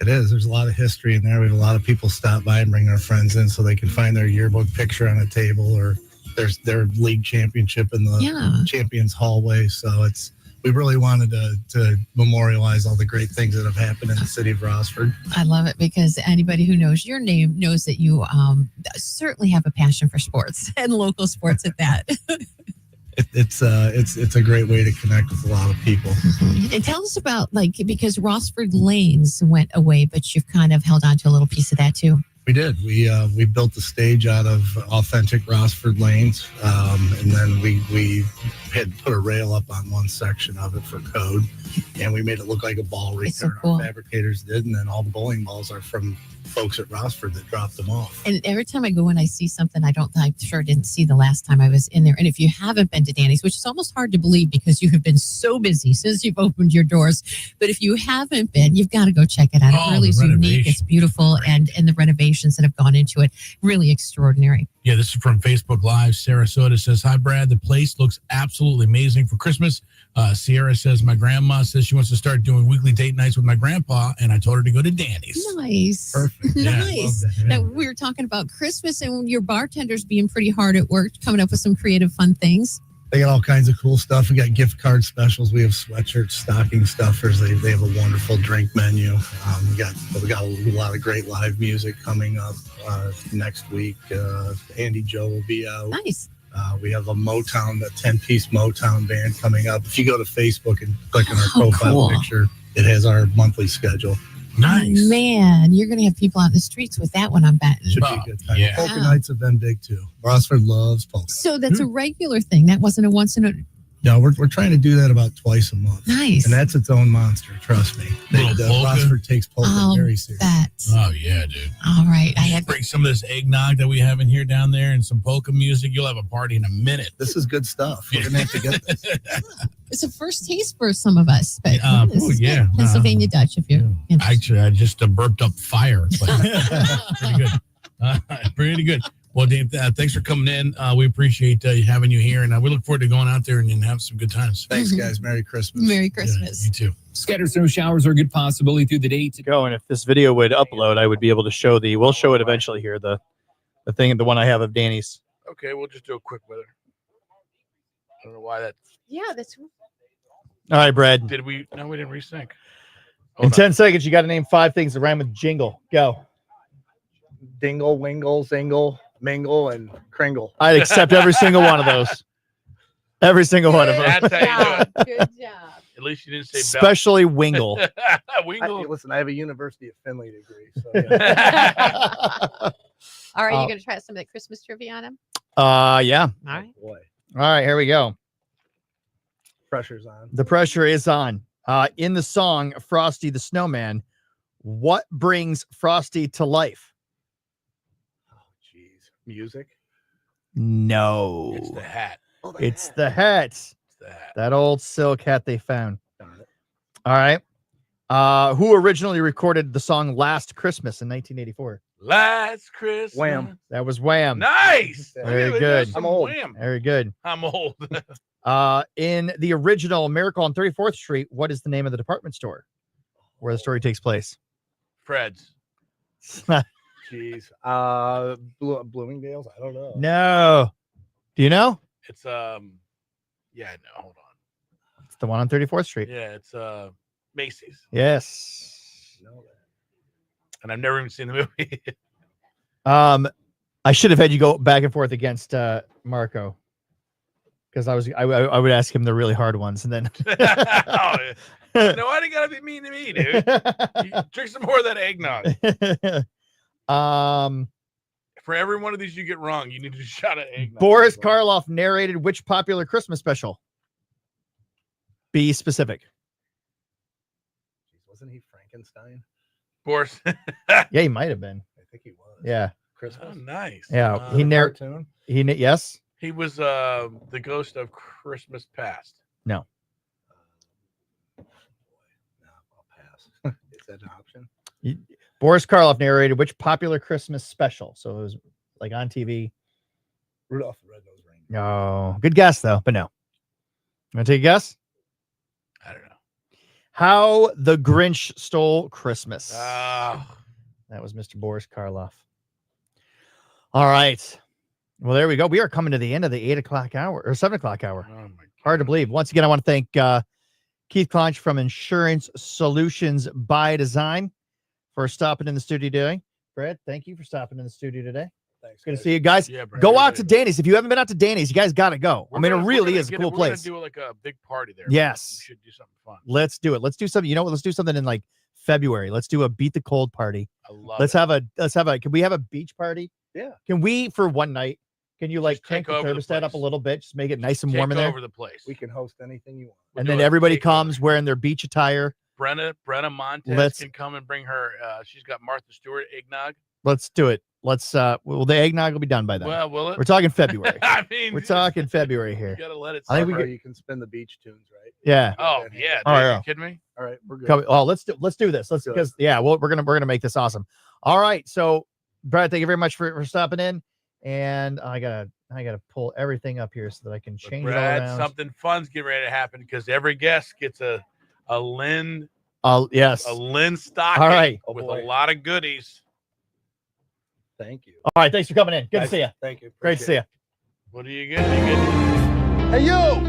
It is. There's a lot of history in there. We have a lot of people stop by and bring their friends in so they can find their yearbook picture on a table, or there's their league championship in the champions hallway. So we really wanted to memorialize all the great things that have happened in the city of Rossford. I love it because anybody who knows your name knows that you certainly have a passion for sports and local sports at that. It's a great way to connect with a lot of people. And tell us about, because Rossford Lanes went away, but you've kind of held on to a little piece of that too. We did. We built the stage out of authentic Rossford lanes, and then we had put a rail up on one section of it for code, and we made it look like a ball return. So cool. Our fabricators did, and then all the bowling balls are from folks at Rossford that dropped them off. And every time I go and I see something I'm sure I didn't see the last time I was in there. And if you haven't been to Danny's, which is almost hard to believe because you have been so busy since you've opened your doors, but if you haven't been, you've got to go check it out. It really is unique. It's beautiful, and the renovations that have gone into it, really extraordinary. Yeah, this is from Facebook Live. Sarasota says, "Hi, Brad. The place looks absolutely amazing for Christmas." Sierra says, "My grandma says she wants to start doing weekly date nights with my grandpa, and I told her to go to Danny's." Nice. Perfect. Nice. Now, we were talking about Christmas and your bartenders being pretty hard at work, coming up with some creative, fun things. They got all kinds of cool stuff. We got gift card specials. We have sweatshirts, stocking stuffers. They have a wonderful drink menu. We got a lot of great live music coming up next week. Andy Joe will be out. Nice. We have a 10-piece Motown band coming up. If you go to Facebook and click on our profile picture, it has our monthly schedule. Nice. Man, you're going to have people out in the streets with that one, I'm betting. Should be a good time. Polka nights have been big too. Rossford loves polka. So that's a regular thing. That wasn't a once in a... No, we're trying to do that about twice a month. Nice. And that's its own monster, trust me. Rossford takes polka very seriously. Oh, yeah, dude. All right. I had bring some of this eggnog that we have in here down there and some polka music. You'll have a party in a minute. This is good stuff. We're going to have to get this. It's a first taste for some of us, but yeah. Pennsylvania Dutch, if you're interested. Actually, I just burped up fire. It's like, pretty good. Pretty good. Well, Dave, thanks for coming in. We appreciate having you here, and we look forward to going out there and having some good times. Thanks, guys. Merry Christmas. Merry Christmas. Yeah, you too. Scattered snow showers are a good possibility through the day. Go, and if this video would upload, I would be able to show we'll show it eventually here, the one I have of Danny's. Okay, we'll just do a quick weather. I don't know why that. Yeah, that's. All right, Brad. Did we? No, we didn't resync. In 10 seconds, you got to name 5 things that rhyme with jingle. Go. Dingle, wingle, zingle, mingle, and kringle. I'd accept every single one of those. Every single one of them. That's how you do it. Good job. At least you didn't say Especially Wingle. Wingle. Listen, I have a University of Findlay degree. So All right, you going to try some of that Christmas trivia on him? Yeah. All right. Boy, All right, here we go. pressure's on. The pressure is on. In the song Frosty the Snowman, what brings Frosty to life? Music. No. It's the hat. It's the hat. That old silk hat they found. All right. Who originally recorded the song Last Christmas in 1984? Last Christmas. Wham. That was Wham. Nice. Very good. I'm old. Wham. Very good. I'm old. In the original Miracle on 34th Street, what is the name of the department store where the story takes place? Fred's. Jeez. Bloomingdale's. I don't know. No. Do you know? It's yeah, no, hold on. It's the one on 34th Street. Yeah, it's Macy's. Yes. And I've never even seen the movie. I should have had you go back and forth against Marco. Because I would ask him the really hard ones, and then No, why do you gotta be mean to me, dude? You drink some more of that eggnog. For every one of these you get wrong, you need to shout at eggnog. Boris Karloff narrated which popular Christmas special? Be specific. Wasn't he Frankenstein? Boris. Yeah, he might have been. I think he was. Yeah. Christmas. Oh, nice. Yeah, he narrated. Cartoon. Yes. He was the ghost of Christmas past. No. that an option? Boris Karloff narrated which popular Christmas special? So it was like on TV. Rudolph the Red-Nosed Reindeer. No, good guess though, but no. You want to take a guess? I don't know. How the Grinch Stole Christmas. Oh. That was Mr. Boris Karloff. All right. Well, there we go. We are coming to the end of the 8 o'clock hour or 7 o'clock hour. Oh my God. Hard to believe. Once again, I want to thank Keith Clonch from Insurance Solutions by Design for stopping in the studio today. Brad, thank you for stopping in the studio today. Thanks. Good to see you guys. Yeah, Brad, go you're out to good. Danny's. If you haven't been out to Danny's, you guys got to go. I mean, it really is a cool We're place. gonna do like a big party there. Yes. We should do something fun. Let's do it. Let's do something. You know what? Let's do something in like February. Let's do a Beat the Cold party. I love Let's it. have a can we have a beach party? Yeah. Can we for one night? Can you like Just crank take the over the thermostat up a place. little bit? Just make it nice and warm in Take there. over the place. We can host anything you want. And do then a everybody takeover. comes wearing their beach attire. Brenna Montez Let's- can come and bring her. She's got Martha Stewart eggnog. Let's do it. Let's well the eggnog will be done by then. Well, will it? We're talking February. I mean, We're talking February You here. gotta let it. I think we suffer. could- You can spin the beach tunes, right? Yeah. Oh yeah. Dude, Oh, are yeah. you kidding me? All right, we're good. Oh, let's do this. Let's Do it. because yeah, well, we're gonna make this awesome. All right. So Brad, thank you very much for stopping in. And I gotta pull everything up here so that I can change it all Brad, around. something fun's getting ready to happen because every guest gets a Lynn Yes. a Lynn stocking All right. Oh, with boy. a lot of goodies. Thank you. All right. Thanks for coming in. Good Guys, to see you. Thank you. Great to see you. What do you get? You get Hey, you.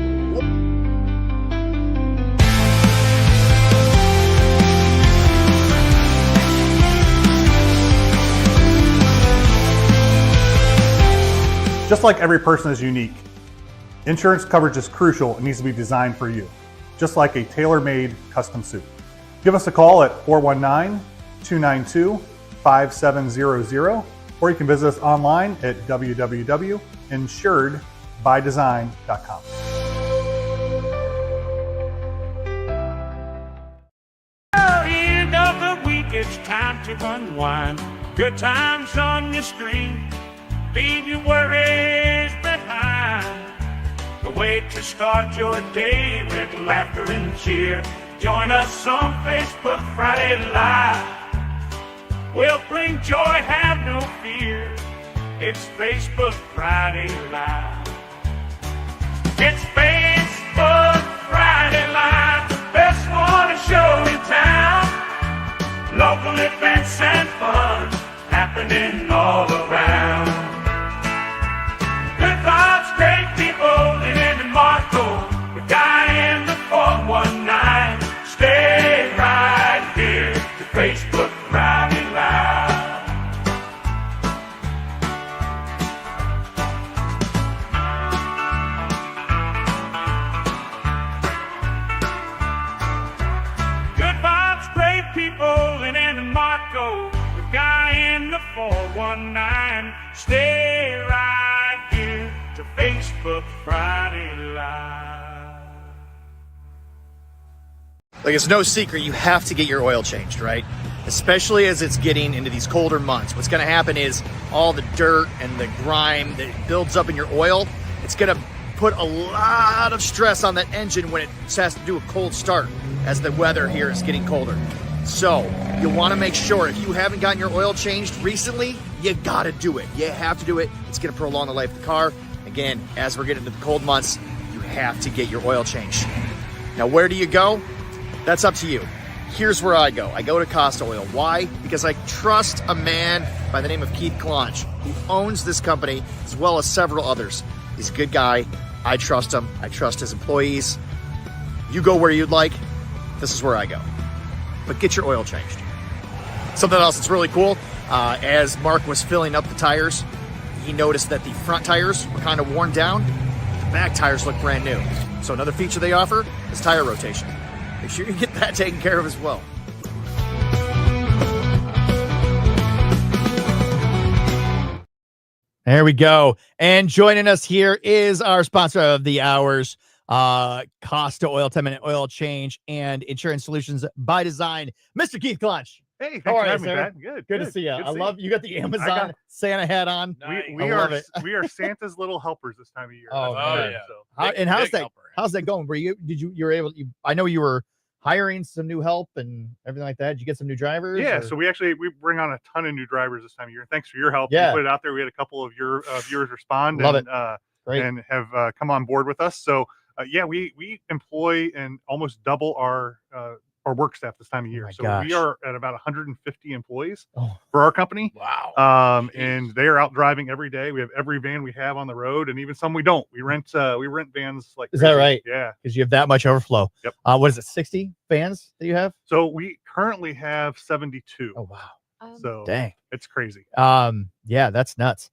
Just like every person is unique, insurance coverage is crucial and needs to be designed for you, just like a tailor-made custom suit. Give us a call at 419-292-5700, or you can visit us online at www.insuredbydesign.com. End of the week, it's time to unwind. Good times on your screen. Leave your worries behind. The way to start your day with laughter and cheer. Join us on Facebook Friday Live. We'll bring joy, have no fear. It's Facebook Friday Live. It's Facebook Friday Live, the best morning show in town. Local events and fun happening all around. Good vibes, great people living in Marco. The guy in the 419. Stay right here to Facebook Friday Live. Good vibes, great people in Marco. The guy in the 419. Stay right here to Facebook Friday Live. Like, it's no secret you have to get your oil changed, right? Especially as it's getting into these colder months. What's going to happen is all the dirt and the grime that builds up in your oil, it's going to put a lot of stress on that engine when it has to do a cold start as the weather here is getting colder. So you want to make sure if you haven't gotten your oil changed recently, you got to do it. You have to do it. It's going to prolong the life of the car. Again, as we're getting into the cold months, you have to get your oil changed. Now, where do you go? That's up to you. Here's where I go. I go to Costa Oil. Why? Because I trust a man by the name of Keith Clonch, who owns this company as well as several others. He's a good guy. I trust him. I trust his employees. You go where you'd like. This is where I go. But get your oil changed. Something else that's really cool, as Mark was filling up the tires, he noticed that the front tires were kind of worn down. The back tires look brand new. So another feature they offer is tire rotation. Make sure you get that taken care of as well. There we go. And joining us here is our sponsor of the hours, Costa Oil, 10-minute oil change and insurance solutions by design, Mr. Keith Clonch. Hey, thanks How for are you, having me, sir? Brad. Good to see you. I love you. Got the Amazon Santa hat on. We I are love it. we are Santa's little helpers this time of year. Oh, That's man. good, so. And how's that? How's that going? Were you? Did you? You were able? I know you were hiring some new help and everything like that? Did you get some new drivers? Yeah, or- so we bring on a ton of new drivers this time of year. Thanks for your help. Yeah. You put it out there. We had a couple of your viewers respond Love and it. Great. and have come on board with us. So yeah, we employ and almost double our work staff this time of year. So gosh. we are at about 150 employees Oh. for our company. Wow. And they are out driving every day. We have every van we have on the road, and even some we don't. We rent vans like Is that crazy. right? Yeah. Because you have that much overflow. Yep. What is it? 60 vans that you have? So we currently have 72. Oh wow. So Dang. it's crazy. Yeah, that's nuts.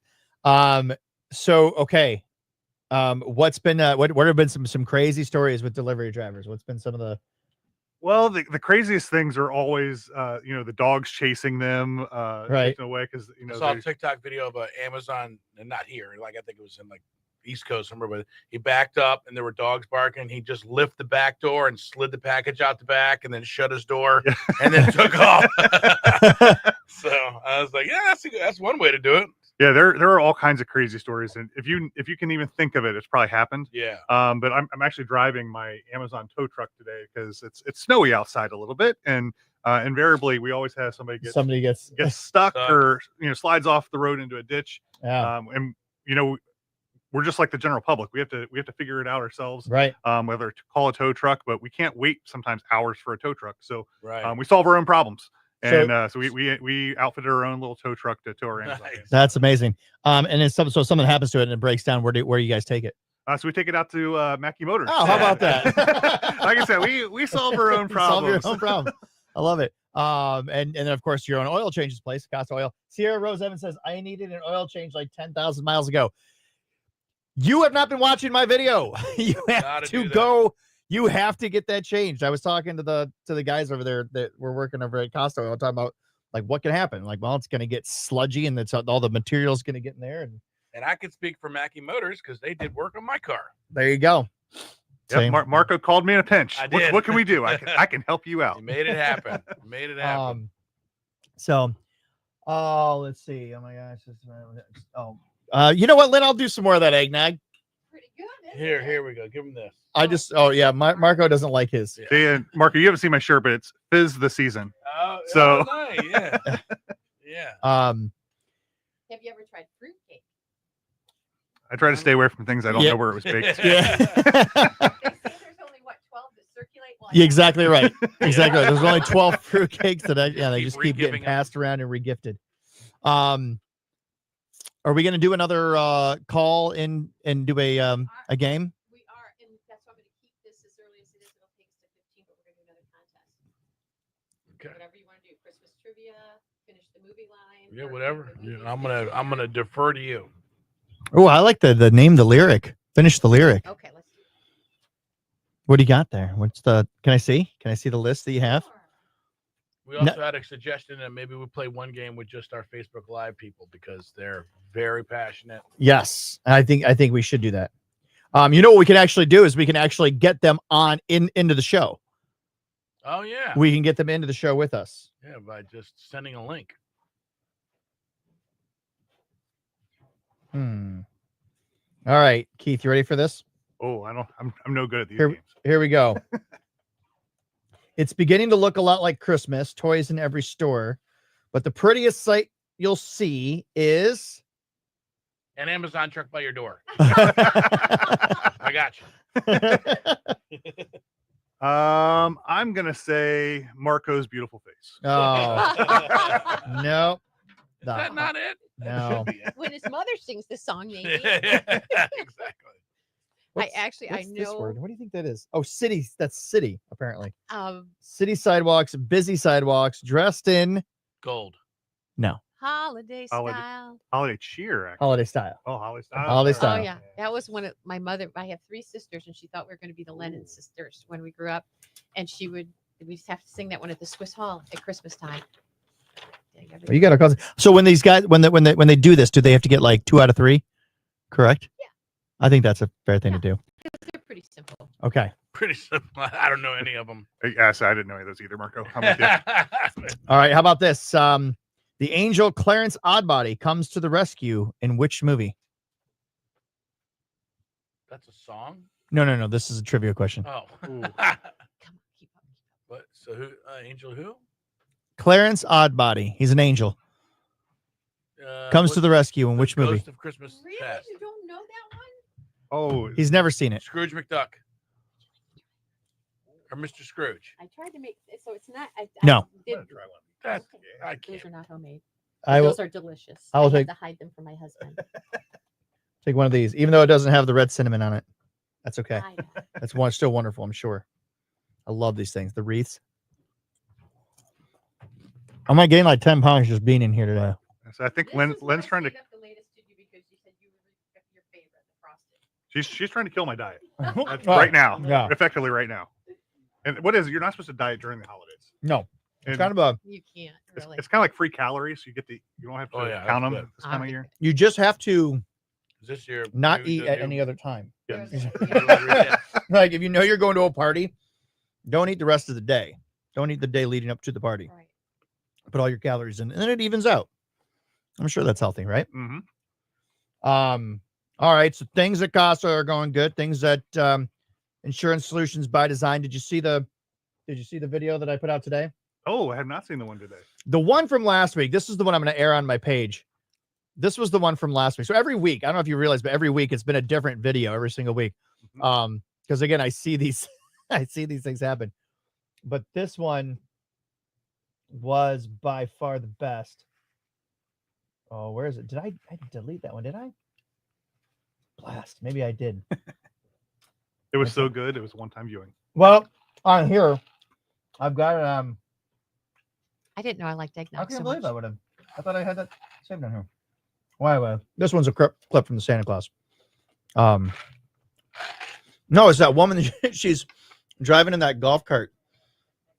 So okay. What's been what have been some crazy stories with delivery drivers? What's been some of the Well, the craziest things are always, the dogs chasing them, Right. taking away because I saw a they- TikTok video of an Amazon, and not here, like I think it was in like East Coast somewhere, but he backed up and there were dogs barking. He just lifted the back door and slid the package out the back and then shut his door and then took off. So I was like, yeah, that's one way to do it. yeah, there are all kinds of crazy stories, and if you can even think of it, it's probably happened. Yeah. But I'm actually driving my Amazon tow truck today because it's snowy outside a little bit, and invariably we always have somebody gets stuck or slides off the road into a ditch. Yeah. And we're just like the general public. We have to figure it out ourselves. Right. Whether to call a tow truck, but we can't wait sometimes hours for a tow truck. So Right. we solve our own problems. So- And so we outfitted our own little tow truck to tow our Amazon. vans. That's amazing. And then so something happens to it and it breaks down. Where do you guys take it? So we take it out to Mackey Motors. Oh, how about that? Like I said, we solve our own Solve your problems. own problem. I love it. And then of course your own oil changes place, Costa Oil. Sierra Rose Evans says, I needed an oil change like 10,000 miles ago. You have not been watching my video. You have Gotta to do that. go. You have to get that changed. I was talking to the guys over there that were working over at Costa Oil, talking about like what can happen. Like, well, it's going to get sludgy and it's all the materials going to get in there. And And I can speak for Mackey Motors because they did work on my car. there you go. Yep, Marco called me in a pinch. I What, did. what can we do? I can help you out. You made it happen. You made it happen. So, let's see. Oh my gosh. You know what, Lynn? I'll do some more of that eggnog. Here we go. Give him this. Marco doesn't like his. Yeah, Marco, you haven't seen my shirt, but it's Fizz the Season. Oh, nice. Yeah. Yeah. Have you ever tried fruitcake? I try to stay away from things I don't Yeah. know where it was baked. Yeah, exactly right. Exactly. Right. There's only 12 fruitcakes that they just keep getting passed around and regifted. Are we going to do another call in and do a game? We are, and that's why I'm going to keep this as early as it is. It'll take us to 15, but we're going to do another contest. Okay. Whatever you want to do, Christmas trivia, finish the movie line. Yeah, whatever. Yeah, I'm gonna defer to you. Oh, I like the name, the lyric. Finish the lyric. Okay, let's do it. What do you got there? Can I see? Can I see the list that you have? We also had a suggestion that maybe we play one game with just our Facebook Live people because they're very passionate. Yes, I think we should do that. You know what we can actually do is we can actually get them on into the show. Oh yeah. We can get them into the show with us. Yeah, by just sending a link. All right, Keith, you ready for this? Oh, I'm no good at these Here, games. here we go. It's beginning to look a lot like Christmas, toys in every store, but the prettiest sight you'll see is An Amazon truck by your door. I got you. I'm gonna say Marco's beautiful face. Oh no. Is that not it? No. When his mother sings the song, maybe. Exactly. I What's this know. word? What do you think that is? Oh, city. That's city, apparently. Um, City sidewalks, busy sidewalks, dressed in Gold. no holiday style. Holiday cheer. Actually. holiday style. Oh, holiday style. Holiday Oh style. yeah, that was one of my mother. I have 3 sisters, and she thought we were going to be the Lennon sisters when we grew up, and we just have to sing that one at the Swiss Hall at Christmas time. Well, you got to call. So when these guys, when they do this, do they have to get like 2 out of 3? Correct. Yeah. I think that's a fair thing to do. They're pretty simple. Okay. Pretty simple. I don't know any of them. Yes, I didn't know any of those either, Marco. I'm with you. All right. How about this? The angel Clarence Oddbody comes to the rescue in which movie? That's a song? No. This is a trivia question. Oh. So who? Angel who? Clarence Oddbody. He's an angel. Comes to the rescue in which movie? Ghost of Christmas Past. You don't know that one? Oh, He's never seen it. Scrooge McDuck. Or Mr. Scrooge. I tried to make so it's not. No. That's, I Those can't. are not homemade. I will- Those are delicious. I will I take- have to hide them from my husband. Take one of these, even though it doesn't have the red cinnamon on it. That's okay. I know. That's still wonderful, I'm sure. I love these things. The wreaths. I might gain like 10 pounds just being in here today. So I think Lynn's trying to. She's trying to kill my diet. That's right now. Yeah. Effectively right now. And what is it? You're not supposed to diet during the holidays. No. It's And kind of a You can't it's, really. it's kind of like free calories. You don't have to Oh, yeah, count that's them good. this time of year. you just have to Is this your not new- eat the at new- any other time. Yeah. Like if you know you're going to a party, don't eat the rest of the day. Don't eat the day leading up to the party. Right. Put all your calories in, and then it evens out. I'm sure that's healthy, right? Mm-hmm. All right. So things at Casa are going good. Things at Insurance Solutions by Design. Did you see the video that I put out today? Oh, I have not seen the one today. The one from last week. This is the one I'm going to air on my page. This was the one from last week. So every week, I don't know if you realize, but every week it's been a different video every single week. Because again, I see these, I see these things happen. But this one was by far the best. Oh, where is it? Did I delete that one? Did I? Blast. Maybe I did. It was so good. It was one-time viewing. Well, on here, I've got I didn't know I liked I eggnog can't so believe much. I would have. I thought I had that saved on here. Why? This one's a clip from the Santa Claus. No, it's that woman. She's driving in that golf cart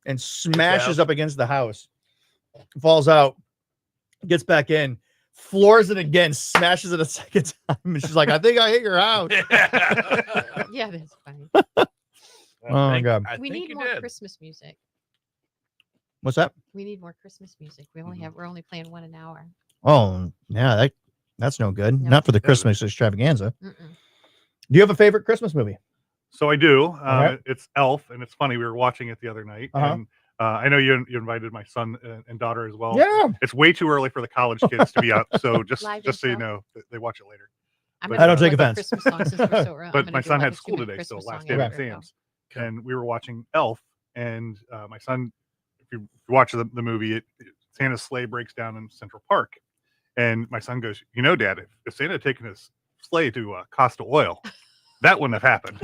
and smashes up against the house, falls out, gets back in, floors it again, smashes it a second time, and she's like, "I think I hit your house." Yeah, that's funny. Oh my God! We need more Christmas music. What's that? We need more Christmas music. We're only playing one an hour. Oh yeah, that's no good. No. Not for the Christmas extravaganza. Mm-mm. Do you have a favorite Christmas movie? So I do. Okay. It's Elf, and it's funny. We were watching it the other night, Uh-huh. and I know you invited my son and daughter as well. Yeah. It's way too early for the college kids to be up, so just Live so you intro? know, they watch it later. I'm But, gonna I don't do take like a offense. Christmas song since we're so early. I'm But gonna my do son like had a school stupid today, so Christmas last song day of after it exams, and we were watching Elf, and my son, if you watch the movie, Santa's sleigh breaks down in Central Park, and my son goes, Dad, if Santa had taken his sleigh to Costa Oil, that wouldn't have happened.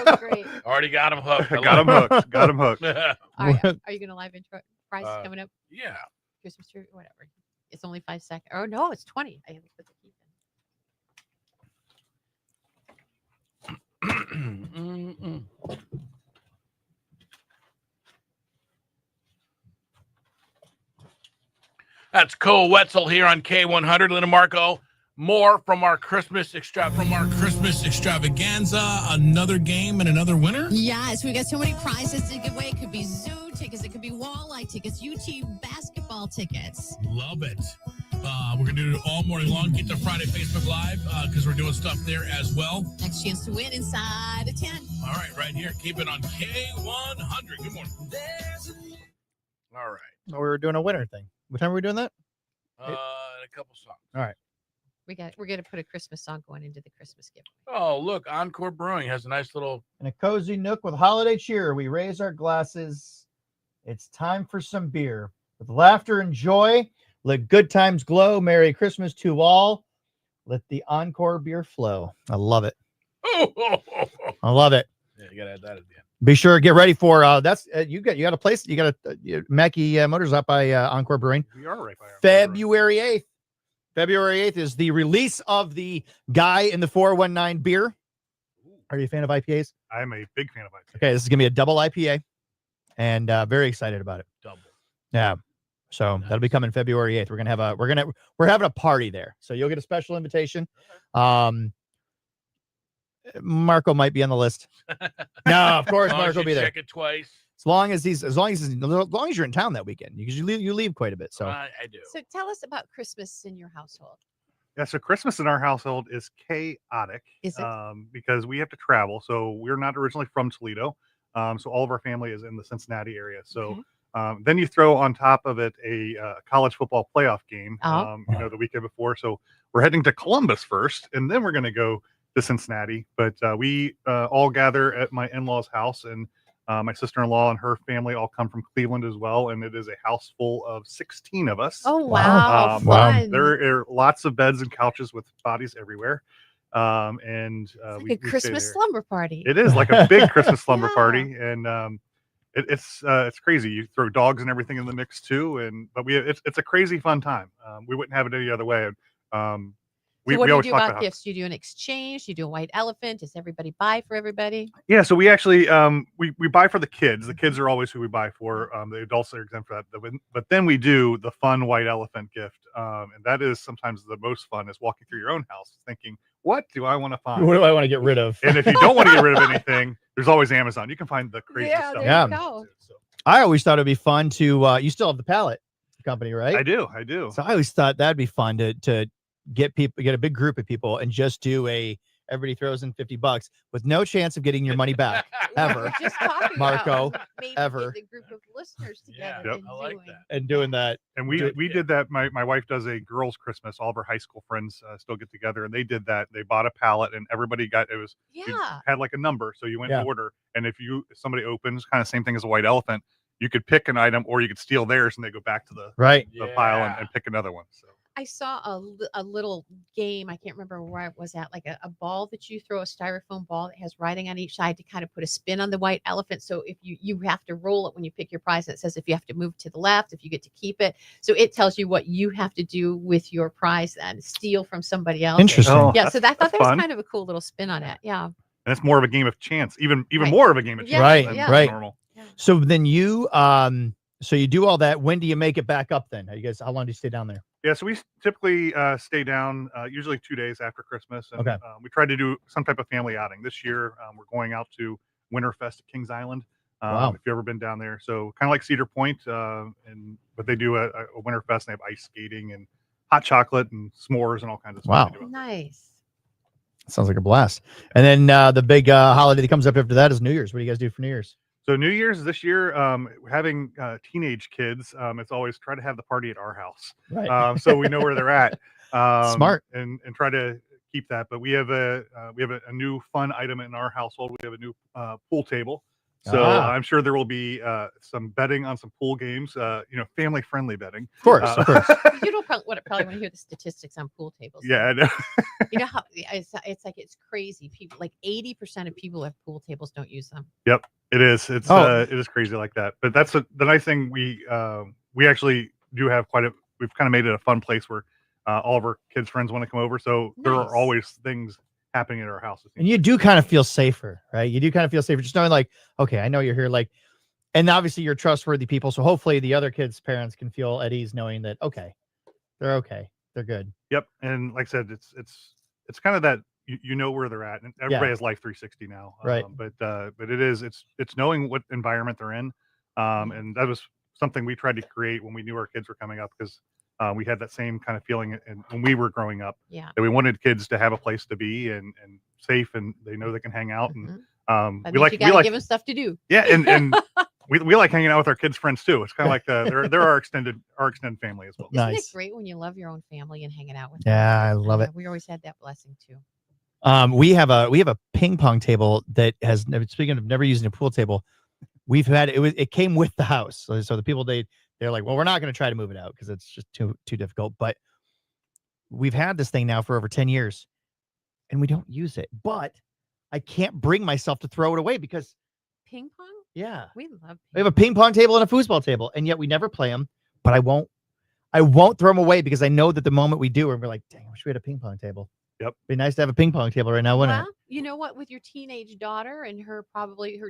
So great. Already got him hooked. I Got him love it. hooked. Got him hooked. Are you going to live intro? Prize Uh, coming up? Yeah. Christmas tree, whatever. It's only 5 seconds. Oh no, it's 20. I have to put the key in. That's Cole Wetzel here on K100. Linda Marco. More from our Christmas extravaganza. Another game and another winner. Yes, we got so many prizes to give away. It could be zoo tickets, it could be walleye tickets, UT basketball tickets. Love it. We're going to do it all morning long. Get to Friday Facebook Live because we're doing stuff there as well. Next chance to win inside of 10. All right here. Keep it on K100. Good morning. All right. Oh, we were doing a winter thing. What time are we doing that? A couple songs. All right. We're going to put a Christmas song going into the Christmas gift. Oh, look, Encore Brewing has a nice little. In a cozy nook with holiday cheer, we raise our glasses. It's time for some beer. With laughter and joy, let good times glow. Merry Christmas to all. Let the Encore beer flow. I love it. I love it. Yeah, you got to add that at the end. Be sure to get ready for that's you got a place. You got Mackey Motors up by Encore Brewing. We are right by February 8th. February 8th is the release of the Guy in the 419 beer. Are you a fan of IPAs? I'm a big fan of IPAs. Okay, this is gonna be a double IPA, and very excited about it. Double. Yeah. So that'll be coming February 8th. We're having a party there. So you'll get a special invitation. Marco might be on the list. No, of course As long as Marco will you be there. Check it twice. As long as you're in town that weekend, because you leave quite a bit. So I do. So tell us about Christmas in your household. Yeah, so Christmas in our household is chaotic. Is it? Because we have to travel. So we're not originally from Toledo. So all of our family is in the Cincinnati area. So then you throw on top of it a college football playoff game, the weekend before. So we're heading to Columbus first, and then we're going to go to Cincinnati. But we all gather at my in-laws' house, and my sister-in-law and her family all come from Cleveland as well. And it is a house full of 16 of us. Oh, wow. Fun. There are lots of beds and couches with bodies everywhere. It's like a Christmas slumber party. It is like a big Christmas slumber party, and it's crazy. You throw dogs and everything in the mix too, but it's a crazy fun time. We wouldn't have it any other way. So what we do you always do talk about about gifts? Do you do an exchange? Do you do a white elephant? Does everybody buy for everybody? Yeah, so we actually we buy for the kids. The kids are always who we buy for. The adults are exempt for that. But then we do the fun white elephant gift, and that is sometimes the most fun. Is walking through your own house thinking, what do I want to find? What do I want to get rid of? And if you don't want to get rid of anything, there's always Amazon. You can find the crazy stuff. Yeah. I always thought it'd be fun to. You still have the pallet company, right? I do. So I always thought that'd be fun to get a big group of people and just do everybody throws in $50 with no chance of getting your money back ever, Just talking Marco, about maybe ever. get the group of listeners together. Yep. And I like doing. And doing that. And we did that. My wife does a girls' Christmas. All of her high school friends still get together, and they did that. They bought a pallet, and everybody had like a number. So you went to order, and if somebody opens, kind of same thing as a white elephant, you could pick an item, or you could steal theirs, and they go back to the pile and pick another one. So. I saw a little game. I can't remember where it was at, like a ball that you throw, a styrofoam ball that has writing on each side to kind of put a spin on the white elephant. So if you have to roll it when you pick your prize, and it says if you have to move to the left, if you get to keep it. So it tells you what you have to do with your prize and steal from somebody else. Interesting. Yeah. So I thought that was fun. kind of a cool little spin on it. Yeah. And it's more of a game of chance, even more of a game of chance. Right. than normal. So then you so you do all that. When do you make it back up then? How long do you stay down there? Yeah, so we typically stay down usually 2 days after Christmas, and Okay. We try to do some type of family outing. This year, we're going out to Winterfest at Kings Island. Wow. If you've ever been down there, so kind of like Cedar Point, but they do a Winterfest. And they have ice skating and hot chocolate and s'mores and all kinds of stuff. Wow. Nice. Sounds like a blast. And then the big holiday that comes up after that is New Year's. What do you guys do for New Year's? So New Year's this year, having teenage kids, it's always try to have the party at our house, Right. so we know where they're at. Smart. And try to keep that. But we have a new fun item in our household. We have a new pool table. So I'm sure there will be some betting on some pool games. Family friendly betting. Of course. You don't probably want to hear the statistics on pool tables. Yeah, I know. You know how it's crazy. People like 80% of people have pool tables don't use them. Yep, it is. It is crazy like that. But that's the nice thing. We actually do have we've kind of made it a fun place where all of our kids' friends want to come over. So there are always things happening at our house. And you do kind of feel safer, right? You do kind of feel safer just knowing, like, okay, I know you're here, and obviously you're trustworthy people. So hopefully the other kids' parents can feel at ease knowing that, okay, they're good. Yep. And like I said, it's kind of that you know where they're at, and everybody has Life 360 now. Right. But it's knowing what environment they're in. And that was something we tried to create when we knew our kids were coming up, because we had that same kind of feeling when we were growing up. Yeah. That we wanted kids to have a place to be and safe, and they know they can hang out. And That means you gotta give them stuff to do. Yeah, and we like hanging out with our kids' friends too. It's kind of like they're our extended family as well. Isn't it great when you love your own family and hanging out with them? Yeah, I love it. We always had that blessing too. We have a ping pong table that has, speaking of never using a pool table, we've had it came with the house. So the people they're like, well, we're not going to try to move it out because it's just too difficult. But we've had this thing now for over 10 years and we don't use it. But I can't bring myself to throw it away because ping pong? Yeah. We love we have a ping pong table and a foosball table, and yet we never play them. But I won't throw them away because I know that the moment we do, we're like, dang, I wish we had a ping pong table. Yep. Be nice to have a ping pong table right now, wouldn't Well, you know what? With your teenage daughter and her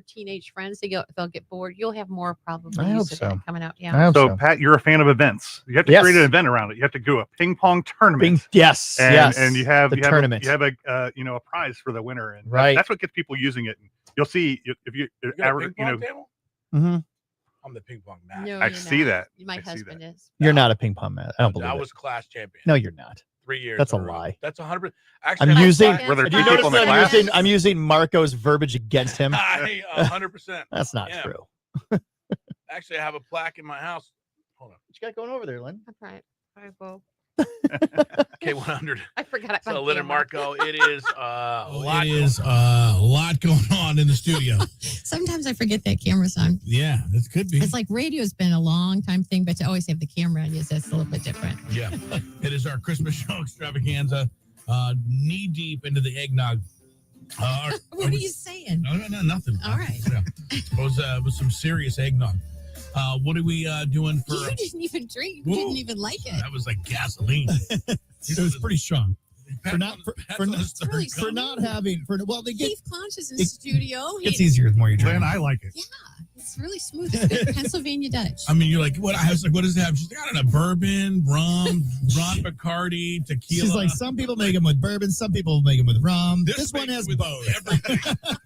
teenage friends, they'll get bored. You'll have more probably I use hope of so. that coming out. Yeah. I hope So Pat, you're a fan of events. You have to create an event around it. You have to do a ping pong tournament. Yes. And you have the you tournament. Have a prize for the winner, and Right. that's what gets people using it. And you'll see if you got a ping pong table? Mm-hmm. I'm the ping pong master. No, I you're see not. that. My I see husband is. You're not a ping pong man. I don't believe I it. was class champion. No, you're not. 3 years. That's a in row. lie. That's 100%. Actually, I'm I have a using. plaque- Were there Do two you people notice in the that class? I'm using Marco's verbiage against him? 100%. That's not Yeah. true. Actually, I have a plaque in my house. Hold on. What you got going over there, Lynn? All right. Well, K100. I forgot it. So, Lynn and Marco, it is a lot. It is a lot going on in the studio. Sometimes I forget that camera's on. Yeah, this could be. It's like radio's been a long time thing, but to always have the camera on you, that's a little bit different. Yeah, it is our Christmas show extravaganza, knee deep into the eggnog. What are you saying? No, nothing. All right. Yeah. It was some serious eggnog. What are we doing for? You didn't even drink. You didn't even like it. That was like gasoline. It was pretty strong. Pat For on not having they get Keith Conch is in the studio. it's easier the more you drink. Lynn, I like it. Yeah, it's really smooth. It's good Pennsylvania Dutch. I mean, you're like, what? I was like, what does it have? She's like, I don't know, bourbon, rum, Ron Bacardi, tequila. She's like, some people make them with bourbon, some people make them with rum. This one makes has with both, everything.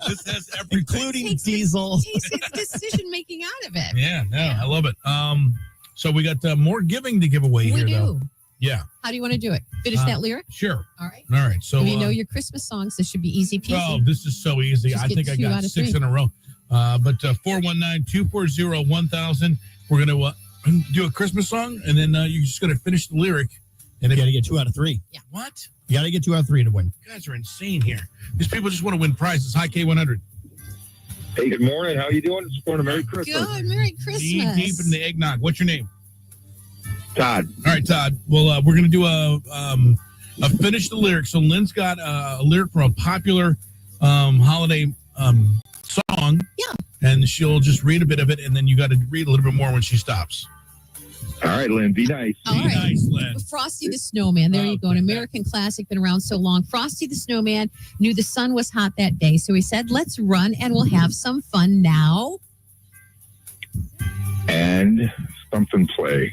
This has everything, including diesel. Takes decision making out of it. Yeah, no, I love it. So we got more giving to give away We here, do. though. Yeah, How do you want to do it? Finish that lyric? sure. All right. All right. So If you know your Christmas songs, this should be easy peasy. oh, this is so easy. Just I get think I 2 out got of 6 3. in a row. But 419-240-1000. We're gonna do a Christmas song, and then you're just gonna finish the lyric. And You got to get 2 out of 3. Yeah. What? You got to get 2 out of 3 to win. You guys are insane here. These people just want to win prizes. Hi, K100. Hey, good morning. How you doing this morning? Merry Christmas. Good. Merry Christmas. Knee deep in the eggnog. What's your name? Todd. All right, Todd. Well, we're gonna do a finish the lyric. So Lynn's got a lyric from a popular holiday song. Yeah. And she'll just read a bit of it, and then you got to read a little bit more when she stops. All right, Lynn, be nice. All Be right. nice, Lynn. Frosty the Snowman. There you go. An American classic, been around so long. Frosty the Snowman knew the sun was hot that day, so he said, let's run and we'll have some fun now. And something play.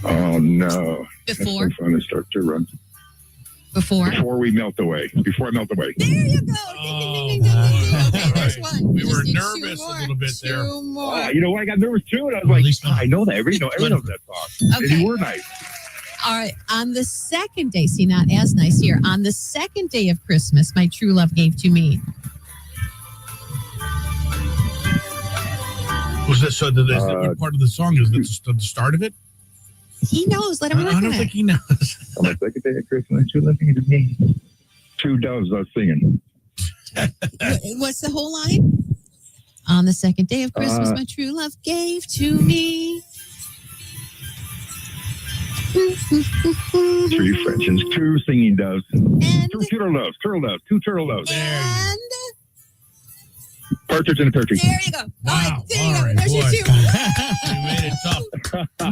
Oh, no. Before? That's so fun to start to run. Before? Before we melt away. Before I melt away. There you go. Ding, ding, ding, ding, ding, ding. Okay, there's one. We Just were need 2 nervous a more. little bit there. 2 more. You know what? I got nervous too, and I was like, I know that. Everybody knows that song. And Okay. you were nice. All right. On the second day, see, not as nice here. On the second day of Christmas, my true love gave to me. Was this so? What part of the song is this? The start of it? He knows. Let him work I on don't it. think he knows. On the second day of Christmas, you're looking at me. 2 doves are singing. What's the whole line? On the second day of Christmas, Uh, my true love gave to me. 3 Frenches, 2 singing doves. 2 turtle doves, 2 turtle doves. And Partridge in a pear tree. there you go. Wow. There you All go. right, There's your boy. 2. You made it tough.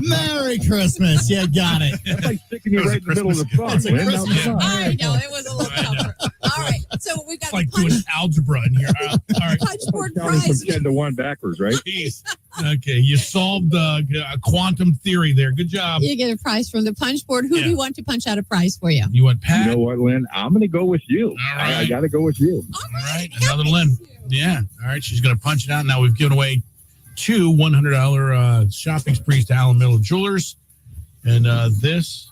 Merry Christmas. You got it. That's like sticking you right in the middle of the song, It's a Lynn. Now, Christmas come on. I know. It was a little tougher. All right. So we've got It's like the punch, doing algebra in here. All right. punch board Counting from prize. 10 to 1 backwards, right? Jeez. Okay, you solved quantum theory there. Good job. You get a prize from the punch board. Who do you want to punch out a prize for you? You want Pat? You know what, Lynn? I'm going to go with you. All I right. got to go with you. All right, another Lynn. Yeah. All right, she's going to punch it out. Now we've given away 2 $100 shopping sprees to Allen Miller Jewelers. And this,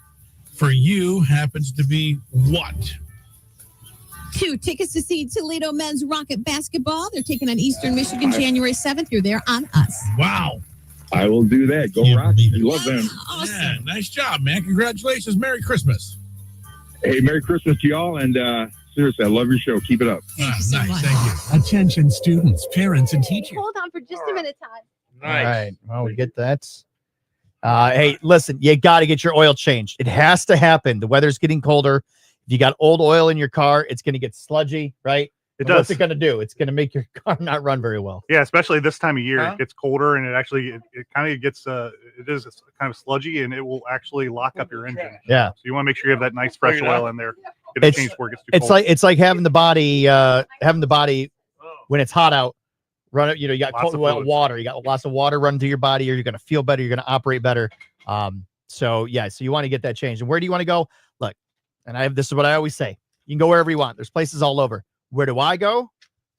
for you, happens to be what? 2 tickets to see Toledo men's Rocket basketball. They're taking on Eastern Michigan January 7th. You're there on us. Wow. I will do that. Go Rock. You love them. Awesome. Yeah, nice job, man. Congratulations. Merry Christmas. Hey, Merry Christmas to y'all. And seriously, I love your show. Keep it up. Thank you so nice. much. Thank you. Attention students, parents, and teachers. Hold on for just a minute, Todd. All right. Well, we get that. Hey, listen, you got to get your oil changed. It has to happen. The weather's getting colder. If you got old oil in your car, it's going to get sludgy, right? It And does. What's it going to do? It's going to make your car not run very well. Yeah, especially this time of year, Huh? it gets colder and it kind of gets it is kind of sludgy and it will actually lock up your engine. Yeah. So you want to make sure you have that nice fresh Figure it oil out. in there. Get it It's, changed before it gets too it's cold. like having the body when it's hot out. Run it. You know, you got Lots cold of well, fluids. water. You got lots of water running through your body, or you're going to feel better. You're going to operate better. So yeah. So you want to get that changed. And where do you want to go? Look, and this is what I always say. You can go wherever you want. There's places all over. Where do I go?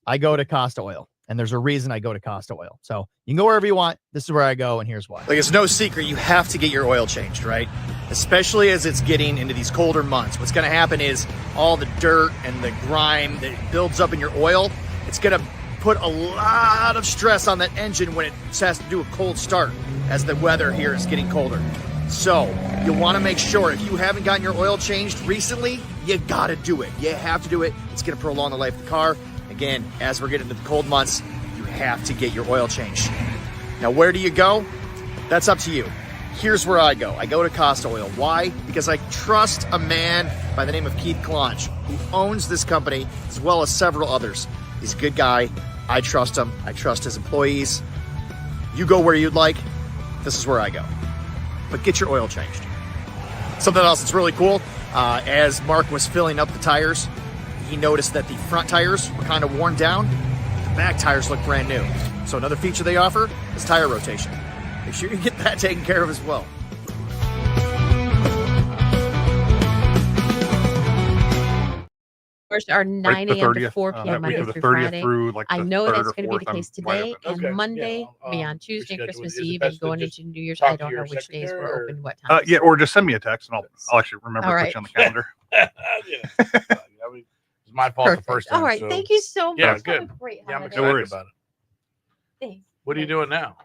I go to Costa Oil. And there's a reason I go to Costa Oil. So you can go wherever you want. This is where I go, and here's why. Like, it's no secret you have to get your oil changed, right? especially as it's getting into these colder months. What's going to happen is all the dirt and the grime that builds up in your oil, it's going to put a lot of stress on that engine when it has to do a cold start as the weather here is getting colder. So you'll want to make sure if you haven't gotten your oil changed recently, you got to do it. You have to do it. It's going to prolong the life of the car. Again, as we're getting into the cold months, you have to get your oil changed. Now, where do you go? That's up to you. Here's where I go. I go to Costa Oil. Why? Because I trust a man by the name of Keith Klonch, who owns this company, as well as several others. He's a good guy. I trust him. I trust his employees. You go where you'd like. This is where I go. But get your oil changed. Something else that's really cool, as Mark was filling up the tires, he noticed that the front tires were kind of worn down. The back tires look brand new. So another feature they offer is tire rotation. Make sure you get that taken care of as well. Are 9 a.m. to 4 p.m. Monday the through 30th Friday. through like I the know 3rd that's or going to be 4th, the case I'm wide today open. and Monday, beyond Tuesday, Christmas Eve, and going into New Year's. I don't know which days we're open, what time. Yeah, or just send me a text and I'll actually remember All to right. put you on the calendar. It's my fault Perfect. the first time. All right, so- thank you so much. Yeah, Have good. a great Yeah, I'm holiday. excited about it. Thanks. What are you doing now?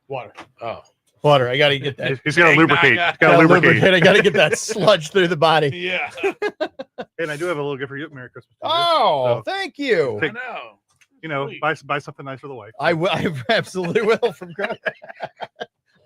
Water. Oh. Water. I got to get that. He's got to lubricate. He's got to Gotta lubricate. I got to get that sludge through the body. Yeah. And I do have a little gift for you. Merry Christmas. to you. Oh, So, thank you. take- know. You know, buy something nice for the wife. I will. I absolutely will. From Greg.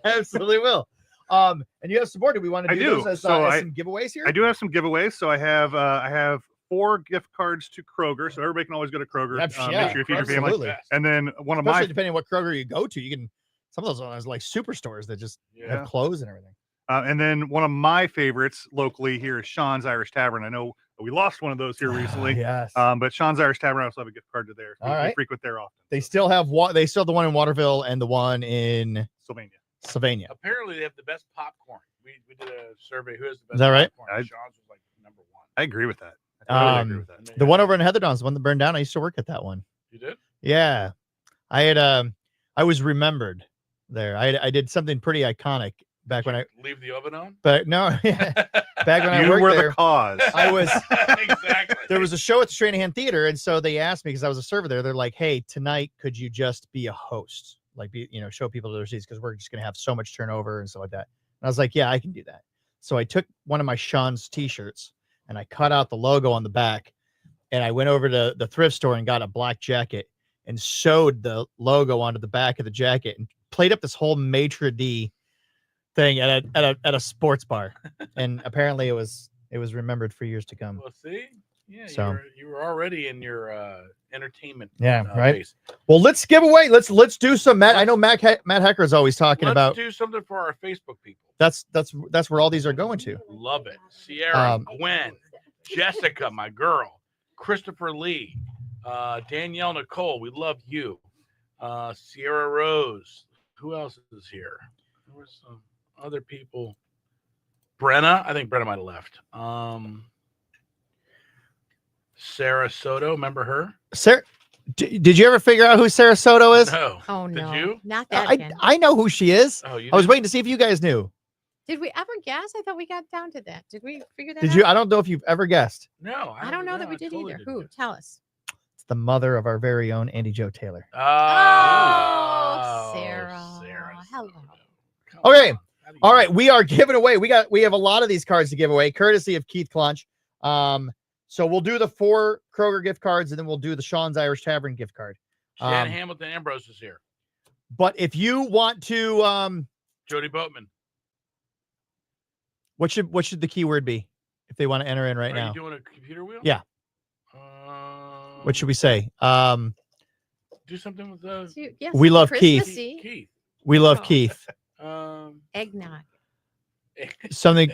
Absolutely will. And you have some more. Do we want to I do do. those as, So as I- some giveaways here? I do have some giveaways. So I have 4 gift cards to Kroger. So everybody can always go to Kroger. Yeah, Make sure you feed your family. absolutely. And then one of Especially my depending on what Kroger you go to, you can. Some of those ones like superstores that just Yeah. have clothes and everything. and then one of my favorites locally here is Sean's Irish Tavern. I know we lost one of those here recently. Yes. But Sean's Irish Tavern, I also have a gift card to there. All We right. frequent there often. They still have They still have the one in Waterville and the one in Sylvania. Sylvania. Apparently, they have the best popcorn. We did a survey. Who has the best Is that right? popcorn? And Sean's was like number 1. I agree with that. I totally agree with that. The one over in Heatherdown's the one that burned down. I used to work at that one. You did? Yeah, I had. I was remembered there. I did something pretty iconic back when I. Leave the oven on? But no, back when I You worked were there, the cause. I was. Exactly. There was a show at the Stranahan Theater, and so they asked me because I was a server there. They're like, "Hey, tonight could you just be a host, like be show people to their seats because we're just gonna have so much turnover and stuff like that." And I was like, "Yeah, I can do that." So I took one of my Sean's T-shirts and I cut out the logo on the back, and I went over to the thrift store and got a black jacket and sewed the logo onto the back of the jacket and played up this whole maitre d' thing at a sports bar, and apparently it was remembered for years to come. Well, see? Yeah, So- you were already in your entertainment. Yeah, right. base. Well, let's give away. Let's do some. Matt, I know Matt Hecker is always talking Let's about. do something for our Facebook people. That's where all these are going to. Love it. Sierra, Um, Gwen, Jessica, my girl, Christopher Lee, Danielle Nicole, we love you. Sierra Rose. Who else is here? There were some other people. Brenna. I think Brenna might have left. Sarah Soto. Remember her? Sarah, did you ever figure out who Sarah Soto is? No. Oh Did no, you? not that again. I know who she is. Oh, you I was did? waiting to see if you guys knew. Did we ever guess? I thought we got down to that. Did we figure that Did out? you? I don't know if you've ever guessed. No. I don't know that we I did totally either. didn't Who? Tell us. It's the mother of our very own Andy Joe Taylor. Oh, Sarah. Hello. Okay. All right. We are giving away. We have a lot of these cards to give away, courtesy of Keith Klonch. So we'll do the 4 Kroger gift cards, and then we'll do the Sean's Irish Tavern gift card. Shannon Hamilton Ambrose is here. But if you want to, Jody Boatman. what should the keyword be if they want to enter in right Are now? you doing a computer wheel? Yeah. What should we say? Do something with the. Yes, We love Christmassy. Keith. We love Oh. Keith. Eggnog. Something.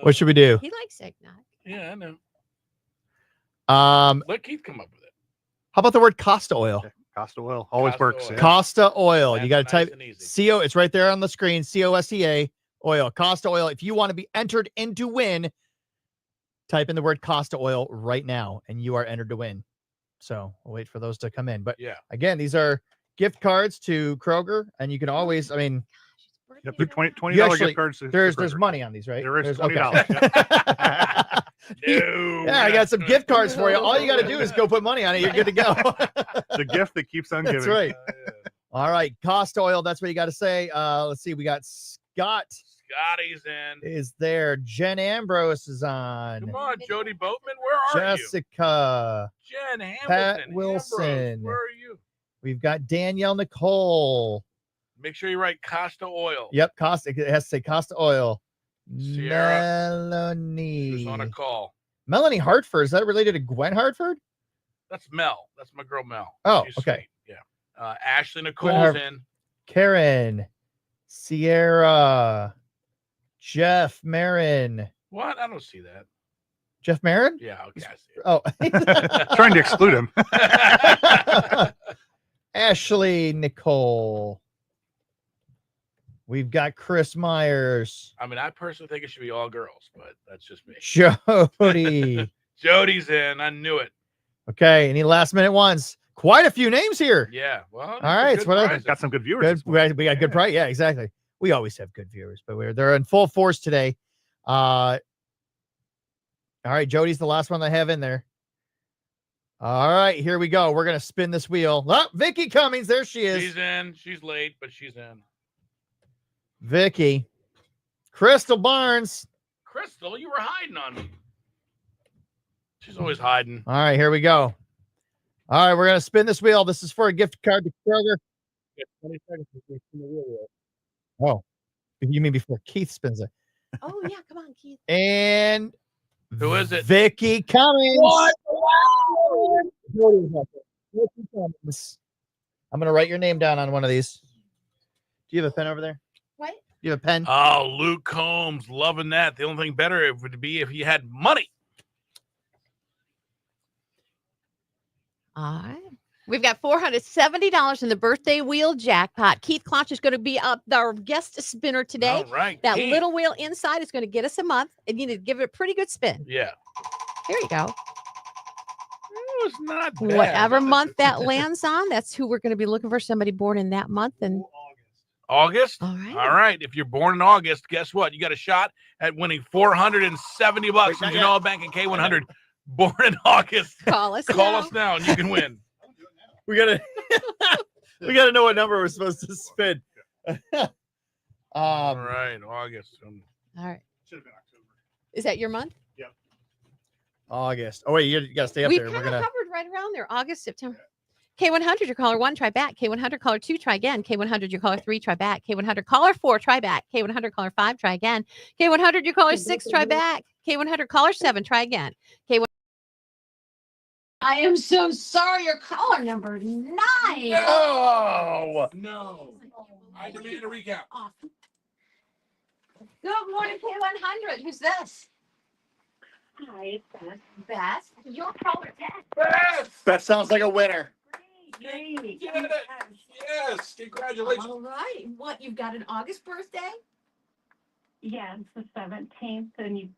What should we do? He likes eggnog. Yeah, I know. Let Keith come up with it. How about the word Costa Oil? Costa Oil always works. yeah. Costa Oil. You got to nice type and easy. CO. It's right there on the screen. COSTA oil. Costa Oil. If you want to be entered into win, type in the word Costa Oil right now, and you are entered to win. So we'll wait for those to come in. But Yeah. again, these are gift cards to Kroger, and you can always. I mean, Yep, they're $20 You actually- gift cards. There's money on these, right? There is There's- $20. No, Yeah, I got some gift cards for you. All you got to do is go put money on it. You're good to go. The gift that keeps on That's giving. right. All right, Costa Oil. That's what you got to say. Let's see. We got Scott Scotty's in. is there. Jen Ambrose is on. Come on, Jody Boatman. Where are Jessica. you? Jen Hamilton. Pat Ambrose, Wilson. where are you? We've got Danielle Nicole. Make sure you write Costa Oil. Yep, Costa. It has to say Costa Oil. Sierra. Melanie. Who's on a call? Melanie Hartford. Is that related to Gwen Hartford? That's Mel. That's my girl Mel. Oh, She's okay. sweet. Yeah. Ashley Gwen Nicole's Hartford. in. Karen. Sierra. Jeff Marin. What? I don't see that. Jeff Marin? Yeah, okay, I see it. Oh. Trying to exclude him. Ashley Nicole. We've got Chris Myers. I mean, I personally think it should be all girls, but that's just me. Jody. Jody's in. I knew it. Okay. Any last minute ones? Quite a few names here. Yeah. Well, All right. It's what I Got some good viewers. good. this morning. We got good price. Yeah, exactly. We always have good viewers, but they're in full force today. All right, Jody's the last one I have in there. All right, here we go. We're gonna spin this wheel. Oh, Vicky Cummings, there she is. She's in. She's late, but she's in. Vicky. Crystal Barnes. Crystal, you were hiding on me. She's always hiding. All right, here we go. All right, we're gonna spin this wheel. This is for a gift card to Kroger. Yeah, 20 seconds before we spin the wheel. Oh, you mean before Keith spins it? Oh yeah, come on, Keith. And Who is it? Vicky Cummings. What? Vicky Cummings. I'm gonna write your name down on one of these. Do you have a pen over there? What? Do you have a pen? Oh, Luke Combs, loving that. The only thing better would be if he had money. All right. We've got $470 in the birthday wheel jackpot. Keith Klotch is going to be up our guest spinner today. All right. That Keith. little wheel inside is going to get us a month, and you need to give it a pretty good spin. Yeah. There you go. It was not bad. Whatever month that lands on, that's who we're going to be looking for. Somebody born in that month. And August? all right. All right. If you're born in August, guess what? You got a shot at winning $470 from Genoa Bank and K100. Born in August. Call us now and you can win. We gotta know what number we're supposed to spin. All right, August. All right. Is that your month? August. Oh wait, you gotta stay up We've there. kind We're of gonna. covered right around there. August, September. K100, your caller 1, try back. K100, caller 2, try again. K100, your caller 3, try back. K100, caller 4, try back. K100, caller 5, try again. K100, your caller 6, try back. K100, caller 7, try again. K1. I am so sorry. Your caller number 9. No. I demand a recount. Good morning, K100. Who's this? Hi, it's Beth. Beth. Your caller 10. That sounds like a winner. Great. Yes. Congratulations. All right. What, you've got an August birthday? Yeah, it's the 17th, and you.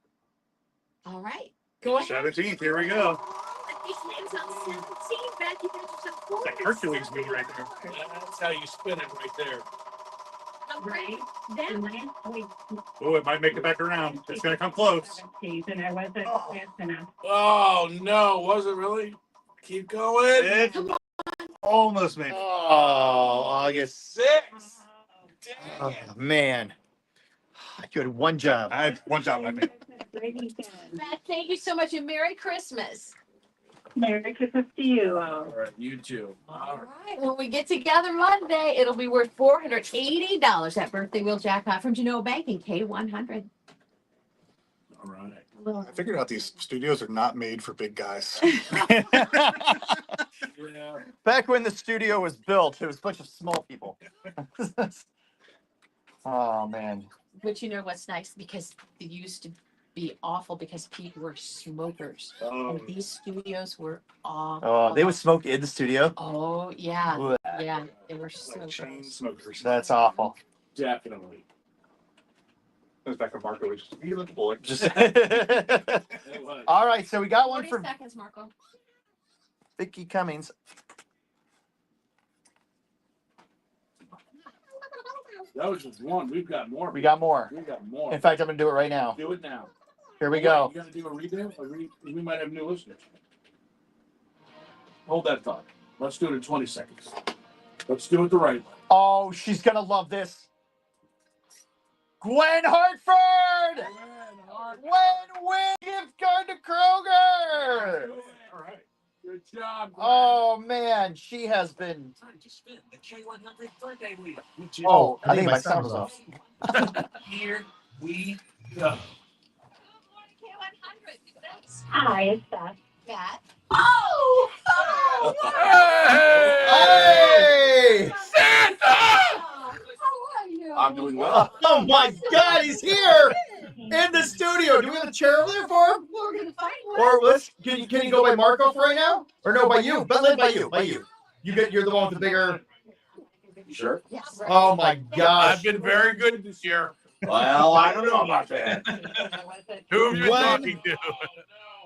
All right. Go ahead. 17th. Here we go. These names on 17, Beth. You got yourself cool. Like Hercules move right there. That's how you spin it right there. Right. Then Oh, it might make it back around. It's gonna come close. And I wasn't fast enough. Oh, no. Was it really? Keep going. Almost made it. Oh, August. 6. Oh man, you had one job. I had one job. I made. Beth, thank you so much and Merry Christmas. Merry Christmas to you. All right, you too. All right. When we get together Monday, it'll be worth $480. That birthday wheel jackpot from Genoa Bank and K100. All right. I figured out these studios are not made for big guys. Yeah. Back when the studio was built, it was a bunch of small people. Oh man. But you know what's nice? Because it used to be awful because people were smokers. And these studios were awful. Oh, they would smoke in the studio. Oh, yeah. Blech. Yeah. They were so Chain smokers. That's awful. Definitely. That was back when Marco was just, he looked bullet. Just. All right, so we got one 40 for seconds, Marco. Vicky Cummings. That was just one. We've got more. We got more. We got more. In fact, I'm going to do it right now. Do it now. Here we go. You going to do a redo? We might have new listeners. Hold that thought. Let's do it in 20 seconds. Let's do it the right way. Oh, she's going to love this. Gwen Hartford! Gwen win gift card to Kroger! All right. Good job. Gwen. Oh, man. She has been... Time to spin the K100 birthday wheel. Oh, I think my sound was off. Here we go. Hi, it's Beth. Beth. Oh! Hey! Santa! How are you? I'm doing well. Oh, my God. He's here in the studio. Do we have a chair over there for him? We're gonna find one. Or let's can you go by Marco for right now? Or no, by you. But Lynn, by you. You're the one with the bigger. You sure? Yes. Oh my gosh. I've been very good this year. Well, I don't know about that. Who have you been Gwen. talking to? No,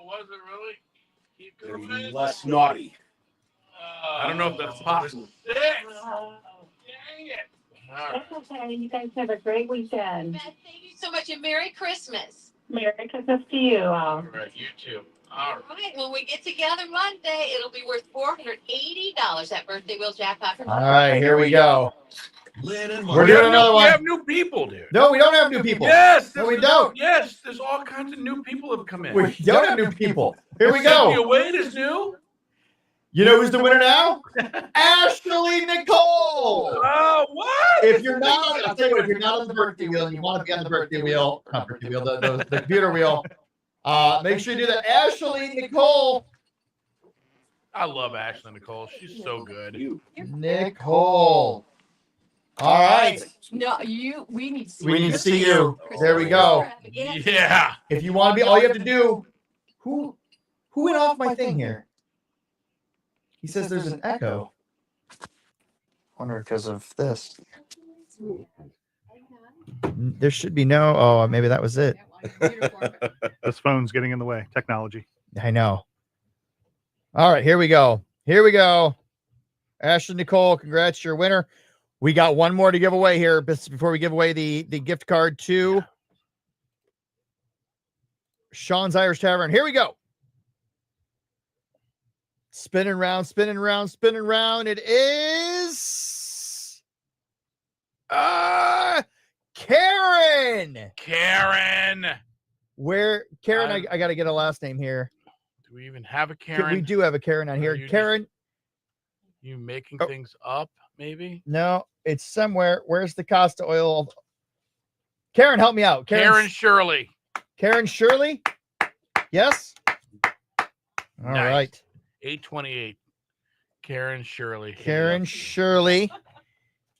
was it really? Keep going. Less naughty. I don't know if that's possible. Dang it. All right. That's okay. You guys have a great weekend. Beth, thank you so much and Merry Christmas. Merry Christmas to you. All right, you too. All right. All right, when we get together Monday, it'll be worth $480. That birthday wheel jackpot. All right, here we go. Lynn and We're We doing have another We one. have new people, dude. No, we don't have new people. Yes. No, we don't. Yes, there's all kinds of new people have come in. We don't have new people. Here we Cynthia go. Wade is new. You know who's the winner now? Ashley Nicole. Oh, what? If you're not, I'll tell you what, if you're not on the birthday wheel and you want to be on the birthday wheel, not birthday wheel, the computer wheel, make sure you do that. Ashley Nicole. I love Ashley Nicole. She's so good. Nicole. All right. No, we need to see We need to see you. There we go. Yeah. If you want to be, all you have to do. Who went off my thing here? He says there's an echo. Wonder because of this. There should be no. Oh, maybe that was it. This phone's getting in the way. Technology. I know. All right, here we go. Here we go. Ashley Nicole, congrats, you're a winner. We got one more to give away here before we give away the gift card to Sean's Irish Tavern. Here we go. Spinning round, spinning round, spinning round. It is Karen. Karen. Where Karen? I got to get a last name here. Do we even have a Karen? We do have a Karen on here. you Karen. You making things up, maybe? No, it's somewhere. Where's the Costa Oil? Karen, help me out. Karen Shirley. Karen Shirley? Yes? All Nice. right. 828. Karen Shirley. Karen Shirley.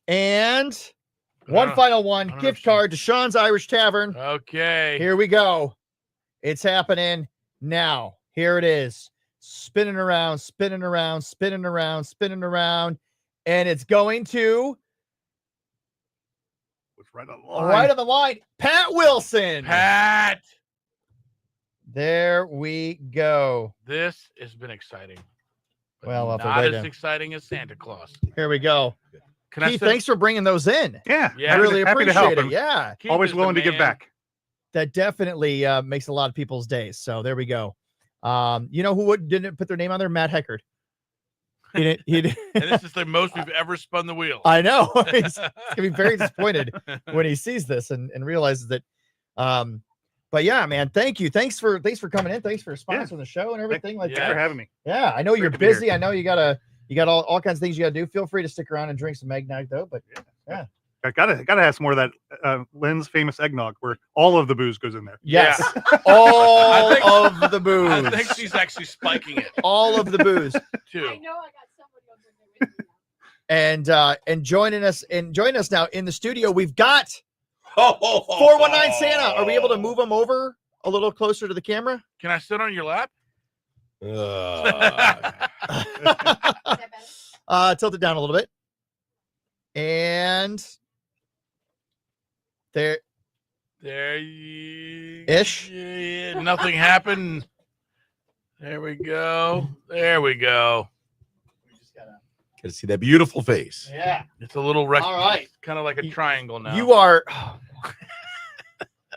And one final one. Gift card to Sean's Irish Tavern. Okay. Here we go. It's happening now. Here it is. Spinning around, spinning around, spinning around, spinning around. And it's going to What's right on the line? right on the line. Pat Wilson. Pat. There we go. This has been exciting. But Well, if not wait as a- exciting as Santa Claus. Here we go. Can I Keith, say- thanks for bringing those in. Yeah. Yeah. I really happy to appreciate help. it. I'm Yeah. Keith Always is the willing to give man. back. That definitely makes a lot of people's days. So there we go. You know who didn't put their name on there? Matt Heckard. He didn't. And this is the most we've ever spun the wheel. I know. He's gonna be very disappointed when he sees this and realizes that. But yeah, man, thank you. Thanks for coming in. Thanks for sponsoring the show and everything like Thanks that. for having me. Yeah, I know you're to be here. busy. I know you got all kinds of things you gotta do. Feel free to stick around and drink some eggnog though. But yeah. I gotta have some more of that Lynn's famous eggnog, where all of the booze goes in there. Yes. Yeah. All I think- of the booze. I think she's actually spiking it All of the booze. too. I know I got somebody on there with me. And joining us now in the studio, we've got 419 Santa. Are we able to move him over a little closer to the camera? Can I sit on your lap? Tilt it down a little bit. And there ish. Yeah, nothing happened. There we go. There we go. Get to see that beautiful face. Yeah. It's a little All right. kind of like a triangle now. You are.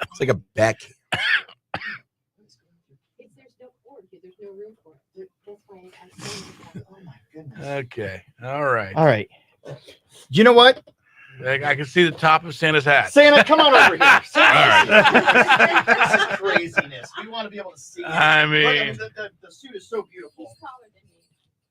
It's like a back. There's no room for it. That's why oh my goodness. Okay. All right. All right. You know what? I can see the top of Santa's hat. Santa, come on over here. All right. This is craziness. We want to be able to see it. I Look, mean, the suit is so beautiful.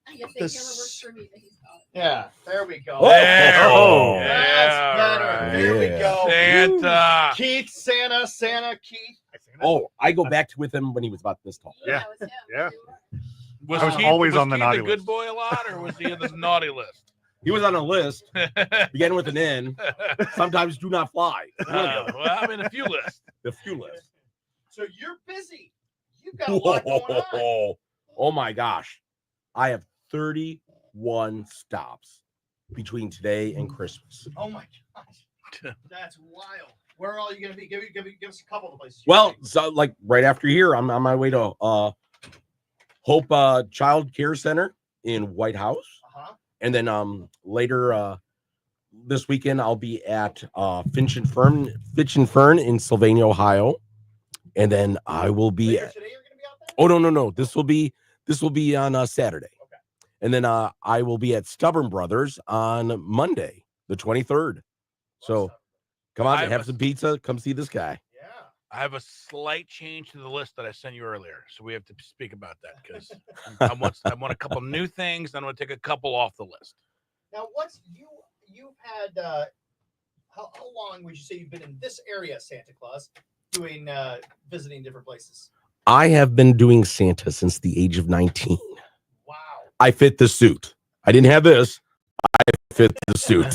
I guess The they camera works for me. That he's taller. Yeah, there we go. There. Oh. That's better. There we go. Santa. Keith, Santa, Keith. Oh, I go back to with him when he was about this tall. Yeah. Yeah. Was I was Keith, always was on the Keith naughty a good list. boy a lot, or was he in the naughty list? He was on a list, beginning with an N. Sometimes do not fly. Well, I'm in a few lists. The few list. So you're busy. You've got a lot going on. Oh my gosh. I have 31 stops between today and Christmas. Oh my gosh. That's wild. Where are all you going to be? Give us a couple of places. you're Well, going. so like right after here, I'm on my way to Hope Child Care Center in White House. Uh-huh. And then later this weekend I'll be at Fitch and Fern in Sylvania, Ohio. And then I will be Later today you're going to be out there? Oh no. This will be on Saturday. Okay. And then I will be at Stubborn Brothers on Monday, the 23rd. So come on, have some pizza, come see this guy. Yeah. I have a slight change to the list that I sent you earlier, so we have to speak about that because I want a couple new things. I'm going to take a couple off the list. Now, what's you've had? How long would you say you've been in this area, Santa Claus, doing visiting different places? I have been doing Santa since the age of 19. Wow. I fit the suit. I didn't have this. I fit the suit.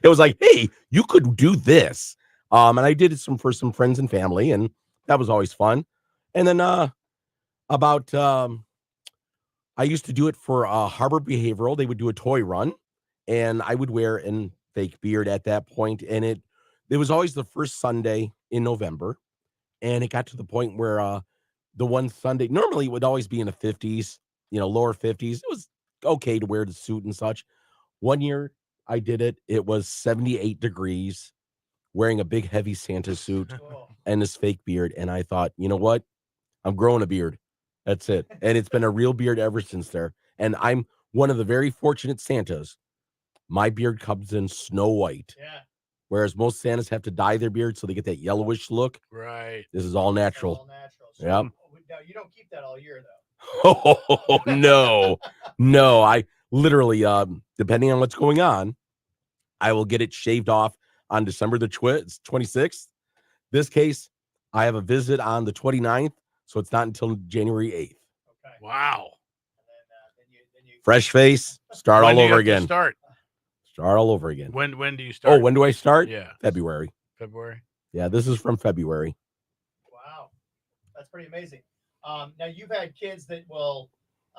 It was like, hey, you could do this. And I did it for some friends and family, and that was always fun. And then I used to do it for Harbor Behavioral. They would do a toy run, and I would wear a fake beard at that point. And it was always the first Sunday in November. And it got to the point where the one Sunday, normally it would always be in the 50s, lower 50s. It was okay to wear the suit and such. One year I did it. It was 78 degrees, wearing a big, heavy Santa suit and this fake beard. And I thought, you know what? I'm growing a beard. That's it. And it's been a real beard ever since there. And I'm one of the very fortunate Santas. My beard comes in snow white. Yeah. Whereas most Santas have to dye their beard so they get that yellowish look. Right. This is all natural. All natural. Yep. Now, you don't keep that all year, though. Oh, no. I literally, depending on what's going on, I will get it shaved off on December the 26th. This case, I have a visit on the 29th, so it's not until January 8th. Okay. Wow. Then you Fresh face, start When all do you over have to again. Start. Start all over again. When do you start? Oh, when do I start? Yeah. February. February. Yeah, this is from February. Wow, that's pretty amazing. Now you've had kids that will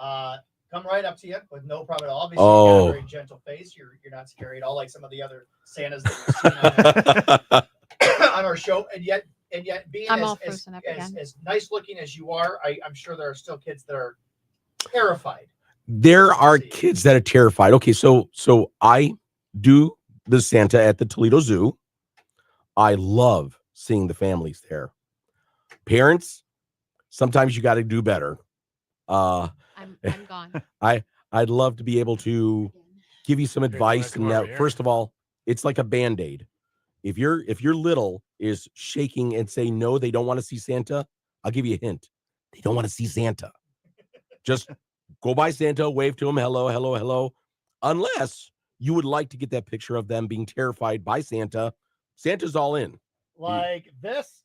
come right up to you with no problem at all. Obviously, you got a very gentle face. You're not scary at all, like some of the other Santas that we've seen on our show. And yet being I'm all as frozen up again. nice looking as you are, I'm sure there are still kids that are terrified. There are kids that are terrified. Okay, so I do the Santa at the Toledo Zoo. I love seeing the families there. Parents, sometimes you got to do better. I'm gone. I'd love to be able to give you some advice. come And over that, here. first of all, it's like a Band-Aid. If your little is shaking and say no, they don't want to see Santa, I'll give you a hint. They don't want to see Santa. Just go by Santa, wave to him, hello. Unless you would like to get that picture of them being terrified by Santa. Santa's all in. Like this.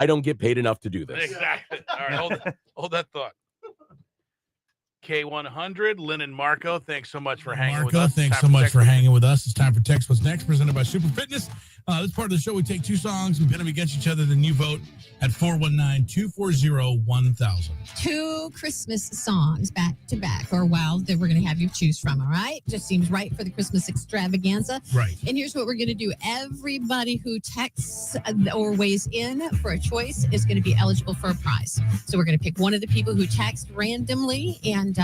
I don't get paid enough to do this. Exactly. All right, hold that thought. K100, Lynn and Marco, thanks so much for hanging with Marco, us. thanks so much for hanging with us. It's time for Text What's Next, presented by Super Fitness. This part of the show, we take two songs, we pit them against each other, then you vote at 419-240-1000. 2 Christmas songs back to back, or that we're going to have you choose from, all right? Just seems right for the Christmas extravaganza. Right. And here's what we're going to do. Everybody who texts or weighs in for a choice is going to be eligible for a prize. So we're going to pick one of the people who text randomly, and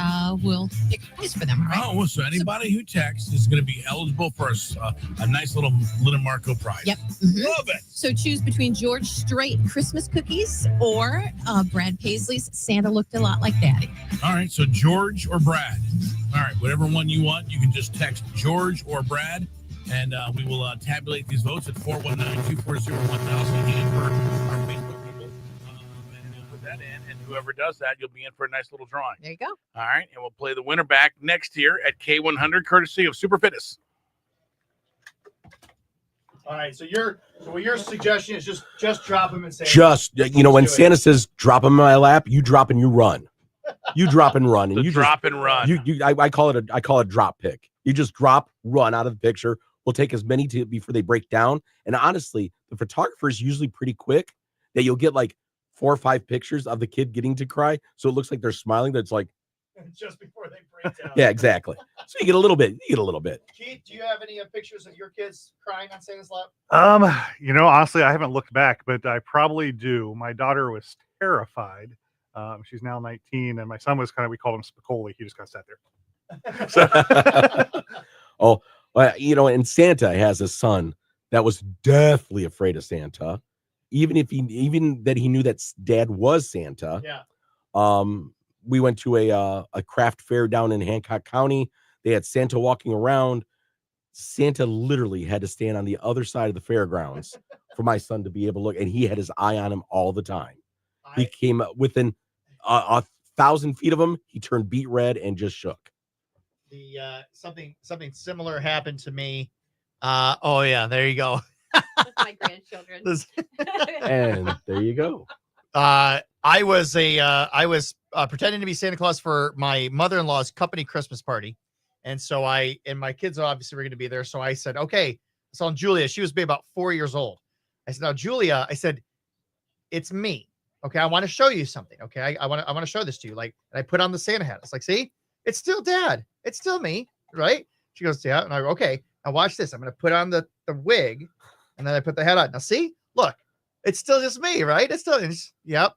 we'll pick a prize for them, all right? Oh, so anybody who texts is going to be eligible for a nice little Marco prize. Yep. Love it. So choose between George Strait Christmas cookies or Brad Paisley's Santa Looked a Lot Like Daddy. All right, so George or Brad. All right, whatever one you want, you can just text George or Brad, and we will tabulate these votes at 419-240-1000 again for our Facebook people. And put that in, and whoever does that, you'll be in for a nice little drawing. There you go. All right, and we'll play the winner back next year at K100, courtesy of Super Fitness. All right, so your suggestion is just drop them and say When Santa says drop him in my lap, you drop and you run. You drop and run, and The you drop just, and run. I call it a drop pick. You just drop, run out of the picture. We'll take as many before they break down. And honestly, the photographer is usually pretty quick. That you'll get like 4 or 5 pictures of the kid getting to cry, so it looks like they're smiling. That's like just before they break down. yeah, exactly. So you get a little bit. Keith, do you have any pictures of your kids crying on Santa's lap? Honestly, I haven't looked back, but I probably do. My daughter was terrified. She's now 19, and my son was we called him Spicoli. He just kind of sat there. And Santa has a son that was deathly afraid of Santa, even that he knew that Dad was Santa. Yeah. We went to a craft fair down in Hancock County. They had Santa walking around. Santa literally had to stand on the other side of the fairgrounds for my son to be able to look, and he had his eye on him all the time. He came within 1,000 feet of him. He turned beet red and just shook. Something similar happened to me. There you go. My grandchildren. And there you go. I was pretending to be Santa Claus for my mother-in-law's company Christmas party. And so and my kids obviously were going to be there. So I said, okay, so Julia, she was about 4 years old. I said, now Julia, I said, it's me. Okay. I want to show you something. Okay. I want to show this to you. And I put on the Santa hat. It's like, see, it's still Dad. It's still me. Right. She goes, yeah. And I go, okay, now watch this. I'm going to put on the wig, and then I put the hat on. Now see, look, it's still just me, right? Yep. And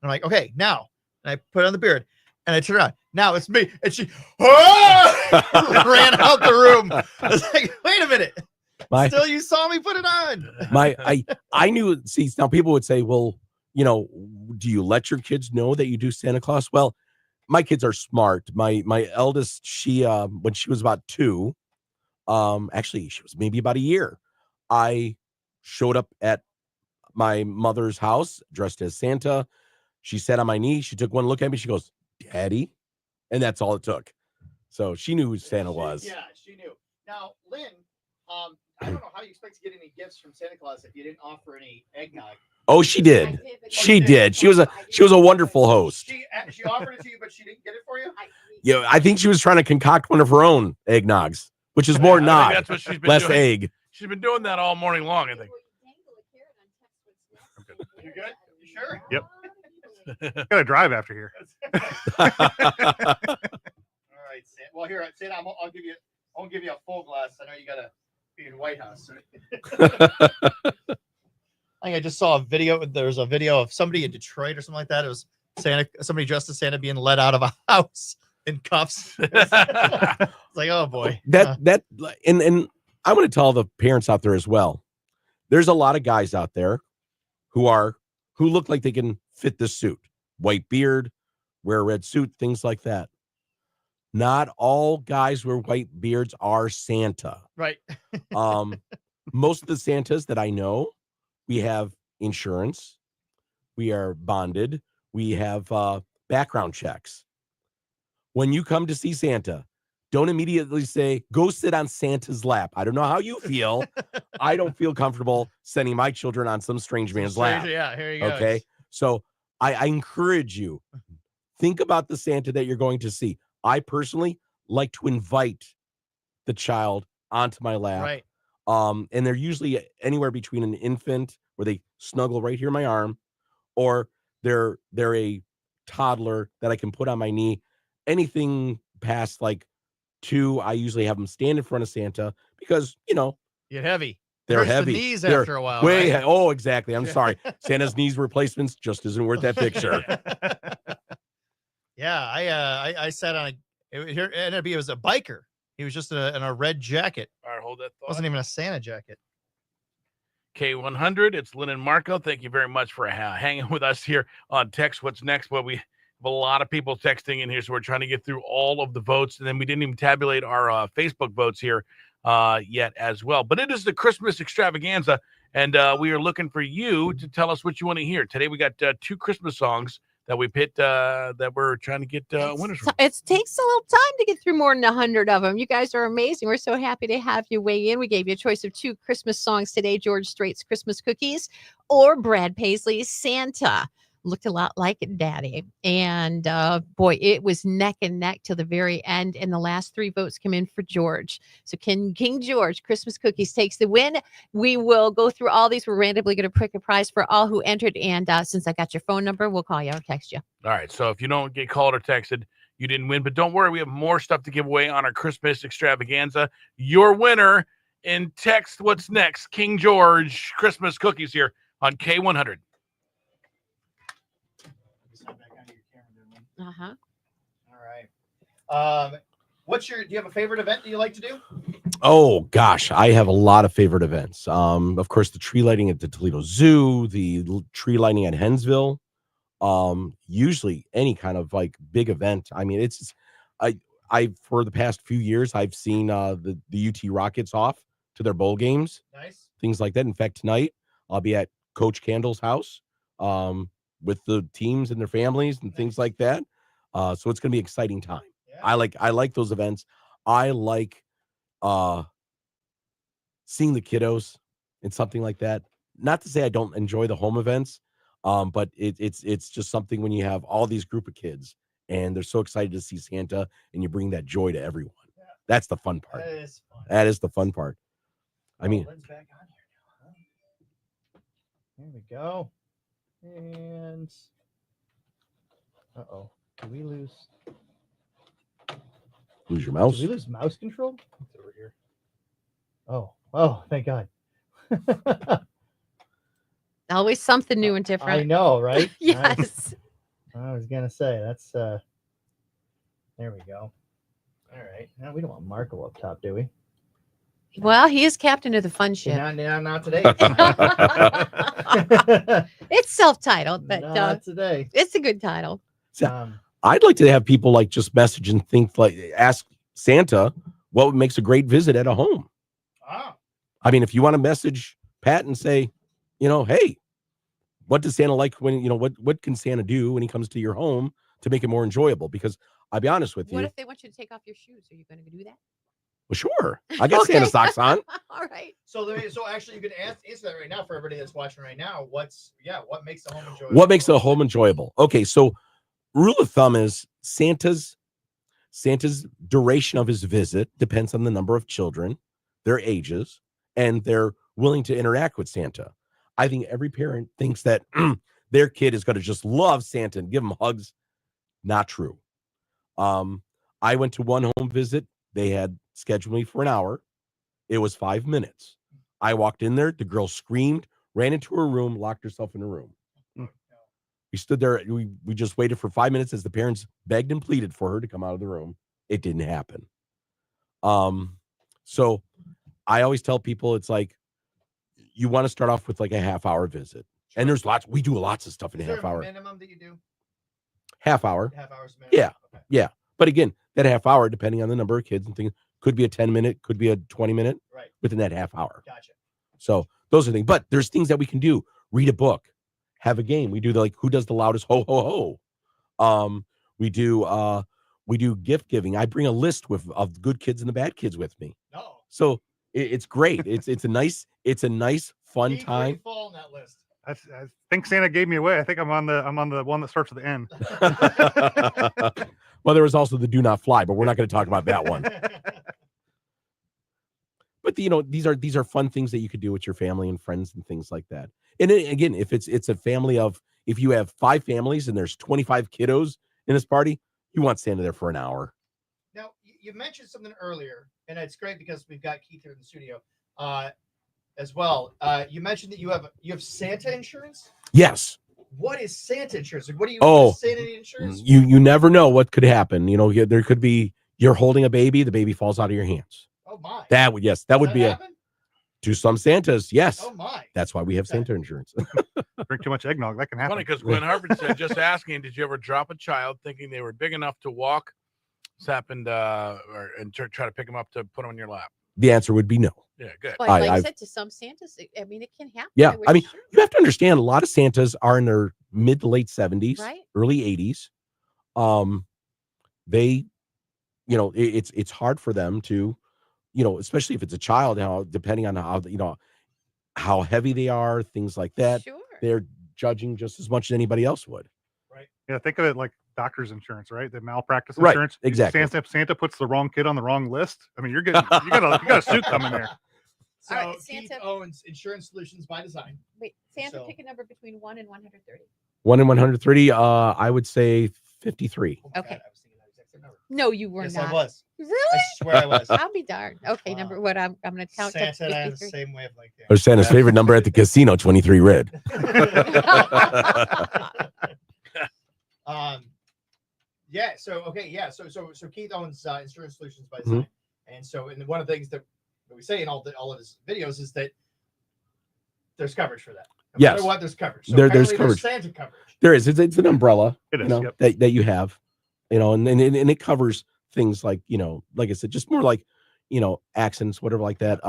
I'm like, okay, now, and I put on the beard, and I turn around. Now it's me. And she ran out the room. I was like, wait a minute. Still, you saw me put it on. I knew. See, now people would say, well, do you let your kids know that you do Santa Claus? Well, my kids are smart. My eldest, she when she was about 2, actually she was maybe about a year, I showed up at my mother's house dressed as Santa. She sat on my knee. She took one look at me. She goes, Daddy. And that's all it took. So she knew who Santa was. Yeah, she knew. Now, Lynn, I don't know how you expect to get any gifts from Santa Claus if you didn't offer any eggnog. Oh, she did. She did. She was a wonderful host. She offered it to you, but she didn't get it for you? Yeah, I think she was trying to concoct one of her own eggnogs, which is more nog, That's what she's been less doing. egg. She's been doing that all morning long, I think. You good? You sure? Yep. Got to drive after here. All right, Santa. Well, here, Santa, I'll give you a full glass. I know you gotta be in White House. I think I just saw a video. There's a video of somebody in Detroit or something like that. It was somebody dressed as Santa being let out of a house in cuffs. It's like, oh boy. And I want to tell the parents out there as well. There's a lot of guys out there who look like they can fit this suit. White beard, wear a red suit, things like that. Not all guys with white beards are Santa. Right. Most of the Santas that I know, we have insurance, we are bonded, we have background checks. When you come to see Santa, don't immediately say, go sit on Santa's lap. I don't know how you feel. I don't feel comfortable sending my children on some strange man's lap. Yeah, here you go. Okay. So I encourage you, think about the Santa that you're going to see. I personally like to invite the child onto my lap. Right. And they're usually anywhere between an infant where they snuggle right here in my arm, or they're a toddler that I can put on my knee. Anything past like 2, I usually have them stand in front of Santa because, You're heavy. they're Hurts the heavy. knees They're after a while, way right? Oh, exactly. I'm sorry. Santa's knees replacements just isn't worth that picture. Yeah, I sat on it was a biker. He was just in a red jacket. All right, hold that thought. Wasn't even a Santa jacket. K100, it's Lynn and Marco. Thank you very much for hanging with us here on Text What's Next. Well, we have a lot of people texting in here, so we're trying to get through all of the votes, and then we didn't even tabulate our Facebook votes here yet as well. But it is the Christmas extravaganza, and we are looking for you to tell us what you want to hear. Today we got 2 Christmas songs that we picked that we're trying to get winners from. It takes a little time to get through more than 100 of them. You guys are amazing. We're so happy to have you weigh in. We gave you a choice of 2 Christmas songs today, George Strait's Christmas Cookies or Brad Paisley's Santa. Looked a lot like Daddy. And boy, it was neck and neck till the very end. And the last 3 votes come in for George. So King George, Christmas Cookies takes the win. We will go through all these. We're randomly going to pick a prize for all who entered. And since I got your phone number, we'll call you or text you. All right. So if you don't get called or texted, you didn't win. But don't worry, we have more stuff to give away on our Christmas extravaganza. Your winner in Text What's Next, King George, Christmas Cookies here on K100. Uh-huh. All right. Do you have a favorite event that you like to do? Oh gosh, I have a lot of favorite events. Of course, the tree lighting at the Toledo Zoo, the tree lighting at Hensville. Usually any kind of like big event. I mean, I for the past few years I've seen the UT Rockets off to their bowl games. Nice. Things like that. In fact, tonight I'll be at Coach Candle's house with the teams and their families and things like that. So it's going to be an exciting time. Yeah. I like those events. I like seeing the kiddos and something like that. Not to say I don't enjoy the home events, but it's just something when you have all these group of kids and they're so excited to see Santa and you bring that joy to everyone. Yeah. That's the fun part. That is fun. That is the fun part. I mean, Lynn's back on here now, huh? Here we go. And did we lose your mouse? Did we lose mouse control? It's over here. Oh, thank God. Always something new and different. I know, right? Yes. I was gonna say that's there we go. All right. Now we don't want Marco up top, do we? Well, he is captain of the fun ship. Not today. It's self-titled, but not today. It's a good title. I'd like to have people like just message and think like ask Santa what makes a great visit at a home. I mean, if you want to message Pat and say, hey, what does Santa like when what can Santa do when he comes to your home to make it more enjoyable? Because I'll be honest with you. What if they want you to take off your shoes? Are you going to do that? Well, sure. I got Santa socks on. All right. So actually, you can answer that right now for everybody that's watching right now. What makes the home enjoyable? What makes a home enjoyable? Okay, so rule of thumb is Santa's duration of his visit depends on the number of children, their ages, and they're willing to interact with Santa. I think every parent thinks that their kid is going to just love Santa and give him hugs. Not true. I went to one home visit. They had scheduled me for an hour. It was 5 minutes. I walked in there. The girl screamed, ran into her room, locked herself in her room. We stood there. We just waited for 5 minutes as the parents begged and pleaded for her to come out of the room. It didn't happen. So I always tell people it's like you want to start off with like a half-hour visit. And there's we do lots of stuff in a half hour. Minimum that you do? Half hour. Half hours minimum? Yeah. Okay. Yeah. But again, that half hour, depending on the number of kids and things, could be a 10-minute, could be a 20-minute within that half hour. Gotcha. So those are things. But there's things that we can do. Read a book, have a game. We do who does the loudest ho ho ho. We do We do gift giving. I bring a list of good kids and the bad kids with me. No. So it's great. It's a nice fun time. Fall on that list. I think Santa gave me away. I think I'm on the one that starts with the N. Well, there was also the do not fly, but we're not going to talk about that one. But these are fun things that you could do with your family and friends and things like that. And again, if it's a family of, if you have 5 families and there's 25 kiddos in this party, you want Santa there for an hour. Now, you mentioned something earlier, and it's great because we've got Keith here in the studio as well. You mentioned that you have Santa insurance. Yes. What is Santa insurance? What do you Santa insurance? You never know what could happen. There could be, you're holding a baby, the baby falls out of your hands. Oh my. That would be to some Santas. Yes. Oh my. That's why we have Santa insurance. Drink too much eggnog, that can happen. Funny because Glenn Harvard said, just asking, did you ever drop a child thinking they were big enough to walk, and try to pick them up to put them in your lap? The answer would be no. Yeah, good. But like I said, to some Santas, it can happen. Yeah, I mean, you have to understand, a lot of Santas are in their mid to late 70s, Right. early 80s. They, it's hard for them to, especially if it's a child, depending on how heavy they are, things like that. Sure. They're judging just as much as anybody else would. Right. Yeah. Think of it like doctor's insurance, right? The malpractice Right, insurance. exactly. Santa puts the wrong kid on the wrong list. I mean, you got a suit coming there. So All right, Keith Santa- owns Insurance Solutions by Design. Wait, Santa, So- pick a number between 1 and 130. 1 in 130, I would say 53. Okay. No, you were Yes, not. I was. Really? I swear I was. I'll be darned. Okay, number what? I'm going to count to Santa and I have the 53. same wavelength. Or Santa's favorite number at the casino, 23 red. Yeah. So Keith owns Insurance Solutions by Design, and one of the things that we say in all of his videos is that there's coverage for that. No Yes. matter what, there's coverage. So There's apparently coverage. Santa coverage. There is. It's an umbrella. It is, yep. that you have, and it covers things like, like I said, just more like, accidents, whatever like that.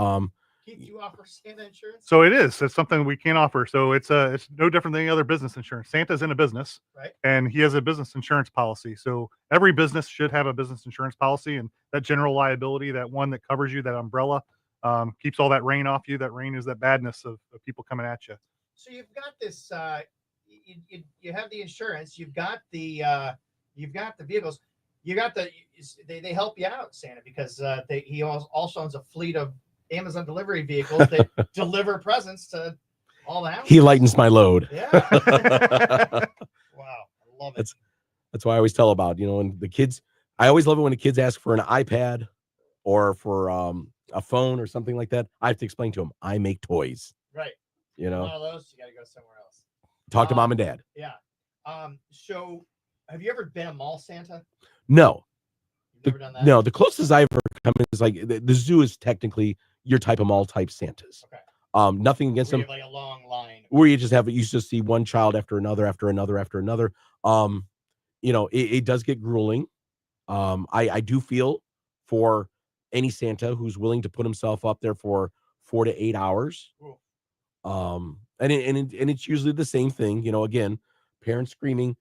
Keith, do you offer Santa insurance? So it is. It's something we can't offer. So it's no different than any other business insurance. Santa's in a business, Right. and he has a business insurance policy. So every business should have a business insurance policy, and that general liability, that one that covers you, that umbrella, keeps all that rain off you. That rain is that badness of people coming at you. So you've got this. You have the insurance. You've got the vehicles. You got they help you out, Santa, because he also owns a fleet of Amazon delivery vehicles that deliver presents to all the houses. He lightens my load. Yeah. Wow, I love it. That's why I always tell about, when the kids, I always love it when the kids ask for an iPad or for a phone or something like that. I have to explain to them, I make toys. Right. You know, One of those, you got to go somewhere else. talk to mom and dad. Yeah. So have you ever been a mall Santa? No. You've never done that? No, the closest I've ever come is like the zoo is technically your type of mall type Santas. Okay. Nothing against Where them. you have like a long line. Where you just see one child after another, after another, after another. It does get grueling. I do feel for any Santa who's willing to put himself up there for 4 to 8 hours. Ooh. And it's usually the same thing, again, parents screaming,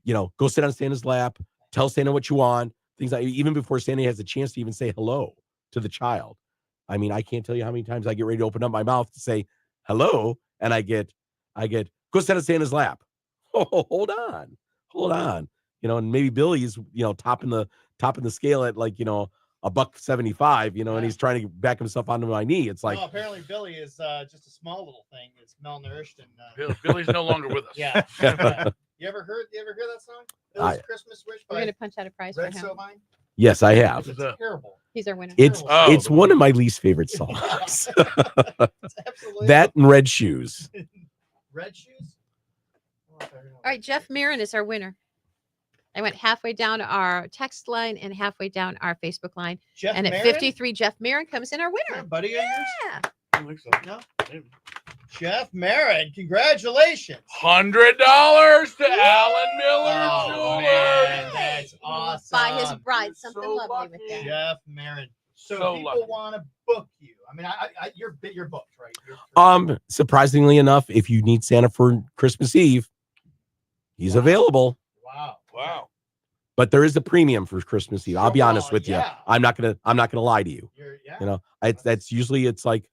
go sit on Santa's lap, tell Santa what you want, things like, even before Santa has a chance to even say hello to the child. I mean, I can't tell you how many times I get ready to open up my mouth to say hello, and I get go sit on Santa's lap. Oh, hold on. And maybe Billy's topping the scale at like $1.75, and he's trying to back himself onto my knee. It's like, well, apparently Billy is just a small little thing. It's malnourished and Billy's no longer with us. Yeah. You ever heard that song? Billy's Christmas Wish We're by going to punch out a prize Red for him. Sovine? yes, I have. It's terrible. He's our winner. It's one of my least favorite songs. Absolutely. That and Red Shoes. Red Shoes? All right, Jeff Marin is our winner. I went halfway down our text line and halfway down our Facebook line. Jeff and at Marin? 53, Jeff Marin comes in our winner. Buddy of yours? Yeah. I don't think so. No. Jeff Marin, congratulations. $100 to Alan Miller Oh, Jewelers. man, that's awesome. By his bride. Something so lovely with that. Jeff Marin. So So people lucky. want to book you. I mean, you're booked, right? You're Surprisingly enough, if you need Santa for Christmas Eve, he's available. Wow. Wow. but there is a premium for Christmas Eve. I'll be honest with you. yeah. I'm not gonna lie to you. You know, that's usually it's like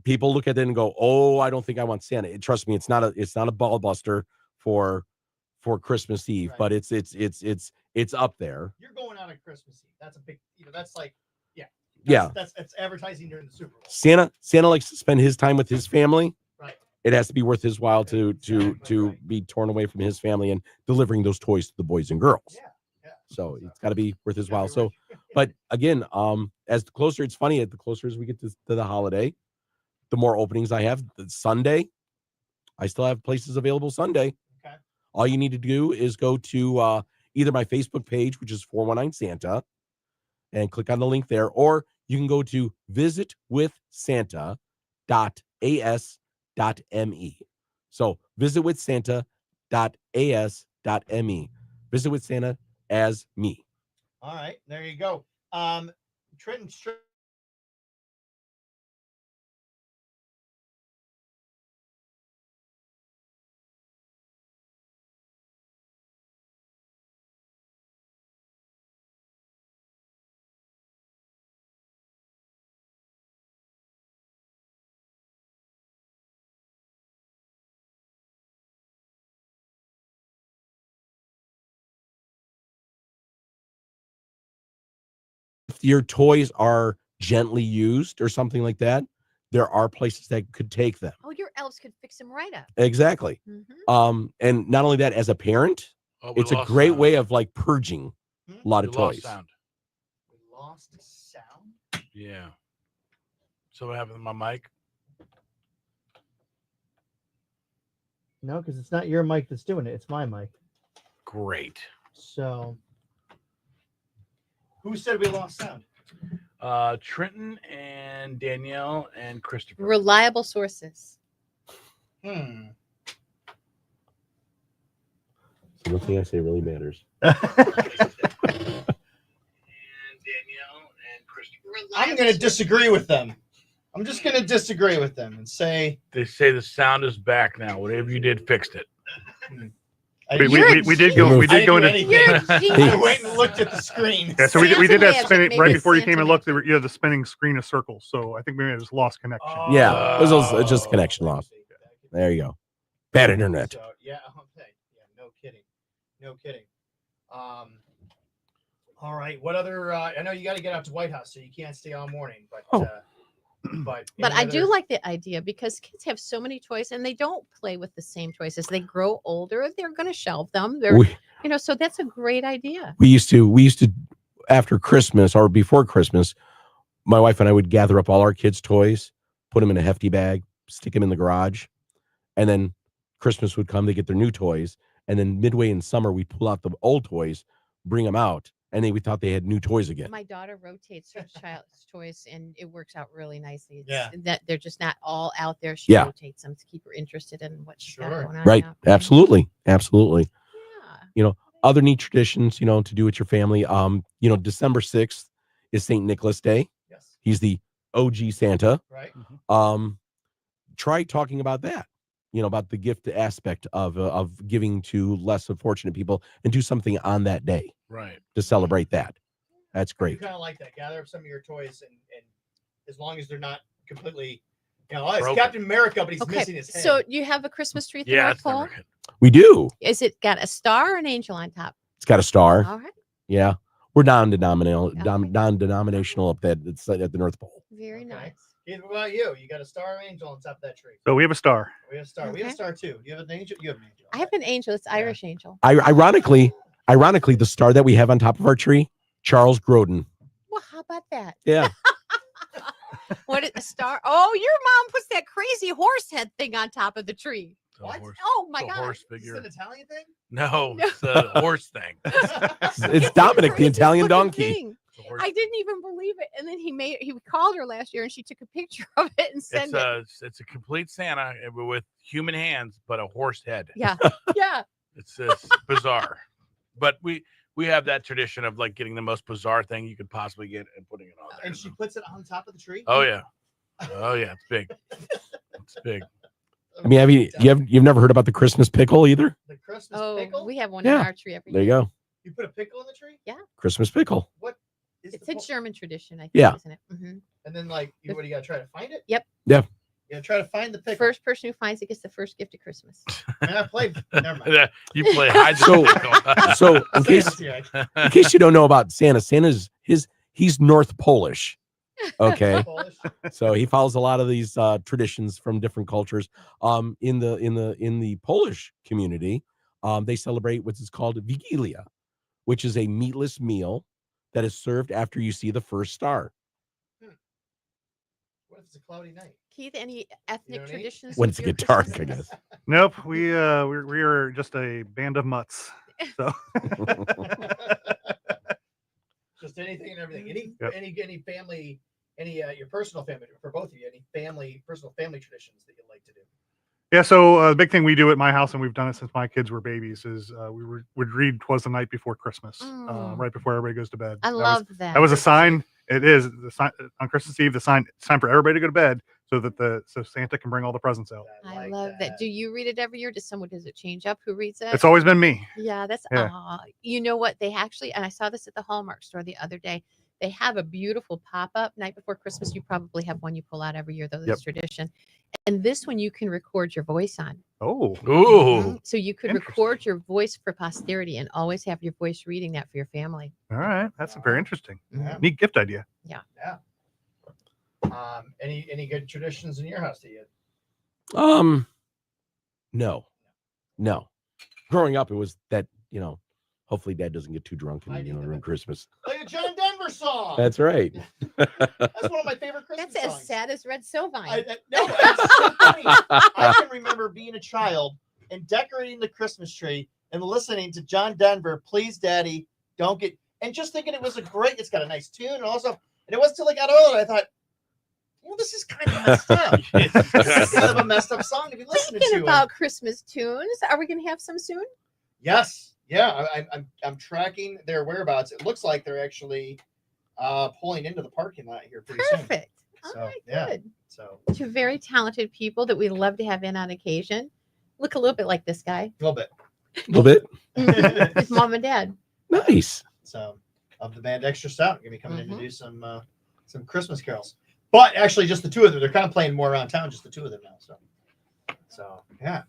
people look at it and go, "Oh, I don't think I want Santa." Trust me, it's not a ball buster for Christmas Eve, but it's up there. You're going out on Christmas Eve. That's a big, that's like, Yeah. That's advertising during the Super Bowl. Santa likes to spend his time with his family. Right. It has to be worth his while to be torn away from his family and delivering those toys to the boys and girls. Yeah. So it's got to be worth his while. So, but again, as the closer, it's funny, the closer as we get to the holiday, the more openings I have. The Sunday, I still have places available Sunday. Okay. All you need to do is go to either my Facebook page, which is 419 Santa, and click on the link there, or you can go to visitwithsanta.as.me. So visitwithsanta.as.me. Visit with Santa as me. All right, there you go. Trenton Street. If your toys are gently used or something like that, there are places that could take them. Oh, your elves could fix them right up. Exactly. And not only that, as a parent, Oh, we it's a lost great sound. way of like purging a lot of We lost toys. sound. We lost sound. Yeah. So what happened to my mic? No, because it's not your mic that's doing it. It's my mic. Great. So, who said we lost sound? Trenton and Danielle and Christopher. Reliable sources. One thing I say really matters. I'm going to disagree with them. I'm just going to disagree with them and say They say the sound is back now. Whatever you did, fixed it. We did go into I went and looked at the screen. Yeah, so we did that spinning Maybe right before you Santa came and looked. There were, the spinning screen of circles. So I think maybe I just lost connection. Yeah, it was just connection loss. There you go. Bad internet. So, yeah, okay. Yeah, no kidding. No kidding. All right. What other? I know you got to get out to White House, so you can't stay all morning. But but I do like the idea because kids have so many toys and they don't play with the same toys as they grow older. They're going to shelve them. They're, so that's a great idea. We used to after Christmas or before Christmas, my wife and I would gather up all our kids' toys, put them in a hefty bag, stick them in the garage, and then Christmas would come, they get their new toys, and then midway in summer we'd pull out the old toys, bring them out, and then we thought they had new toys again. My daughter rotates her child's toys and it works out really nicely. It's Yeah. That they're just not all out there. She Yeah. rotates them to keep her interested in what she's got going on. Right. now. Absolutely. Other neat traditions, to do with your family. December 6th is St. Nicholas Day. Yes. He's the OG Santa. Right. Try talking about that, about the gift aspect of giving to less fortunate people and do something on that day. Right. To celebrate that. That's You great. kind of like that. Gather up some of your toys, and as long as they're not completely, it's Broken. Captain America, but he's Okay. missing his head. So you have a Christmas tree at the North Pole? We do. Is it got a star or an angel on top? It's got a star. All right. Yeah. We're non-denominational up at the North Pole. Very nice. Keith, what about you? You got a star or angel on top of that tree? So we have a star. We have a star. We have a star too. You have an angel. You have an angel. I have an angel. It's Irish angel. Ironically, the star that we have on top of our tree, Charles Grodin. Well, how about that? Yeah. What is a star? Oh, your mom puts that crazy horse head thing on top of the tree. What? Oh my it's a god! horse Is this figure. an Italian thing? No, it's a horse thing. It's Dominic, the Italian donkey. Thing. I didn't even believe it, and then he called her last year, and she took a picture of it and sent it. It's a complete Santa with human hands, but a horse head. Yeah, yeah. It's bizarre, but we have that tradition of like getting the most bizarre thing you could possibly get and putting it on there. And she puts it on top of the tree. Oh yeah, it's big. It's big. I mean, you've never heard about the Christmas pickle either? The Christmas Oh, pickle. we have one Yeah. in our tree every There you year. go. You put a pickle in the tree? Yeah. Christmas pickle. What is It's a German tradition, I think, Yeah. isn't it? Mm-hmm. And then what do you got to try to find it? Yep. Yeah. You got to try to find the pickle. First person who finds it gets the first gift of Christmas. Man, I played. Never mind. You play hide the So in case you don't know about Santa, he's North Polish. Okay. So he follows a lot of these traditions from different cultures. In the Polish community, they celebrate what is called Wigilia, which is a meatless meal that is served after you see the first star. What if it's a cloudy night? Keith, any ethnic traditions? When with it's your get dark, Christmas? I guess. Nope, we are just a band of mutts. So Just anything and everything. Yep. Any family, your personal family, for both of you, any personal family traditions that you like to do? yeah, so the big thing we do at my house, and we've done it since my kids were babies, is would read "'Twas the Night Before Christmas," right before everybody goes to bed. I love that. That was a sign. It is the sign on Christmas Eve. It's time for everybody to go to bed so Santa can bring all the presents out. I love that. Do you read it every year? Does it change up? Who reads it? It's always been me. Yeah, that's Yeah. you know what? They actually, and I saw this at the Hallmark store the other day. They have a beautiful pop-up night before Christmas. You probably have one you pull out every year, though. That's tradition. And this one you can record your voice on. Oh. Ooh. So you could record your voice for posterity and always have your voice reading that for your family. All right, that's very interesting. Yeah. Neat gift idea. Yeah. Yeah. Any good traditions in your house that you? No. Growing up, it was that, hopefully dad doesn't get too drunk and, ruin Christmas. Play a John Denver song. That's right. That's one of my favorite Christmas That's songs. as sad as Red Sovine. No, it's so funny. I can remember being a child and decorating the Christmas tree and listening to John Denver, "Please Daddy, Don't Get," and just thinking it was it's got a nice tune and also, and it wasn't until I got older I thought, this is kind of messed up. It's kind of a messed up song to be listening Thinking to. about Christmas tunes. Are we going to have some soon? Yes. Yeah. I'm tracking their whereabouts. It looks like they're actually pulling into the parking lot here pretty soon. Perfect. So, All right, yeah. good. So Two very talented people that we love to have in on occasion. Look a little bit like this guy. a little bit. A little bit. His mom and dad. Nice. So of the band Extra Stout, going to be coming in to do some Christmas carols. But actually, just the two of them. They're kind of playing more around town, just the two of them now. So yeah.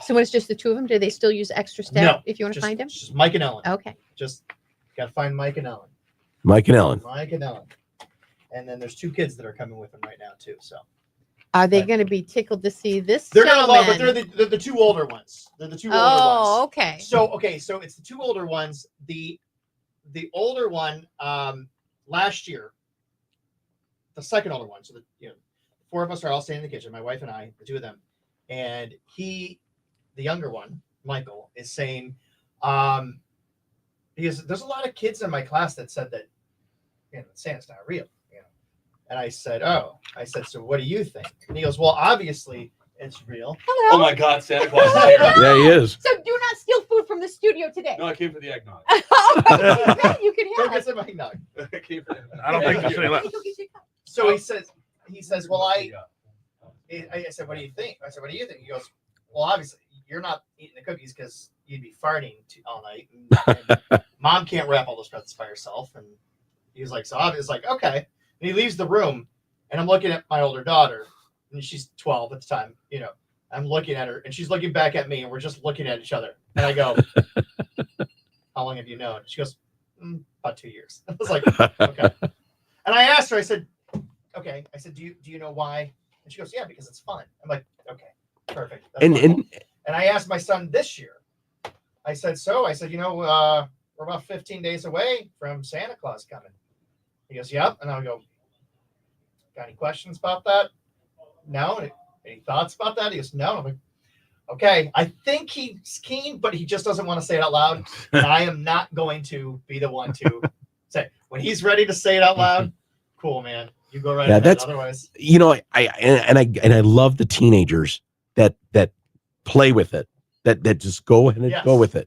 So when it's just the two of them, do they still use Extra Stout No, if you want to find them? Just Mike and Ellen. Okay. Just got to find Mike and Ellen. Mike and Ellen. Mike and Ellen. And then there's two kids that are coming with them right now too. So Are they going to be tickled to see this? they're gonna love, but gentleman? they're the two older ones. They're the two older Oh, ones. okay. So it's the two older ones. The older one last year, the second older one. So four of us are all staying in the kitchen. My wife and I, the two of them, and the younger one, Michael, is saying, because there's a lot of kids in my class that said that, Santa's not real. And I said, so what do you think? And he goes, well, obviously it's real. Hello. Oh my God, Santa Claus is here. Yeah, he is. So do not steal food from the studio today. No, I came for the eggnog. You can Go have. get some eggnog. I came for the eggnog. I don't think there's any left. So he says, well, I said, what do you think? I said, what do you think? He goes, well, obviously you're not eating the cookies because you'd be farting all night. And Mom can't wrap all those presents by herself. And he was like, so I was like, okay. And he leaves the room and I'm looking at my older daughter and she's 12 at the time, I'm looking at her and she's looking back at me and we're just looking at each other. And I go, how long have you known? She goes, about 2 years. I was like, okay. And I asked her, I said, okay. I said, do you know why? And she goes, yeah, because it's fun. I'm like, okay, perfect. That's And I asked my son this year, I said, we're about 15 days away from Santa Claus coming. He goes, yep. And I'll go, got any questions about that? No. Any thoughts about that? He goes, no. I'm like, okay. I think he's keen, but he just doesn't want to say it out loud. And I am not going to be the one to say, when he's ready to say it out loud, cool, man. You go right ahead. That's Otherwise, I love the teenagers that play with it, that just go ahead and go with it.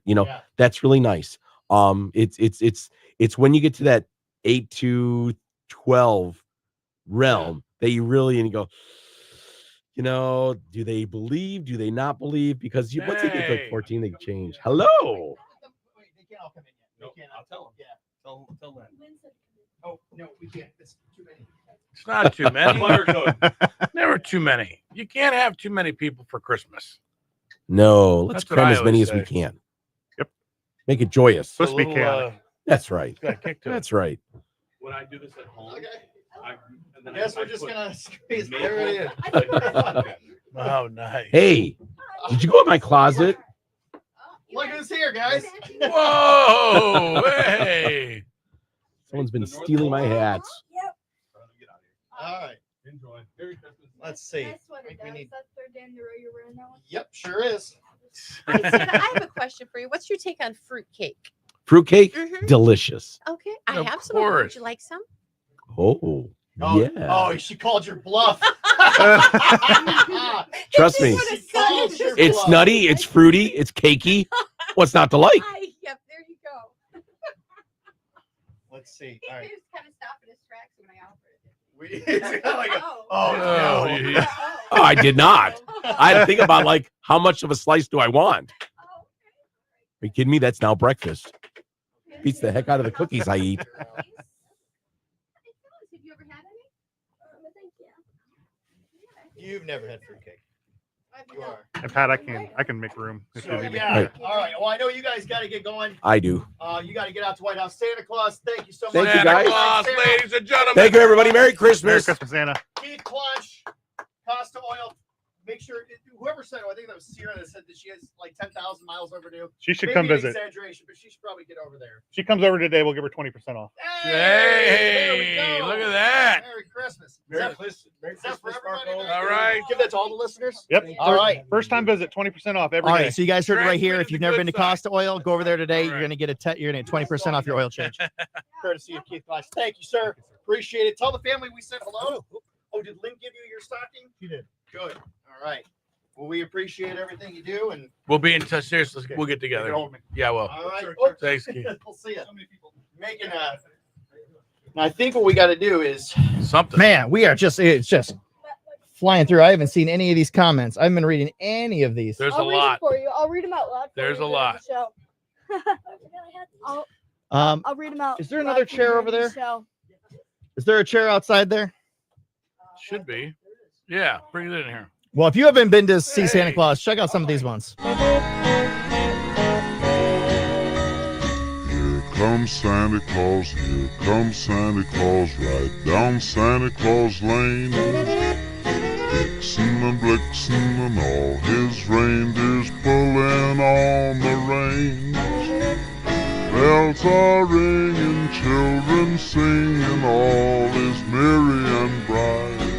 That's really nice. It's when you get to that 8 to 12 realm that you really, and you go, do they believe? Do they not believe? Because once they get to like 14, they change. Hello. Oh, no, we can't. It's too many. It's not too many. Fire code. Never too many. You can't have too many people for Christmas. No, let's That's what cram I as many always as we say. can. Yep. Make it joyous. Supposed to be A little, chaotic. That's right. got kick to it. That's right. When I do this at home, and then Guess I we're just put gonna squeeze maple- there it is. Oh, nice. Hey, did you go in my closet? Look who's here, guys. Whoa! Hey! Someone's been stealing my hats. All right. Enjoy. Merry Christmas. Let's see. That's what I think it we does. need- That's third day in the row you're wearing that one. Yep, sure is. All right, Santa, I have a question for you. What's your take on fruitcake? Fruitcake, Mhm. delicious. Okay, I Of have some. Would course. you like some? Oh, Oh, yeah. oh, she called your bluff. Trust me. She called your It's bluff. nutty. It's fruity. It's cakey. What's not to like? Yep, there you go. Let's see. All right. He was kind of stopping his tracks when I offered it. We, like a, Oh. oh, Oh, no. yeah. Oh, I did not. I had to think about like how much of a slice do I want? Are you kidding me? That's now breakfast. Beats the heck out of the cookies I eat. Have you ever had any? I think, yeah. You've never had fruitcake. You are. And Pat, I can make room if you So, need me. yeah. Right. All right. Well, I know you guys got to get going. I do. You got to get out to White House. Santa Claus, thank you so much. Thank you, Santa guys. Claus, ladies and gentlemen. Thank you, everybody. Merry Merry Christmas. Christmas, Santa. Keith Clunch, Costa Oil. Make sure whoever said it, I think that was Sierra that said that she has like 10,000 miles overdue. She should Maybe come an visit. Exaggeration, but she should probably get over there. She comes over today. We'll give her 20% off. Hey, there we go. look at that. Merry Christmas. Merry Is Christmas. Merry that for Christmas, everybody? Marco. All right. Give that to all the listeners. Yep. All right. First time visit, 20% off every All day. right, so you guys heard it right here. If Transmitted you've the never good been to side. Costa Oil, go over there today. All You're right. gonna get you're gonna get 20% off your oil change. Courtesy of Keith Clunch. Thank you, sir. Appreciate it. Tell the family we said hello. Oh, did Lynn give you your stocking? She did. Good. All right. Well, we appreciate everything you do, and We'll be in touch. Seriously, we'll get Get together. hold of me. Yeah, well. all right. Thanks, Keith. We'll see you. Making a. And I think what we got to do is, Something. man, it's just flying through. I haven't seen any of these comments. I haven't been reading any of these. There's a I'll read lot. it for you. I'll read them out loud. for There's you a during lot. the show. I'll, Um, I'll read them out. is there loud another for you chair during over the there? show. is there a chair outside there? Should be. Yeah, bring it in here. Well, if you haven't been to see Santa Hey. Claus, check out some of these ones. Here comes Santa Claus, here comes Santa Claus, right down Santa Claus Lane. Vixen and Blitzen and all his reindeers pulling on the reins. Bells are ringing, children singing, all is merry and bright.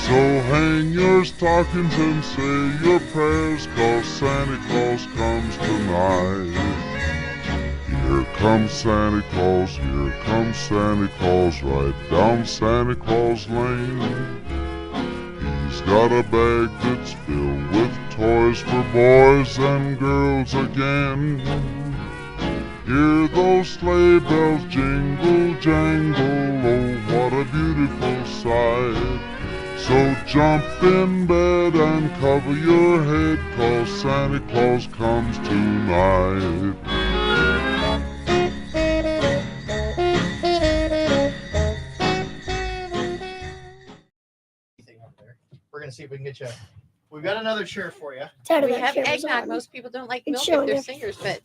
So hang your stockings and say your prayers, 'cause Santa Claus comes tonight. Here comes Santa Claus, here comes Santa Claus, right down Santa Claus Lane. He's got a bag that's filled with toys for boys and girls again. Hear those sleigh bells jingle, jangle, oh what a beautiful sight. So jump in bed and cover your head, 'cause Santa Claus comes tonight. We're gonna see if we can get you. We've got another chair for you. We have eggnog. Most people don't like milk if they're singers, but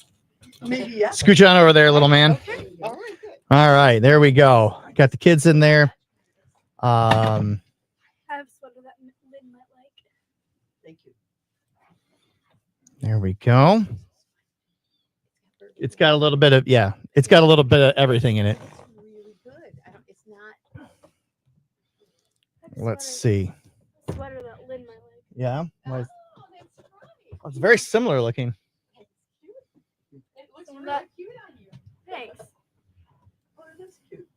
Maybe yeah. Scooch on over there, little man. okay. All right, good. All right, there we go. Got the kids in there. I have a sweater that Lynn might like. Thank you. There we go. It's got a little bit of it's got a little bit of everything in it. Really good. It's not. Let's see. Sweater that Lynn might like. Yeah. Oh, Well, it's very similar looking. It looks Isn't really that- cute on you. Thanks. Oh, that's cute.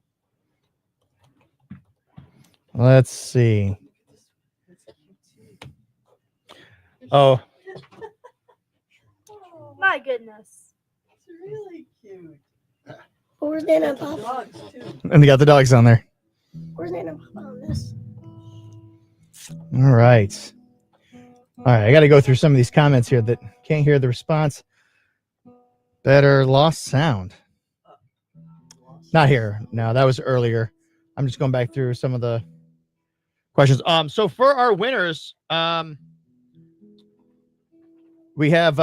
Let's see. Oh, My goodness. It's really cute. Where's Nana and Papa? and they got the dogs on there. Where's Nana and Papa on this? All right. All right. I got to go through some of these comments here that can't hear the response. Better lost sound. Not here. No, that was earlier. I'm just going back through some of the questions. So for our winners, we have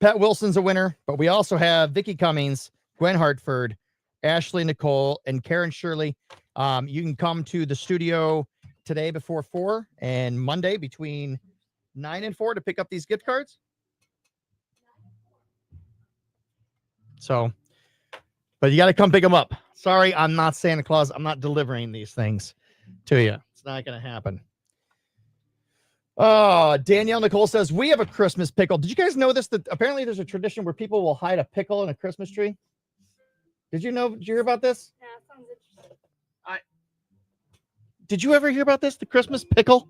Pat Wilson's a winner, but we also have Vicky Cummings, Gwen Hartford, Ashley Nicole, and Karen Shirley. You can come to the studio today before 4 and Monday between 9 and 4 to pick up these gift cards. So, but you got to come pick them up. Sorry, I'm not Santa Claus. I'm not delivering these things to you. It's not going to happen. Oh, Danielle Nicole says, we have a Christmas pickle. Did you guys know this? That apparently there's a tradition where people will hide a pickle in a Christmas tree. Did you hear about this? Yeah, sounds interesting. Did you ever hear about this? The Christmas pickle?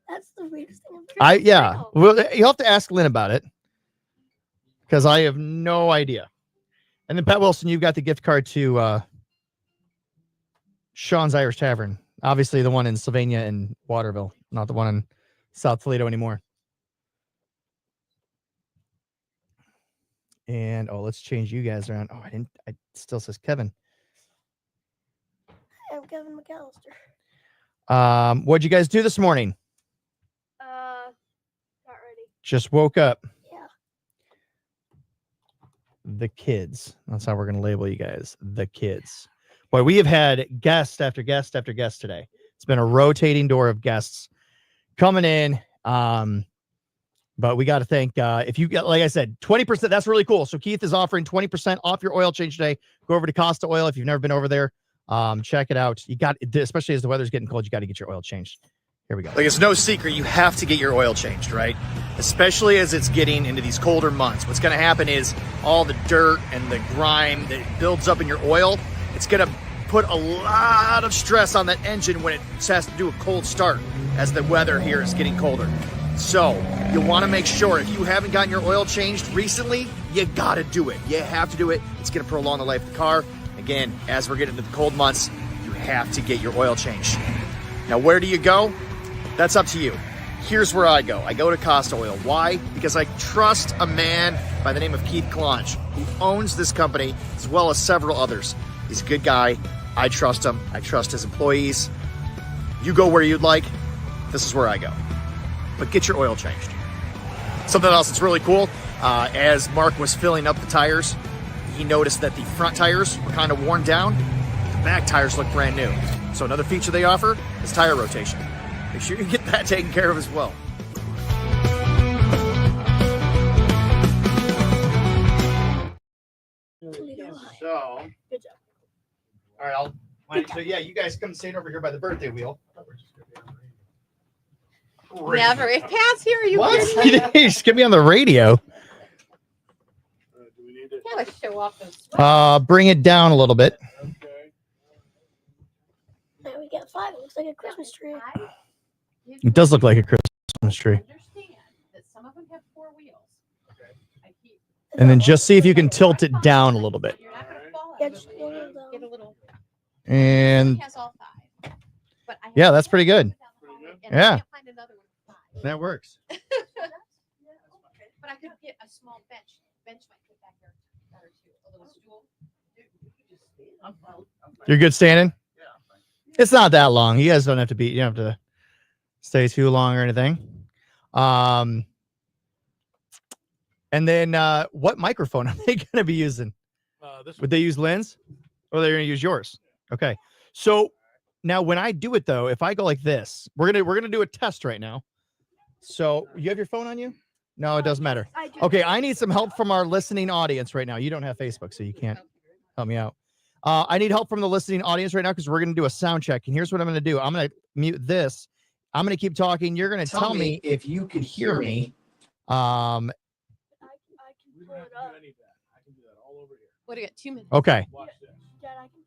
That's the weirdest thing I've heard. Yeah. Well, you'll have to ask Lynn about it because I have no idea. And then Pat Wilson, you've got the gift card to Sean's Irish Tavern. Obviously the one in Sylvania and Waterville, not the one in South Toledo anymore. And let's change you guys around. Oh, it still says Kevin. I'm Kevin McAllister. What'd you guys do this morning? Not ready. Just woke up. Yeah. The kids. That's how we're going to label you guys. The kids. Boy, we have had guest after guest after guest today. It's been a rotating door of guests coming in. But we got to thank, if you get, like I said, 20%, that's really cool. So Keith is offering 20% off your oil change today. Go over to Costa Oil. If you've never been over there, check it out. You got, especially as the weather's getting cold, you got to get your oil changed. Here we go. Like, it's no secret you have to get your oil changed, right? Especially as it's getting into these colder months. What's going to happen is all the dirt and the grime that builds up in your oil, it's going to put a lot of stress on that engine when it has to do a cold start as the weather here is getting colder. So you want to make sure if you haven't gotten your oil changed recently, you got to do it. You have to do it. It's going to prolong the life of the car. Again, as we're getting into the cold months, you have to get your oil changed. Now, where do you go? That's up to you. Here's where I go. I go to Costa Oil. Why? Because I trust a man by the name of Keith Kalonge, who owns this company, as well as several others. He's a good guy. I trust him. I trust his employees. You go where you'd like. This is where I go. But get your oil changed. Something else that's really cool, as Mark was filling up the tires, he noticed that the front tires were kind of worn down. The back tires look brand new. So another feature they offer is tire rotation. Make sure you get that taken care of as well. So, good job. All right, so yeah, you guys come stand over here by the birthday wheel. Never. If Pat's here, you What? You just get me on the radio. gotta show off those. Bring it down a little bit. Now we got 5. It looks like a Christmas tree. It does look like a Christmas tree. That some of them have 4 wheels. And then just see if you can tilt it down a little bit. Yeah, just get a little. And Has all 5. But I yeah, that's pretty good. and I Yeah, can't find another one. that works. But I could get a small bench. Bench might fit back there better too. A little stool. You're good standing? It's not that long. You guys don't have to be, you don't have to stay too long or anything. And then what microphone are they going to be using? Would they use Lynn's or they're going to use yours? Okay. So now when I do it though, if I go like this, we're going to do a test right now. So you have your phone on you? No, it doesn't matter. Okay. I need some help from our listening audience right now. You don't have Facebook, so you can't help me out. I need help from the listening audience right now because we're going to do a sound check. And here's what I'm going to do. I'm going to mute this. I'm going to keep talking. You're going to tell me if you can hear me. What do you got? 2 minutes. Okay. Watch this.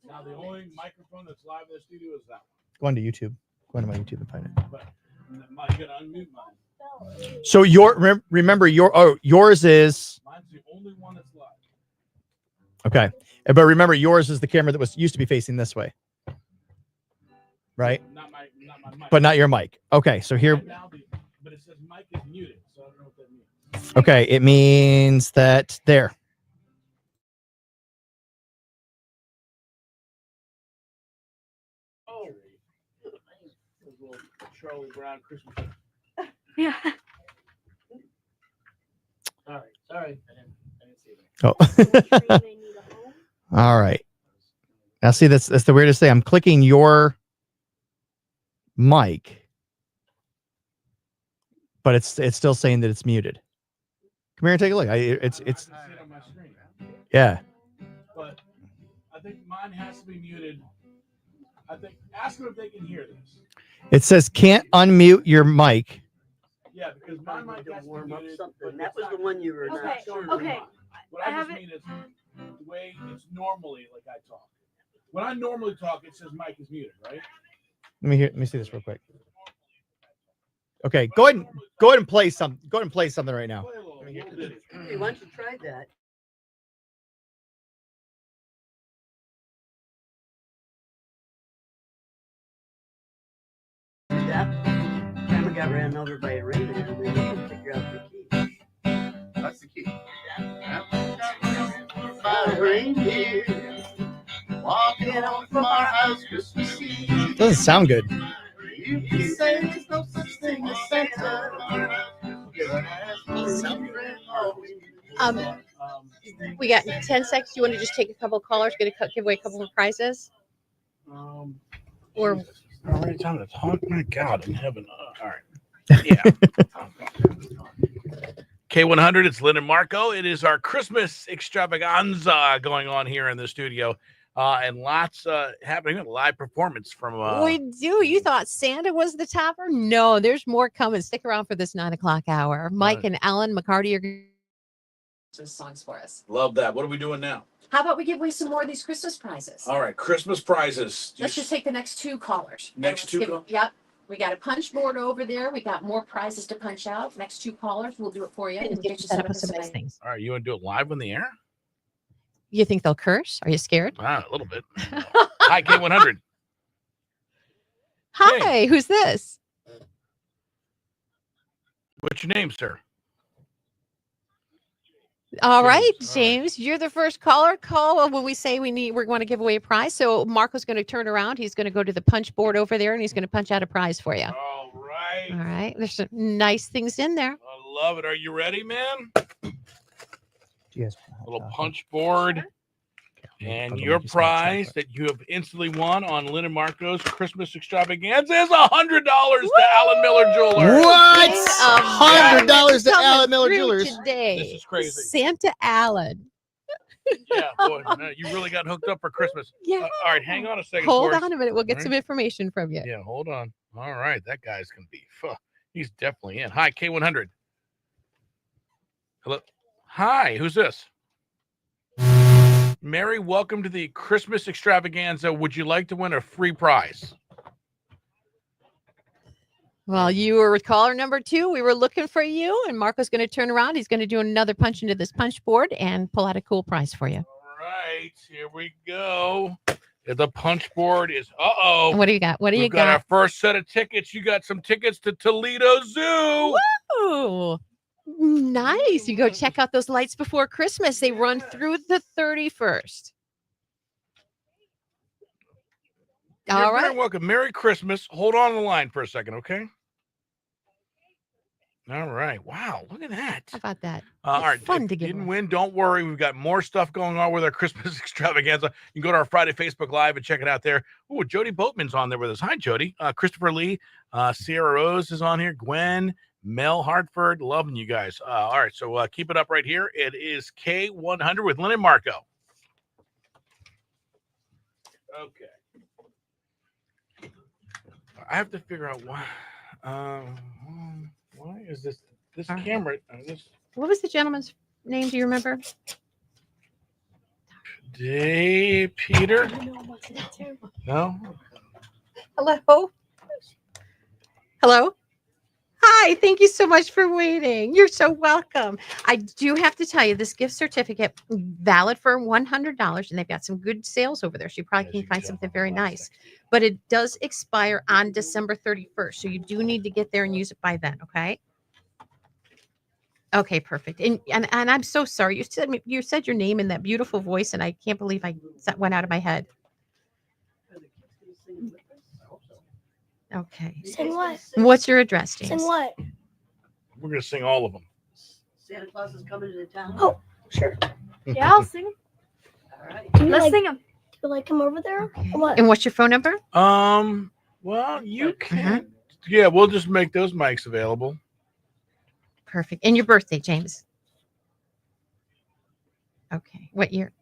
Now the only microphone that's live in the studio is that Go on to YouTube. Go on to my YouTube and find it. one. But you gotta unmute mine. So remember yours is Mine's the only one that's live. okay. But remember yours is the camera that used to be facing this way. Right? Not my mic. But not your mic. Okay, so here But it says mic is muted, so I don't know what that means. okay, it means that there. Charlie Brown Christmas. Yeah. Sorry. I didn't see that. Oh. All right. Now see, that's the weirdest thing. I'm clicking your mic, but it's still saying that it's muted. Come here and take a look. It's I see it on my screen. yeah. But I think mine has to be muted. I think ask them if they can hear this. It says can't unmute your mic. Yeah, because my mic has to be muted. That was the one you were Okay. not Okay. What I just mean is the way it's normally like I talk. When I normally talk, it says mic is muted, right? Let me see this real quick. Okay, go ahead and play some. Go ahead and play something right now. Hey, why don't you try that? That time I got ran over by a reindeer and they didn't figure out the key. That's the key. By reindeer walking home from our house Christmas Eve. Doesn't sound good. You can say there's no such thing as Santa. We got 10 seconds. You want to just take a couple of callers, give away a couple of prizes? Or already time to talk. My God in heaven. All right. Yeah. K100, it's Lynn and Marco. It is our Christmas extravaganza going on here in the studio. And lots happening. Live performance from. we do. You thought Santa was the topper? No, there's more coming. Stick around for this 9 o'clock hour. Mike and Alan McCarty are Just songs for us. Love that. What are we doing now? How about we give away some more of these Christmas prizes? All right, Christmas prizes. Let's just take the next 2 callers. Next two Yep. We got a punch board over there. We got more prizes to punch out. Next 2 callers, we'll do it for you. and And get get you you set up with with some nice things. All right, you want to do it live on the air? You think they'll curse? Are you scared? A little bit. Hi, K100. Hi, who's this? What's your name, sir? All right, James, you're the first caller. Call when we say we're going to give away a prize. So Marco's going to turn around. He's going to go to the punch board over there and he's going to punch out a prize for you. All right. All right. There's some nice things in there. I love it. Are you ready, man? Yes. Little punch board. And your prize that you have instantly won on Lynn and Marco's Christmas extravaganza is $100 to Alan Miller Jewelers. What? $100 to Coming Alan Miller through Jewelers. Today. This is crazy. Santa Allen. Yeah, boy, man, you really got hooked up for Christmas. Yeah. All right, hang on a second. Hold Forrest. on a minute. We'll get All some right. information from you. Yeah, hold on. All right, that guy's gonna be. He's definitely in. Hi, K100. Hello. Hi, who's this? Mary, welcome to the Christmas extravaganza. Would you like to win a free prize? Well, you were caller number 2. We were looking for you, and Marco's going to turn around. He's going to do another punch into this punch board and pull out a cool prize for you. All right, here we go. The punch board is. What do you got? What do you We've got got? our first set of tickets. You got some tickets to Toledo Zoo. Woo! Nice. You go check out those lights before Christmas. They run through the 31st. All You're right. very welcome. Merry Christmas. Hold on the line for a second, okay? All right. Wow, look at that. How about that? All right. Fun If to you give didn't away. win, don't worry. We've got more stuff going on with our Christmas extravaganza. You can go to our Friday Facebook Live and check it out there. Oh, Jody Boatman's on there with us. Hi, Jody. Christopher Lee, Sierra Rose is on here. Gwen, Mel Hartford, loving you guys. All right, so keep it up right here. It is K100 with Lynn and Marco. Okay. I have to figure out why is this All right. camera? What was the gentleman's name? Do you remember? Dave Peter? No. Hello. Hello. Hi. Thank you so much for waiting. You're so welcome. I do have to tell you, this gift certificate valid for $100, and they've got some good sales over there. So you probably can find something very nice. But it does expire on December 31st. So you do need to get there and use it by then. Okay. Okay, perfect. And I'm so sorry. You said your name in that beautiful voice, and I can't believe that went out of my head. Okay. Sing what? What's your address, James? Sing what? We're gonna sing all of them. Santa Claus is coming to town. Oh, sure. Yeah, I'll sing 'em. All right. Let's sing 'em. Do you like come over there? Or what? And what's your phone number? Well, you can. Yeah, we'll just make those mics available. Perfect. And your birthday, James? Okay. What year?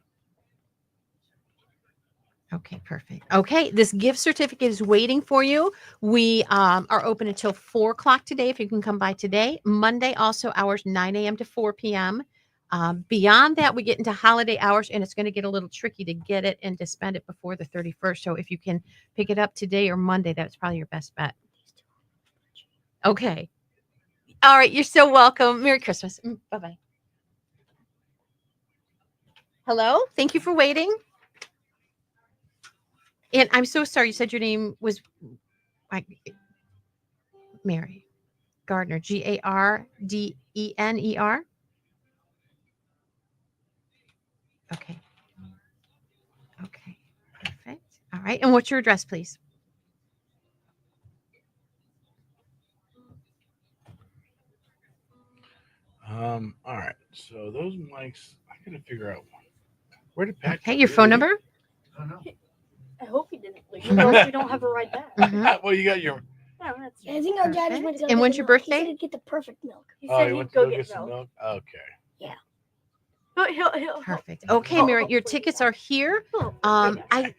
Okay, perfect. Okay, this gift certificate is waiting for you. We are open until 4 o'clock today if you can come by today. Monday, also hours 9 a.m. to 4 p.m. Beyond that, we get into holiday hours, and it's going to get a little tricky to get it and to spend it before the 31st. So if you can pick it up today or Monday, that's probably your best bet. Okay. All right, you're so welcome. Merry Christmas. Bye-bye. Hello, thank you for waiting. And I'm so sorry, you said your name was Mary Gardner, Gardener. Okay. Okay, perfect. All right, and what's your address, please? All right. So those mics, I gotta figure out one. Where did Pat? Okay, your phone number? I don't know. I hope he didn't leave. Or else we don't have a ride back. Well, you got your. No, that's I think our dad just went to go And get when's the your milk. He birthday? said he'd get the perfect milk. He Oh, said you he'd went to go go get get some milk. milk. Okay. Yeah. But he'll Perfect. Okay, Mary, your tickets are here. I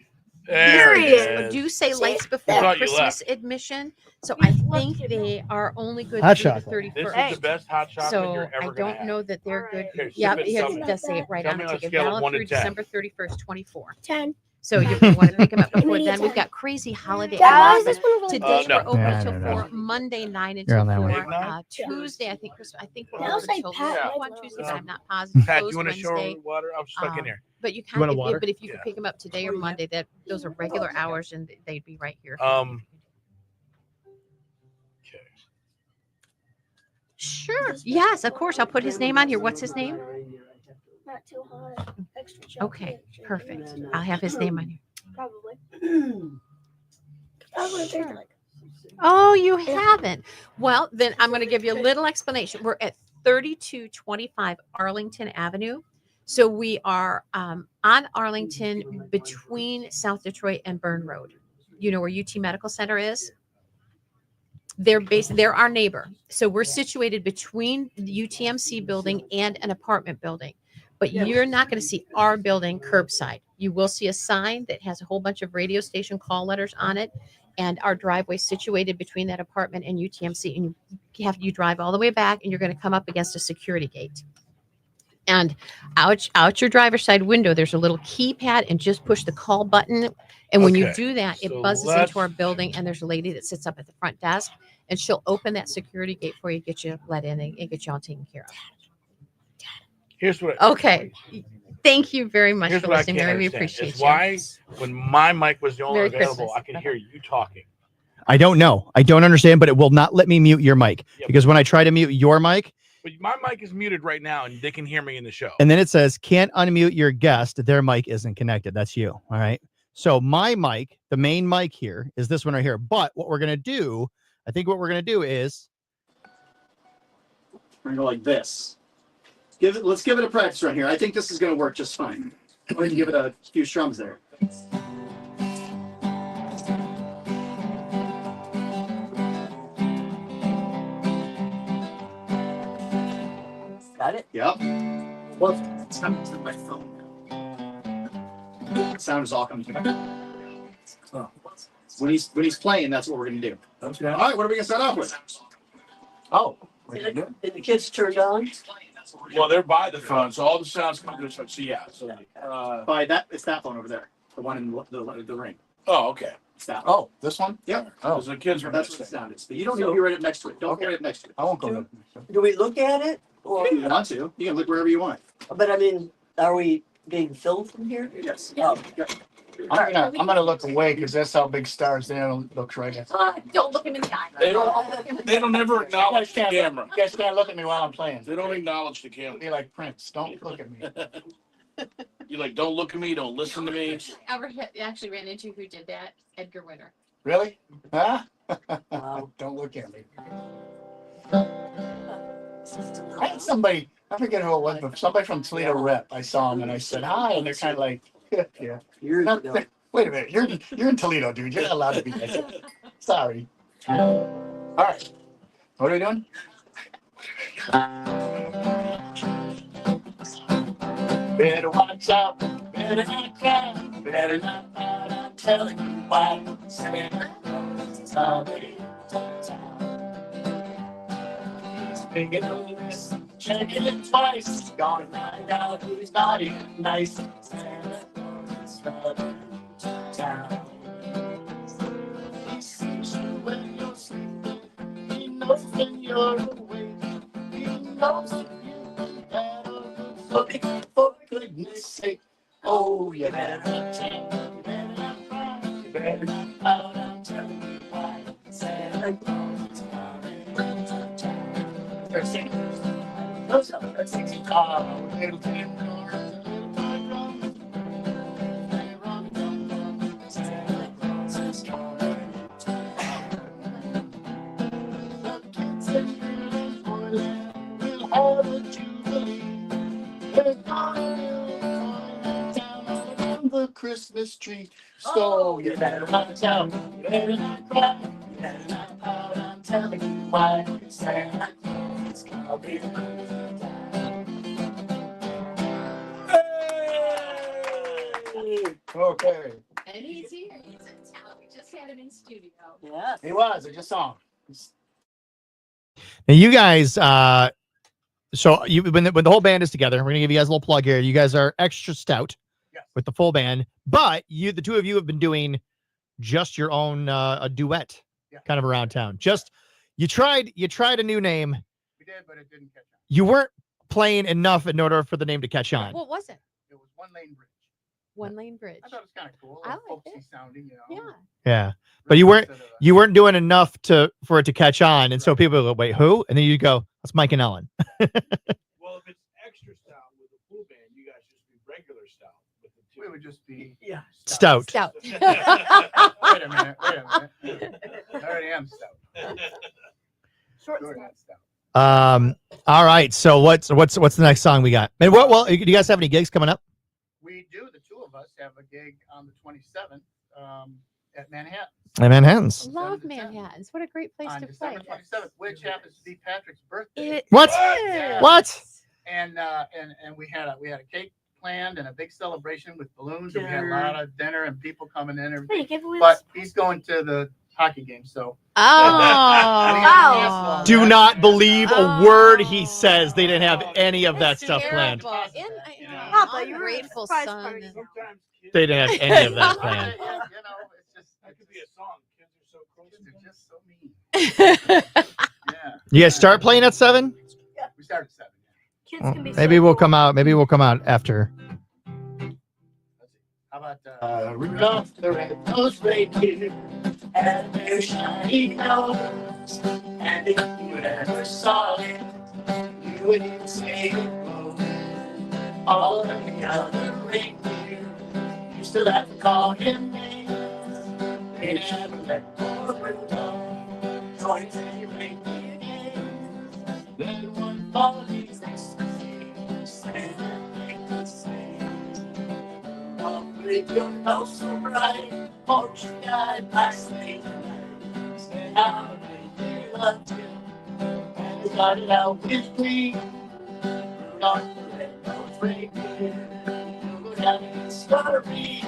There it Yes, is. do say lights I before thought you Christmas left. admission. So I think they are only good Hot through the chocolate. 31st. This is the best hot chocolate So you're I ever gonna don't have. know that they're good. Here, Yeah, sip it, it tell me- does say it right tell on me the on a ticket. scale of Valid 1 to through 10. December 31st, 24. 10. So you want to pick them up before Maybe then. We've 10. got crazy holiday Dad, why hours. is this one really Today big? no. we're open Yeah, until no, no. 4. Monday 9 You're until on that 4. one. Midnight? Tuesday, I think Christmas. I think we're That open was like until Pat 4 White on Tuesday, Lotus. but I'm not positive. Pat, Closed you want to show her Wednesday. water? I'm stuck in here. But you You kind want a of, water? but if you Yeah. could pick them up today or Monday, that those are regular hours and they'd be right here. Okay. Sure. Yes, of course. I'll put his name on here. What's his name? Not too hot. Extra chocolate. Okay, perfect. I'll have his name on here. Probably. That's what it tastes like. Oh, you haven't. Well, then I'm going to give you a little explanation. We're at 3225 Arlington Avenue. So we are on Arlington between South Detroit and Byrne Road. You know where UT Medical Center is? They're our neighbor. So we're situated between the UTMC building and an apartment building. But you're not going to see our building curbside. You will see a sign that has a whole bunch of radio station call letters on it. And our driveway situated between that apartment and UTMC. And you drive all the way back and you're going to come up against a security gate. And out your driver's side window, there's a little keypad and just push the call button. And when you Okay, do that, it so buzzes let's- into our building and there's a lady that sits up at the front desk and she'll open that security gate for you, get you let in and get you all taken care of. Here's what. Okay. Thank you very much Here's for what I listening, can't Mary. We understand. appreciate It's you. why when my mic was the only Merry available, Christmas. I could hear you talking. I don't know. I don't understand, but it will not let me mute your mic because when I try to mute your mic But my mic is muted right now, and they can hear me in the show. and then it says can't unmute your guest, their mic isn't connected. That's you. All right. So my mic, the main mic here is this one right here. But what we're going to do, I think what we're going to do is We're gonna go like this. Let's give it a practice run here. I think this is gonna work just fine. Go ahead and give it a few strums there. Got it? Yep. Well, it's not to my phone now. Sound is all coming through. When he's playing, that's what we're gonna do. Okay. All right, what are we gonna start off with? Oh. Did the kids turned on? Well, they're by the phone, so all the sounds come through. So yeah. So By that, it's that phone over there, the one in the ring. oh, okay. It's that. Oh, this one? Yep. Oh, the kids are That's what the sound is. But you don't need to be right up next to it. Don't go right up next to it. I won't go. Do we look at it? Or, If you want to, you can look wherever you want. but I mean, are we being filmed from here? Yes. Oh. I'm gonna look away because that's how big stars there looks right now. Don't look him in the eye. They don't ever acknowledge the camera. You guys can't look at me while I'm playing. They don't acknowledge the camera. Be like Prince. Don't look at me. You're like, don't look at me, don't listen to me. Ever actually ran into who did that? Edgar Winter. Really? Huh? Don't look at me. I had somebody, I forget who it was, but somebody from Toledo Rep. I saw him and I said hi, and they're kind of like, yeah. Wait a minute, you're in Toledo, dude. You're not allowed to be there. Sorry. All right. What are we doing? Better watch out, better not cry, better not fight, I'm telling you why. Santa Claus is coming to town. He's making a list, checking it twice, gonna find out who's naughty and nice. Santa Claus is coming to town. He sees you when you're sleeping, he knows when you're awake, he knows if you've been bad or good, so be good for goodness sake. Oh, you better not change, you better not cry, you better not pout, I'm telling you why. Santa Claus is coming to town. Start singing. Those are the singing. Oh, little tin doors, little toy drums. They run, run, run. Santa Claus is coming to town. The kids and girls for them will have a jubilee. They're gonna the Christmas tree. So you better watch out, you better not cry, you better not pout, I'm telling you why. Santa Claus is coming to town. Okay. And he's here. He's in town. We just had him in studio. Yeah. He was. I just saw him. Now you guys, so you when the whole band is together, we're gonna give you guys a little plug here. You guys are extra stout with the full band, but the two of you have been doing just your own a duet kind of around town. Just you tried a new name. We did, but it didn't catch on. You weren't playing enough in order for the name to catch on. What was it? It was One Lane Bridge. One Lane Bridge. I thought it was kind of cool. I liked Folksy sounding, you know. Yeah, but you weren't doing enough for it to catch on, and so people go, wait, who? And then you go, that's Mike and Ellen. Well, if it's extra stout with a full band, you guys just be regular stout. We would just be Stout. Stout. Wait a minute. I already am stout. Short Sure, stout. not stout. All right. So what's the next song we got? And well, do you guys have any gigs coming up? We do. The two of us have a gig on the 27th at Manhattan. At Manhattan's. Love Manhattan's. What a great place On to play. December 27th, which happens to be Patrick's birthday. What? Yeah. What? And we had a cake planned and a big celebration with balloons. And we had a lot of dinner and people coming in and everything. But he's going to the hockey game, so. Oh. Do not believe a word he says. They didn't have any of that stuff planned. Papa, you're grateful son. They didn't have any of that planned. You know, it's just that could be a song. Kids are so close. They're just so mean. Yeah. You guys start playing at 7? We start at 7. Kids Well, can be maybe we'll come out. Maybe we'll come out after. How about Rudolph the Red-Nosed Reindeer had their shiny nose, and if you ever saw it, you wouldn't say it was. All of the other reindeer used to laugh and call him names. They never let poor Rudolph join any reindeer games. Then one fall he's ecstasy, Santa made the same. With your nose so bright, won't you guide my sleigh tonight? Say how they loved you, and they started out with me. Rudolph the Red-Nosed Reindeer, you'll go down in history.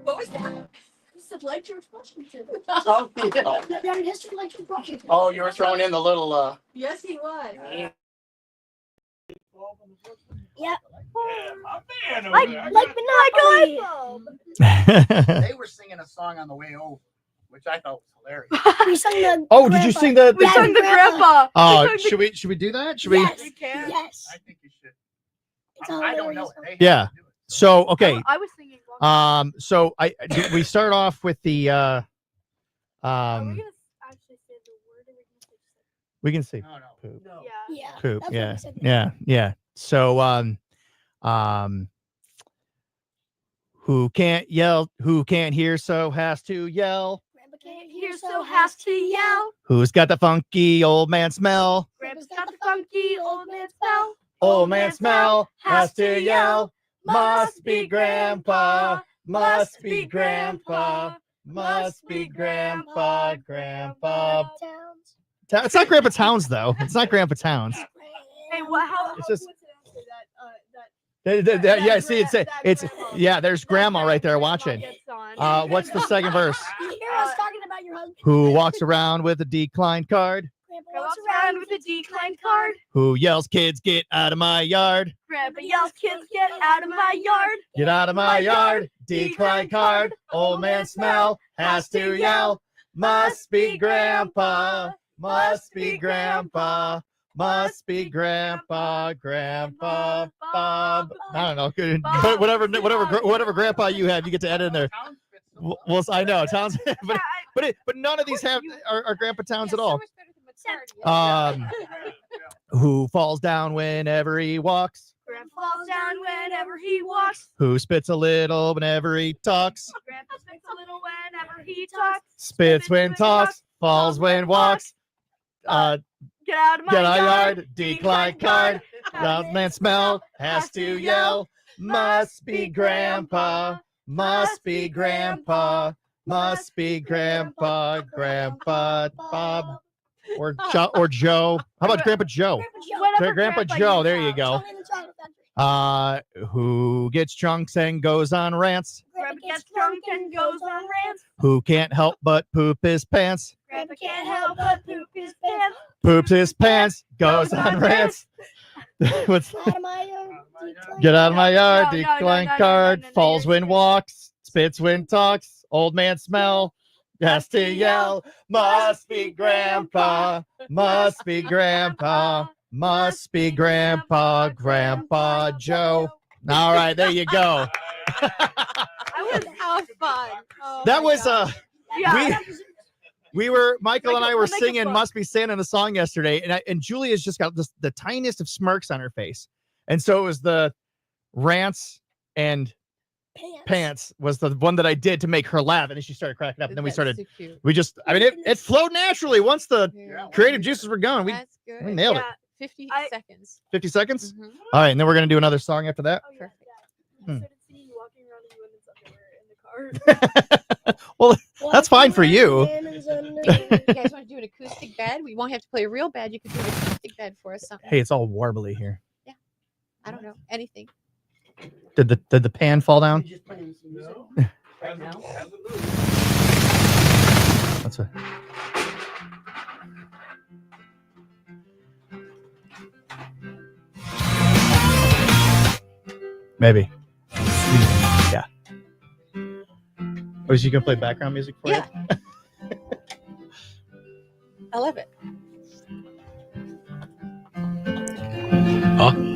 What was that? It's the like George Washington. Oh, Down in history like George Washington. oh, you were throwing in the little, Yes, he was. Yeah. Like Monopoly. They were singing a song on the way over, which I thought was hilarious. We sung the. Oh, did you sing the? We sung the grandpa. Oh, should we do that? Should we? Yes. Yes. I think you should. It's I don't know. They have Yeah. to do it. So okay. I was singing. So we start off with the Are we gonna actually say the word? Or we can see No, no. poop. Yeah. Poop. That's what Yeah. we said. Yeah. So who can't hear so has to yell. Grandpa can't hear, so has to yell. Who's got the funky old man smell? Grandpa's got the funky old man smell. Old man smell has to yell. Must be Grandpa. Must be Grandpa. Must be Grandpa. Grandpa. It's not Grandpa Towns though. It's not Grandpa Towns. Hey, what? How? It's just. Yeah, see, it's yeah. There's Grandma right there watching. What's the second verse? You hear us talking about your husband? Who walks around with a declined card? Grandpa walks around with a declined card. Who yells, "Kids, get out of my yard"? Grandpa yells, "Kids, get out of my yard." Get out of my yard. Declined card. Old man smell has to yell. Must be Grandpa. Must be Grandpa. Must be Grandpa. Grandpa Bob. I don't know. But whatever Grandpa you have, you get to edit in there. Well, I know Towns, but none of these have are Grandpa Towns at all. Who falls down whenever he walks? Grandpa falls down whenever he walks. Who spits a little whenever he talks? Grandpa spits a little whenever he talks. Spits when talks, falls when walks. Get out of my yard. Decline card. Loud man smell has to yell. Must be Grandpa. Must be Grandpa. Must be Grandpa. Grandpa Bob. Or Joe. How about Grandpa Joe? Grandpa Joe. There you go. Who gets drunk and goes on rants? Grandpa gets drunk and goes on rants. Who can't help but poop his pants? Grandpa can't help but poop his pants. Poops his pants, goes on rants. What's get out of my yard, decline card, falls when walks, spits when talks, old man smell, has to yell, must be Grandpa, must be Grandpa, must be Grandpa, Grandpa Joe. All right, there you go. How fun. Oh That my was God. Michael and I were singing "Must Be Santa" in the song yesterday, and Julia's just got the tiniest of smirks on her face, and so it was the rants and pants was the one that I did to make her laugh, and then she started cracking up, and then we started. It flowed naturally once the creative juices were going. We nailed it. 50 seconds. 50 seconds. Mhm. All right, and then we're gonna do another song after that. Well, that's fine for you. You guys want to do an acoustic bed? We won't have to play a real bed. You could do an acoustic bed for us. Something. Hey, it's all warbly here. I don't know anything. Did the pan fall down? Right now. What's it? Maybe. Yeah. Oh, is you gonna play background music for Yeah. you? I love it.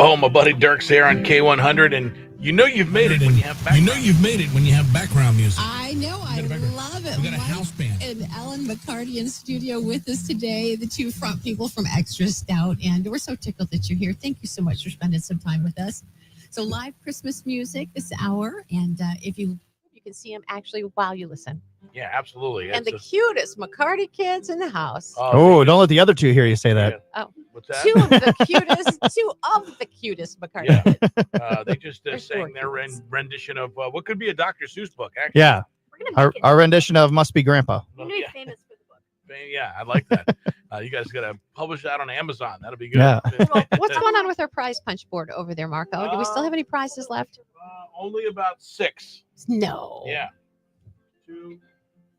Oh, my buddy Dirk's here on K100, and you know you've made it when you have background. You know you've made it when you have background music. I know. I love it. We got a house band. And Ellen McCarty in studio with us today, the two front people from Extra Stout. And we're so tickled that you're here. Thank you so much for spending some time with us. So live Christmas music this hour. And if you can see them actually while you listen. Yeah, absolutely. And the cutest McCarty kids in the house. Oh, don't let the other two hear you say that. Oh, what's that? two of the cutest McCarty kids. They just sang their rendition of what could be a Dr. Seuss book, actually. Yeah. Our rendition of "Must Be Grandpa." Yeah. Famous for the book. Yeah, I like that. You guys got to publish that on Amazon. That'll be good. Yeah. What's going on with our prize punch board over there, Marco? Do we still have any prizes left? Only about 6. No. Yeah. 2,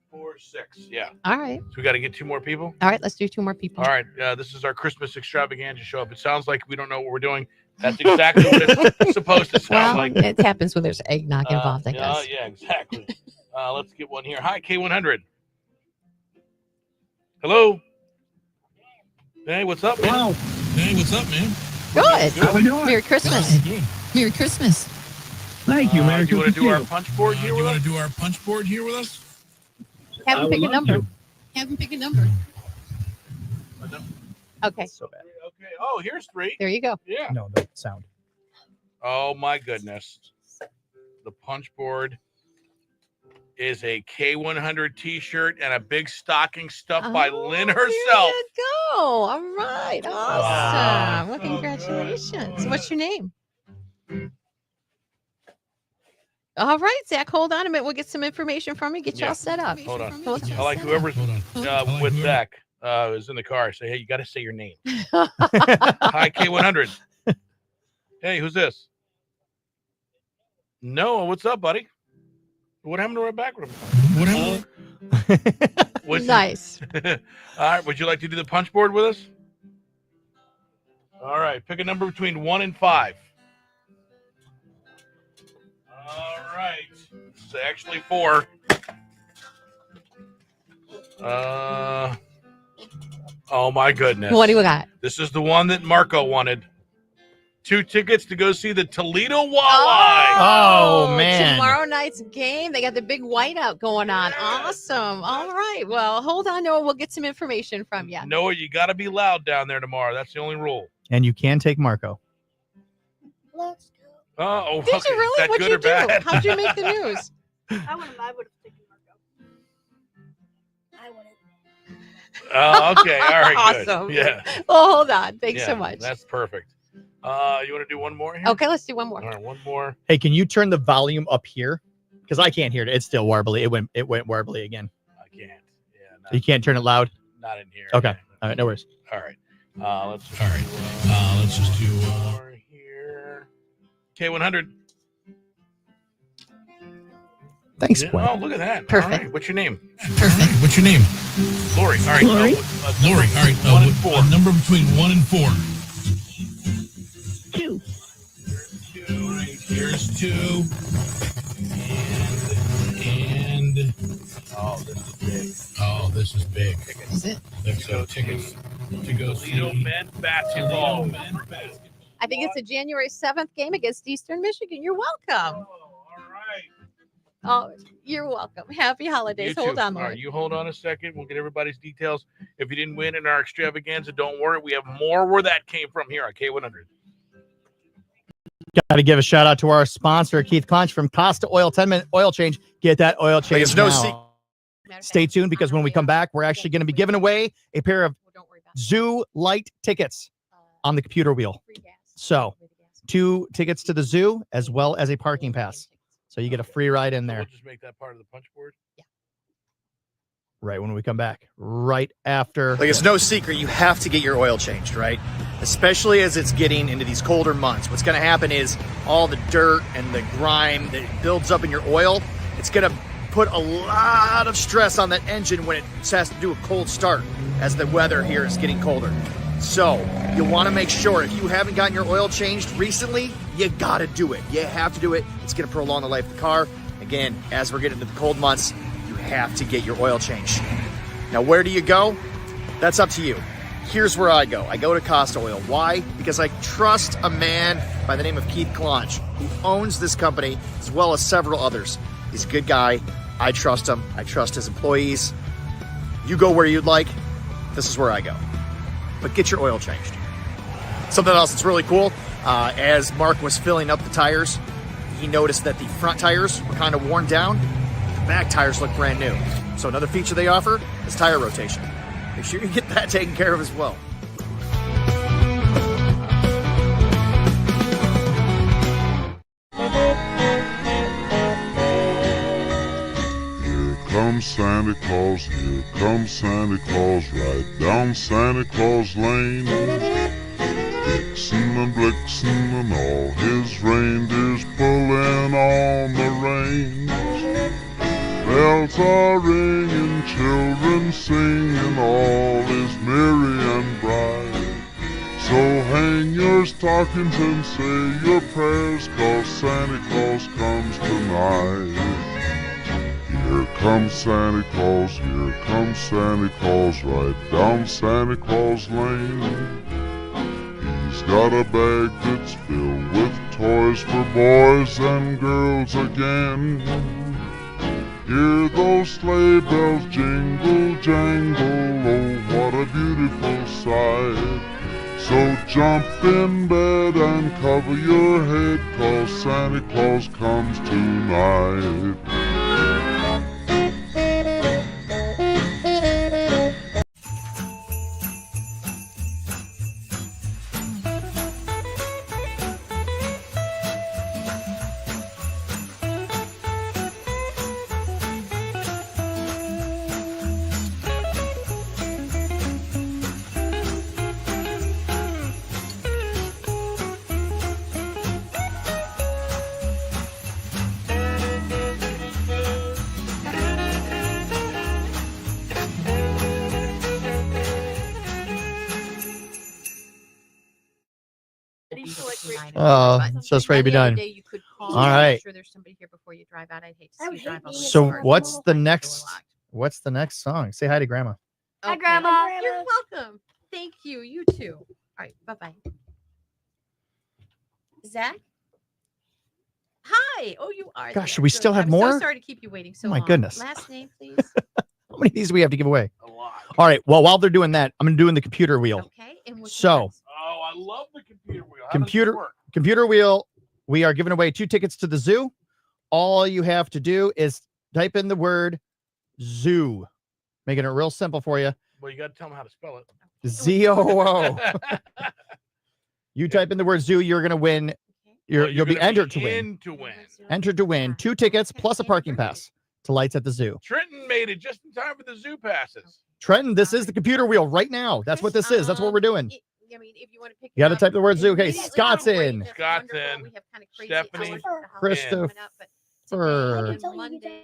4, 6. Yeah. All right. So we got to get 2 more people. All right, let's do 2 more people. All right. This is our Christmas extravaganza show up. It sounds like we don't know what we're doing. That's exactly what it's supposed to sound Well, like. it happens when there's eggnog involved, I guess. Yeah, exactly. Let's get one here. Hi, K100. Hello. Hey, what's up, man? Hey, what's up, man? Good. How we doing? Merry Christmas. Merry Christmas. Thank you, Merry You want to Christmas do our to you. punch board here You with want us? to do our punch board here with us? Have them pick a number. Have them pick a number. Okay. So bad. Okay. Oh, here's 3. There you go. Yeah. No, the sound. Oh my goodness. The punch board. is a K100 t-shirt and a big stocking stuffed by Lynn herself. There you go. All right. Awesome. Well, congratulations. What's your name? All right, Zach, hold on a minute. We'll get some information from you. Get you all set up. Hold on. I like whoever's with Zach is in the car. Say, hey, you got to say your name. Hi, K100. Hey, who's this? Noah, what's up, buddy? What happened to our back room? What happened? Nice. All right, would you like to do the punch board with us? All right, pick a number between 1 and 5. All right, it's actually 4. Oh my goodness. What do we got? This is the one that Marco wanted. 2 tickets to go see the Toledo Walleye. Oh, man. Tomorrow night's game. They got the big whiteout going on. Awesome. All right. Well, hold on, Noah. We'll get some information from you. Noah, you got to be loud down there tomorrow. That's the only rule. And you can take Marco. Let's go. Oh, Did okay. you really? That What'd good you or bad? do? How'd you make the news? I would have taken Marco. I wouldn't. Okay. All right. Awesome. Good. Yeah. Well, hold on. Thanks Yeah, so much. That's perfect. You want to do one more here? Okay, let's do one more. All right, one more. Hey, can you turn the volume up here? Because I can't hear it. It's still warbly. It went warbly again. I can't. Yeah. You can't turn it loud? Not in here. Okay. All right. No worries. All right. Let's just do more here. K100. Thanks, Yeah, Gwen. oh, look at that. Perfect. All right. What's your name? Perfect. What's your name? Lori. All right. Lori. Lori. All right. 1 and 4. A number between 1 and 4. 2. Here's 2. And oh, this is big. Oh, this is big. Is it? So tickets to go Toledo see men's basketball. I think it's a January 7th game against Eastern Michigan. You're welcome. Oh, you're welcome. Happy holidays. You Hold too. on, All Lori. right, you hold on a second. We'll get everybody's details. If you didn't win in our extravaganza, don't worry. We have more where that came from here on K100. Got to give a shout out to our sponsor, Keith Clunch from Costa Oil. 10-minute oil change. Get that oil change. It's no now. Stay tuned because when we come back, we're actually going to be giving away a pair of Zoo Light tickets on the computer wheel. So 2 tickets to the zoo as well as a parking pass. So you get a free ride in there. We'll just make that part of the punch board. Right when we come back. Right after. Like, it's no secret you have to get your oil changed, right? Especially as it's getting into these colder months. What's going to happen is all the dirt and the grime that builds up in your oil, it's going to put a lot of stress on that engine when it has to do a cold start as the weather here is getting colder. So you want to make sure if you haven't gotten your oil changed recently, you got to do it. You have to do it. It's going to prolong the life of the car. Again, as we're getting into the cold months, you have to get your oil changed. Now, where do you go? That's up to you. Here's where I go. I go to Costa Oil. Why? Because I trust a man by the name of Keith Clonch, who owns this company as well as several others. He's a good guy. I trust him. I trust his employees. You go where you'd like. This is where I go. But get your oil changed. Something else that's really cool, as Mark was filling up the tires, he noticed that the front tires were kind of worn down. The back tires look brand new. So another feature they offer is tire rotation. Make sure you get that taken care of as well. Here comes Santa Claus, here comes Santa Claus, right down Santa Claus Lane. Vixen and Blitzen and all his reindeers pulling on the reins. Bells are ringing, children singing, all is merry and bright. So hang your stockings and say your prayers, 'cause Santa Claus comes tonight. Here comes Santa Claus, here comes Santa Claus, right down Santa Claus Lane. He's got a bag that's filled with toys for boys and girls again. Hear those sleigh bells jingle, jangle, oh what a beautiful sight. So jump in bed and cover your head, 'cause Santa Claus comes tonight. Oh, but so it's ready to be any other done. day you could call All and right. make sure there's somebody here before you drive out. I'd hate to see you drive out. So what's the next song? Say hi to grandma. Hi, Grandma. You're welcome. Thank you. You too. All right. Bye-bye. Zach? Hi. Oh, you are. Gosh, there. should we Good. still have I'm more? so sorry to keep you waiting so Oh my long. goodness. Last name, please. How many of these do we have to give away? A lot. All right. Well, while they're doing that, I'm going to do in the computer wheel. Okay. And what's So, Oh, I love the computer wheel. How does it work? computer wheel, we are giving away 2 tickets to the zoo. All you have to do is type in the word zoo, making it real simple for you. Well, you got to tell them how to spell it. ZOO. You type in the word zoo, you're going to win. You'll be entered to win. Entered to win 2 tickets plus a parking pass to Lights at the Zoo. Trenton made it just in time for the zoo passes. Trenton, this is the computer wheel right now. That's what this is. That's what we're doing. I mean, if you want to pick You got to type the word zoo. Okay, It's Scott's in. Scott's in. We have kind of crazy Stephanie. hours with the holidays Christopher. coming up, but today and Monday.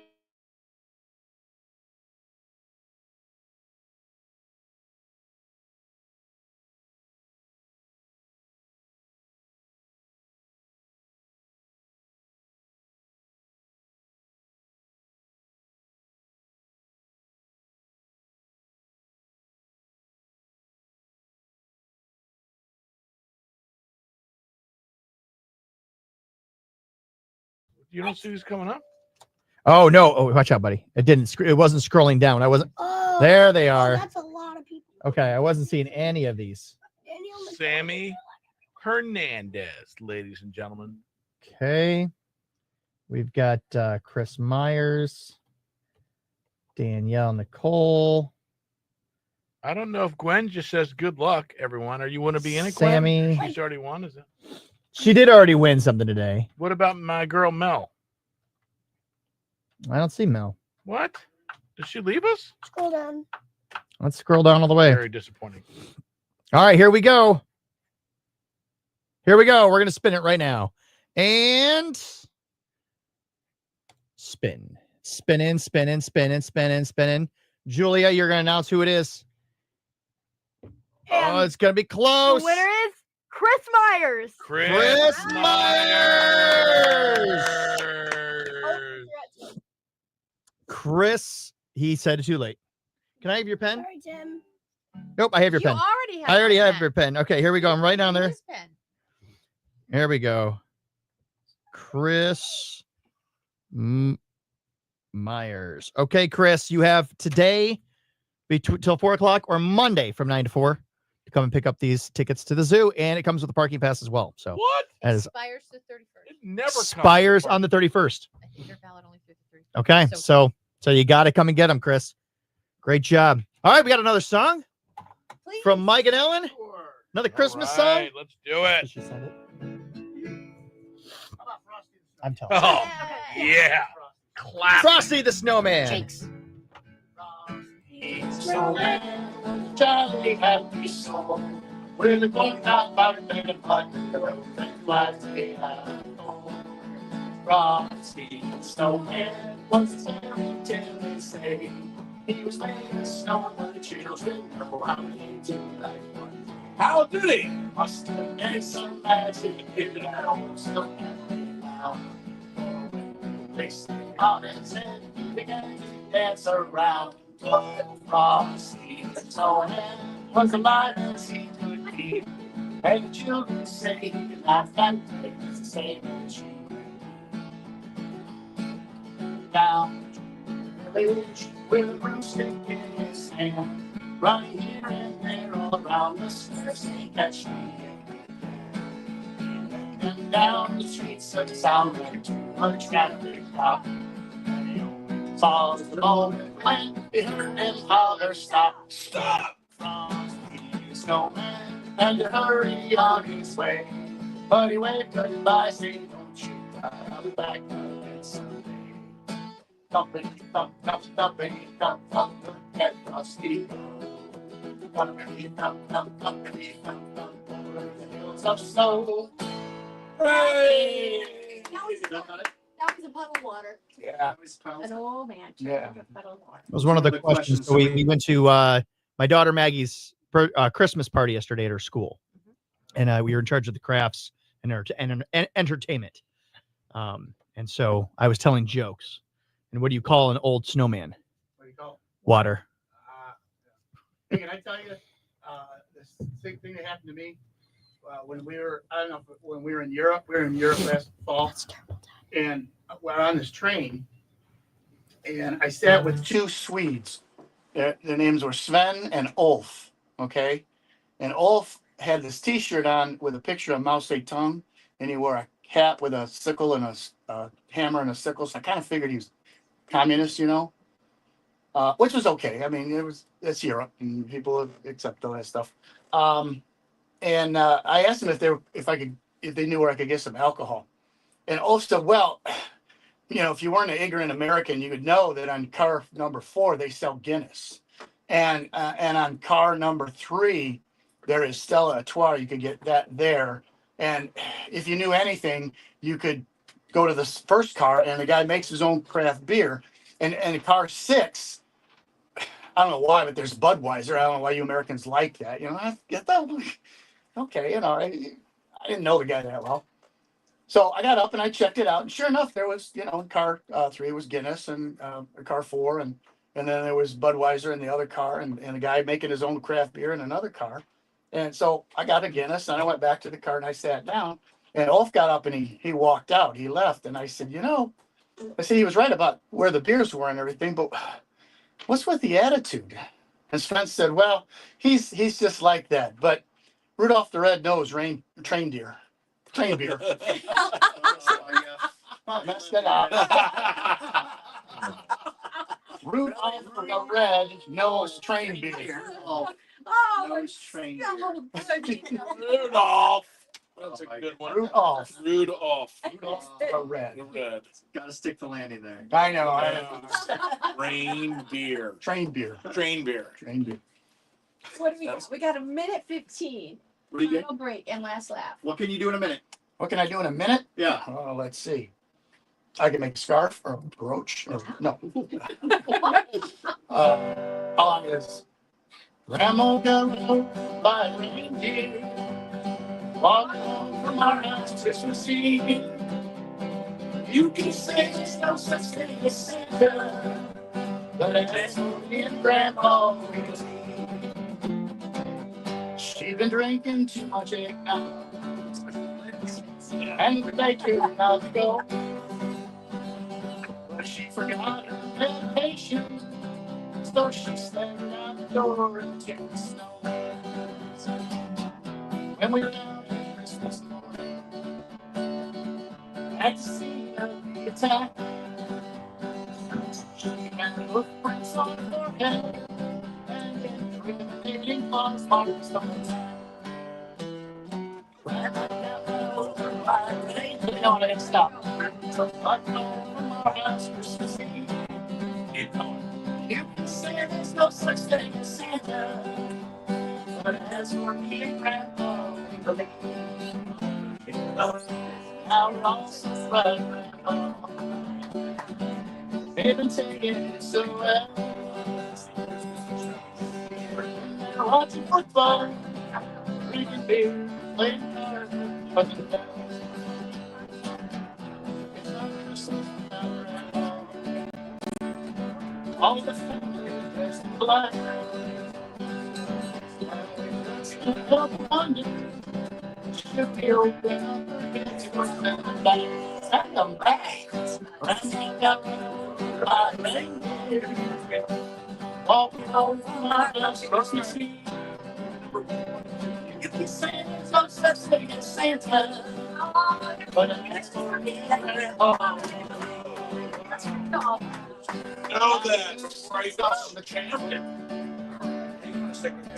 You don't see who's coming up? Oh no! Oh, watch out, buddy! It didn't. It wasn't scrolling down. I wasn't. Oh, There they are. That's a lot of people. Okay, I wasn't seeing any of these. Sammy Hernandez, ladies and gentlemen. Okay, we've got Chris Myers, Danielle Nicole, I don't know if Gwen just says good luck, everyone. Are you want to be in it, Gwen? Sammy. She's already won, is it? She did already win something today. What about my girl Mel? I don't see Mel. What? Did she leave us? Scroll down. Let's scroll down all the way. Very disappointing. All right, here we go. Here we go. We're going to spin it right now. And spin. Spinning, spinning, spinning, spinning, spinning. Julia, you're going to announce who it is. Oh, it's going to be close. The winner is Chris Myers. Chris Myers. Chris, he said it too late. Can I have your pen? Sorry, Tim. Nope, I have your You pen. already have I already my have pen. your pen. Okay, here we go. I'm right down there. His pen. Here we go. Chris Myers. Okay, Chris, you have today till 4 o'clock or Monday from 9 to 4 to come and pick up these tickets to the zoo, and it comes with a parking pass as well. So what? That is Expires the 31st. It never comes expires apart. on the 31st. I think they're valid only through the 31st. Okay, so you got to come and get them, Chris. Great job. All right, we got another song from Mike and Ellen. Another Christmas All song. right, let's do it. She said it. I'm telling Oh, yeah. Classic. Frosty the Snowman. Snowman, jolly happy song. We're going out by the bed of mud, the road that lies behind home. Frosty the Snowman was a fairy tale, they say. He was made of snow, but the children know how he did like one. How did he? Must have made some magic in that old snowman now. Placed it on his head, he began to dance around. Frosty the Snowman was alive as he could be. And the children say he laughed and played the same as you. Down the village with a broomstick in his hand, running here and there all around the square, saying, catch me if you can. And down the streets of town went too much traffic out. Falls the moment when we heard him holler, stop, stop, Frosty the Snowman, and to hurry on his way. But he waved goodbye, saying, don't you cry, I'll be back again someday. Thumping, thump, thump, thumping, thump, thump, get Frosty go. Thumping, thump, thump, thumping, thump, thump, over the hills of snow. Hooray! That was a puddle of water. Yeah. An old man. Yeah. That was one of the questions. So we went to my daughter Maggie's Christmas party yesterday at her school, and we were in charge of the crafts and entertainment. And so I was telling jokes. And what do you call an old snowman? What do you call it? Water. Hey, can I tell you this same thing that happened to me when we were, I don't know, when we were in Europe. We were in Europe last fall. And we're on this train. And I sat with two Swedes. Their names were Sven and Ulf. Okay. And Ulf had this T-shirt on with a picture of Mao Zedong, and he wore a hat with a sickle and a hammer and a sickle. So I kind of figured he was communist, you know, which was okay. I mean, it's Europe, and people accept all that stuff. And I asked them if they knew where I could get some alcohol, and Ulf said, "Well, you know, if you weren't an ignorant American, you would know that on car number 4 they sell Guinness, and on car number 3." There is Stella Artois. You could get that there. And if you knew anything, you could go to the first car, and the guy makes his own craft beer. And in car 6, I don't know why, but there's Budweiser. I don't know why you Americans like that. You know, I get that. Okay, you know, I didn't know the guy that well. So I got up and I checked it out. And sure enough, there was, you know, in car 3 was Guinness, and car 4. And then there was Budweiser in the other car, and a guy making his own craft beer in another car. And so I got a Guinness, and I went back to the car and I sat down, and Ulf got up and he walked out. He left. And I said, you know, he was right about where the beers were and everything, but what's with the attitude? And Sven said, well, he's just like that. But Rudolph the Red-Nosed Train beer. Messed it up. Rudolph the Red-Nosed train beer. Train. Rudolph. That's a good one. Rudolph. The Red. Got to stick the landing there. I know. Train beer. Train beer. Train beer. Train beer. What do we got? We got 1:15. What do you get? Final break and last laugh. What can you do in a minute? What can I do in a minute? Yeah. Oh, let's see. I can make a scarf or a brooch. Or, no. How long is Grandma got rode by a reindeer, walking home from our house Christmas Eve. You can say there's no such thing as Santa, but it's me and Grandma. She's been drinking too much eggnog, and they couldn't not go. But she forgot her medication, so she slammed out the door and took the snow. When we were down at Christmas morning, at the scene of the attack, she had her footprints on her forehead and incriminating claws marks on her back. Grandma got run over by a reindeer. No, it stopped. So fuck home from our house Christmas Eve. You can say there's no such thing as Santa, but as for me and Grandma, we believe how we're all so frightened. They've been taking it so well. They're watching football, drinking beer, playing cards, punching bells. It's our Christmas without Grandma. All the family is dressed in black. Wonder, should be open up against what's in the back. Send them back. Running up by reindeer. Walking home from our house Christmas Eve. You can say there's no such thing as Santa, but it's for me and Grandma. Know that right off the champion.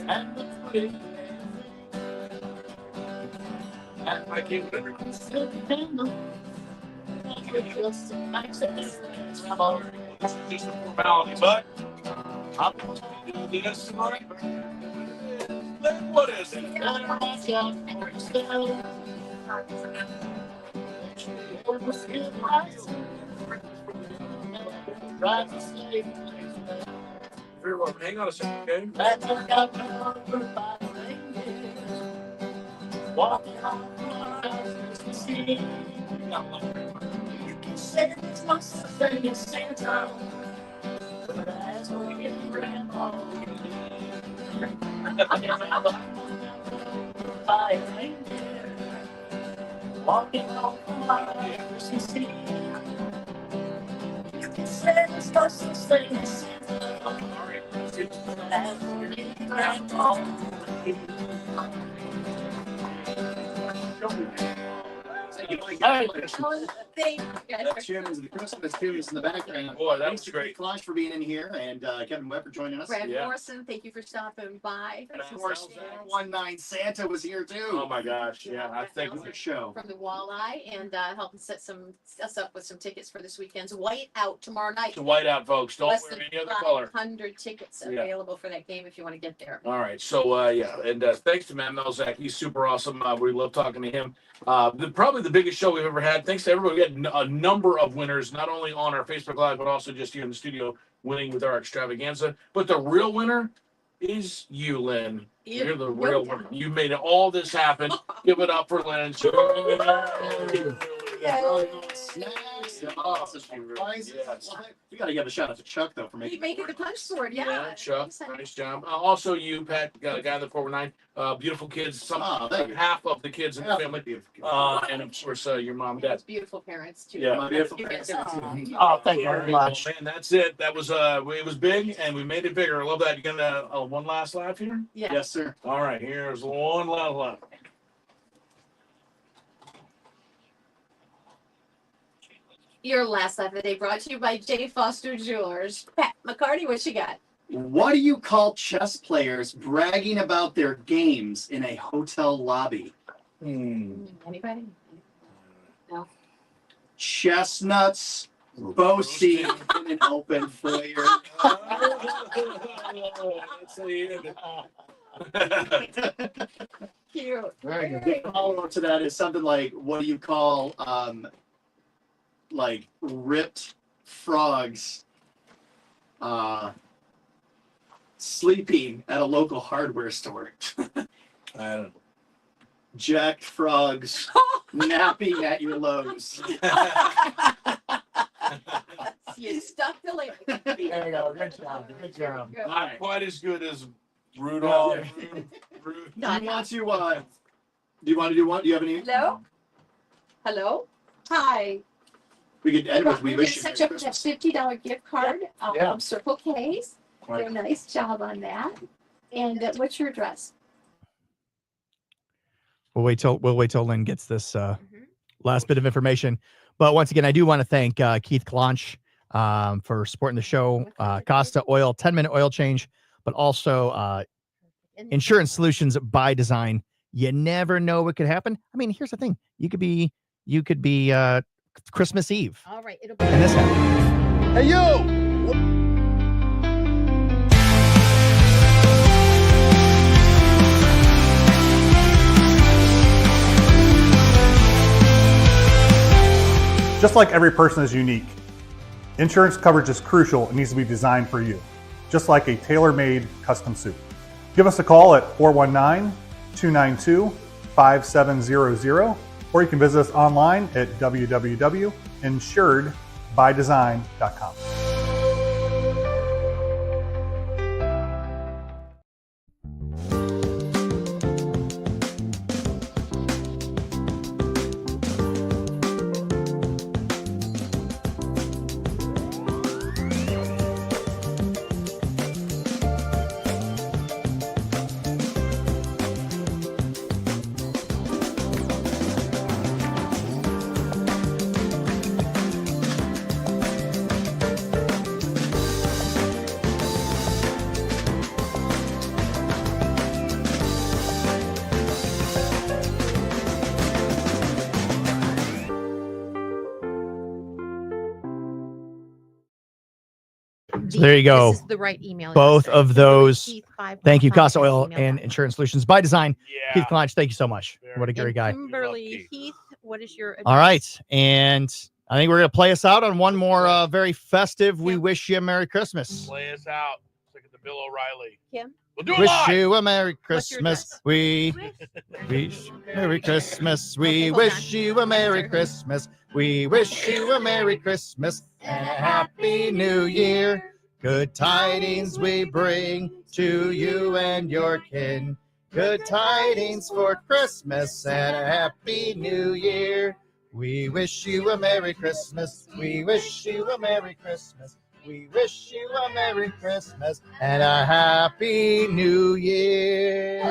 And the pretty. And I can't remember. Just a nice It's just a formality, but I'm going to do this tonight. Then what is it? Very well. Hang on a second, okay? Walking on see. You can say it's not something in Santa, but that's what your grandma I ain't there, walking on my Christmas Eve. You can say it's not something in Santa, but that's what your grandma Thank That tune is the Christmas tunes in the background. Boy, that Thanks was to great. Keith Flash for being in here and Kevin Webb for joining us. Brad Morrison, thank you for stopping by. And of course, 419 Santa was here too. Oh my gosh. Yeah. I think Good show. From the Walleye and helping set us up with some tickets for this weekend's White Out tomorrow night. the whiteout folks. Don't Less wear than any other color. 500 tickets Yeah. available for that game if you want to get there. All right. So, yeah. And thanks to Matt Melzak. He's super awesome. We love talking to him. Probably the biggest show we've ever had. Thanks to everybody. We had a number of winners, not only on our Facebook Live, but also just here in the studio winning with our extravaganza. But the real winner is you, Lynn. You're the real winner. You made all this happen. Give it up for Lynn. We got to give a shout out to Chuck though for You making making the punch sword, yeah. Chuck, nice job. Also, you, Pat, got a guy in the 419. Beautiful kids. Half of the kids in the family. And of course, your mom and dad. Beautiful parents too. Yeah. Beautiful parents. Oh, thank you very much. Man, that's it. That was it was big, and we made it bigger. I love that. You got one last laugh here? Yeah. Yes, sir. All right, here's one last laugh. Your last laugh of the day brought to you by J. Foster Jewelers. Pat McCarty, what you got? What do you call chess players bragging about their games in a hotel lobby? Anybody? No. Chestnuts boasting in an open foyer. Cute. Very good. The follow-up to that is something like, what do you call like ripped frogs sleeping at a local hardware store? I don't know. Jacked frogs napping at your Lowe's. You stuck the landing. There you go. Good job. Good job. Not quite as good as Rudolph. Do you want to do one? Do you have any? Hello? Hello? Hi. We could end with we We're wish you gonna Merry set you up with that Christmas. $50 gift card Yeah. from Circle K's. Right. Do a nice job on that. And what's your address? We'll wait till Lynn gets this last bit of information. But once again, I do want to thank Keith Clanch for supporting the show. Costa Oil, 10-minute oil change, but also Insurance Solutions by Design. You never know what could happen. I mean, here's the thing: you could be Christmas Eve, All right. It'll and this happened. Hey, you! Just like every person is unique, insurance coverage is crucial and needs to be designed for you, just like a tailor-made custom suit. Give us a call at 419-292-5700, or you can visit us online at www.insuredbydesign.com. So there you go. This is the right email. Both address. of those. Keith5 Thank you, com Costa Oil email and com. Insurance Solutions by Design. Yeah. Keith Clanch, thank you so much. What a great And guy. Kimberly Heath, what is your address? All right. And I think we're going to play us out on one more very festive. We wish you a Merry Christmas. Play us out. Look at the Bill O'Reilly. Kim? We'll do it Wish live. you a Merry What's your Christmas. address? We wish Merry Christmas. We Okay, hold wish on. you a Merry Christmas. We wish you a Merry Christmas and a Happy New Year. Good tidings we bring to you and your kin. Good tidings for Christmas and a Happy New Year. We wish you a Merry Christmas. We wish you a Merry Christmas. We wish you a Merry Christmas and a Happy New Year.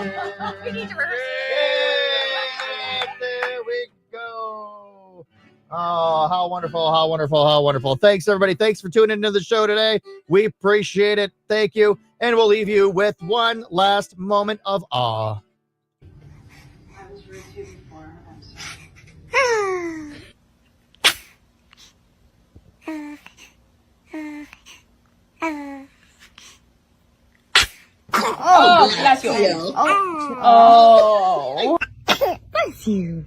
We need to rehearse. Yay! There we go. Oh, how wonderful, how wonderful, how wonderful. Thanks, everybody. Thanks for tuning into the show today. We appreciate it. Thank you. And we'll leave you with one last moment of awe. I was rude to you before. I'm sorry. Oh, bless you. Oh. Bless you.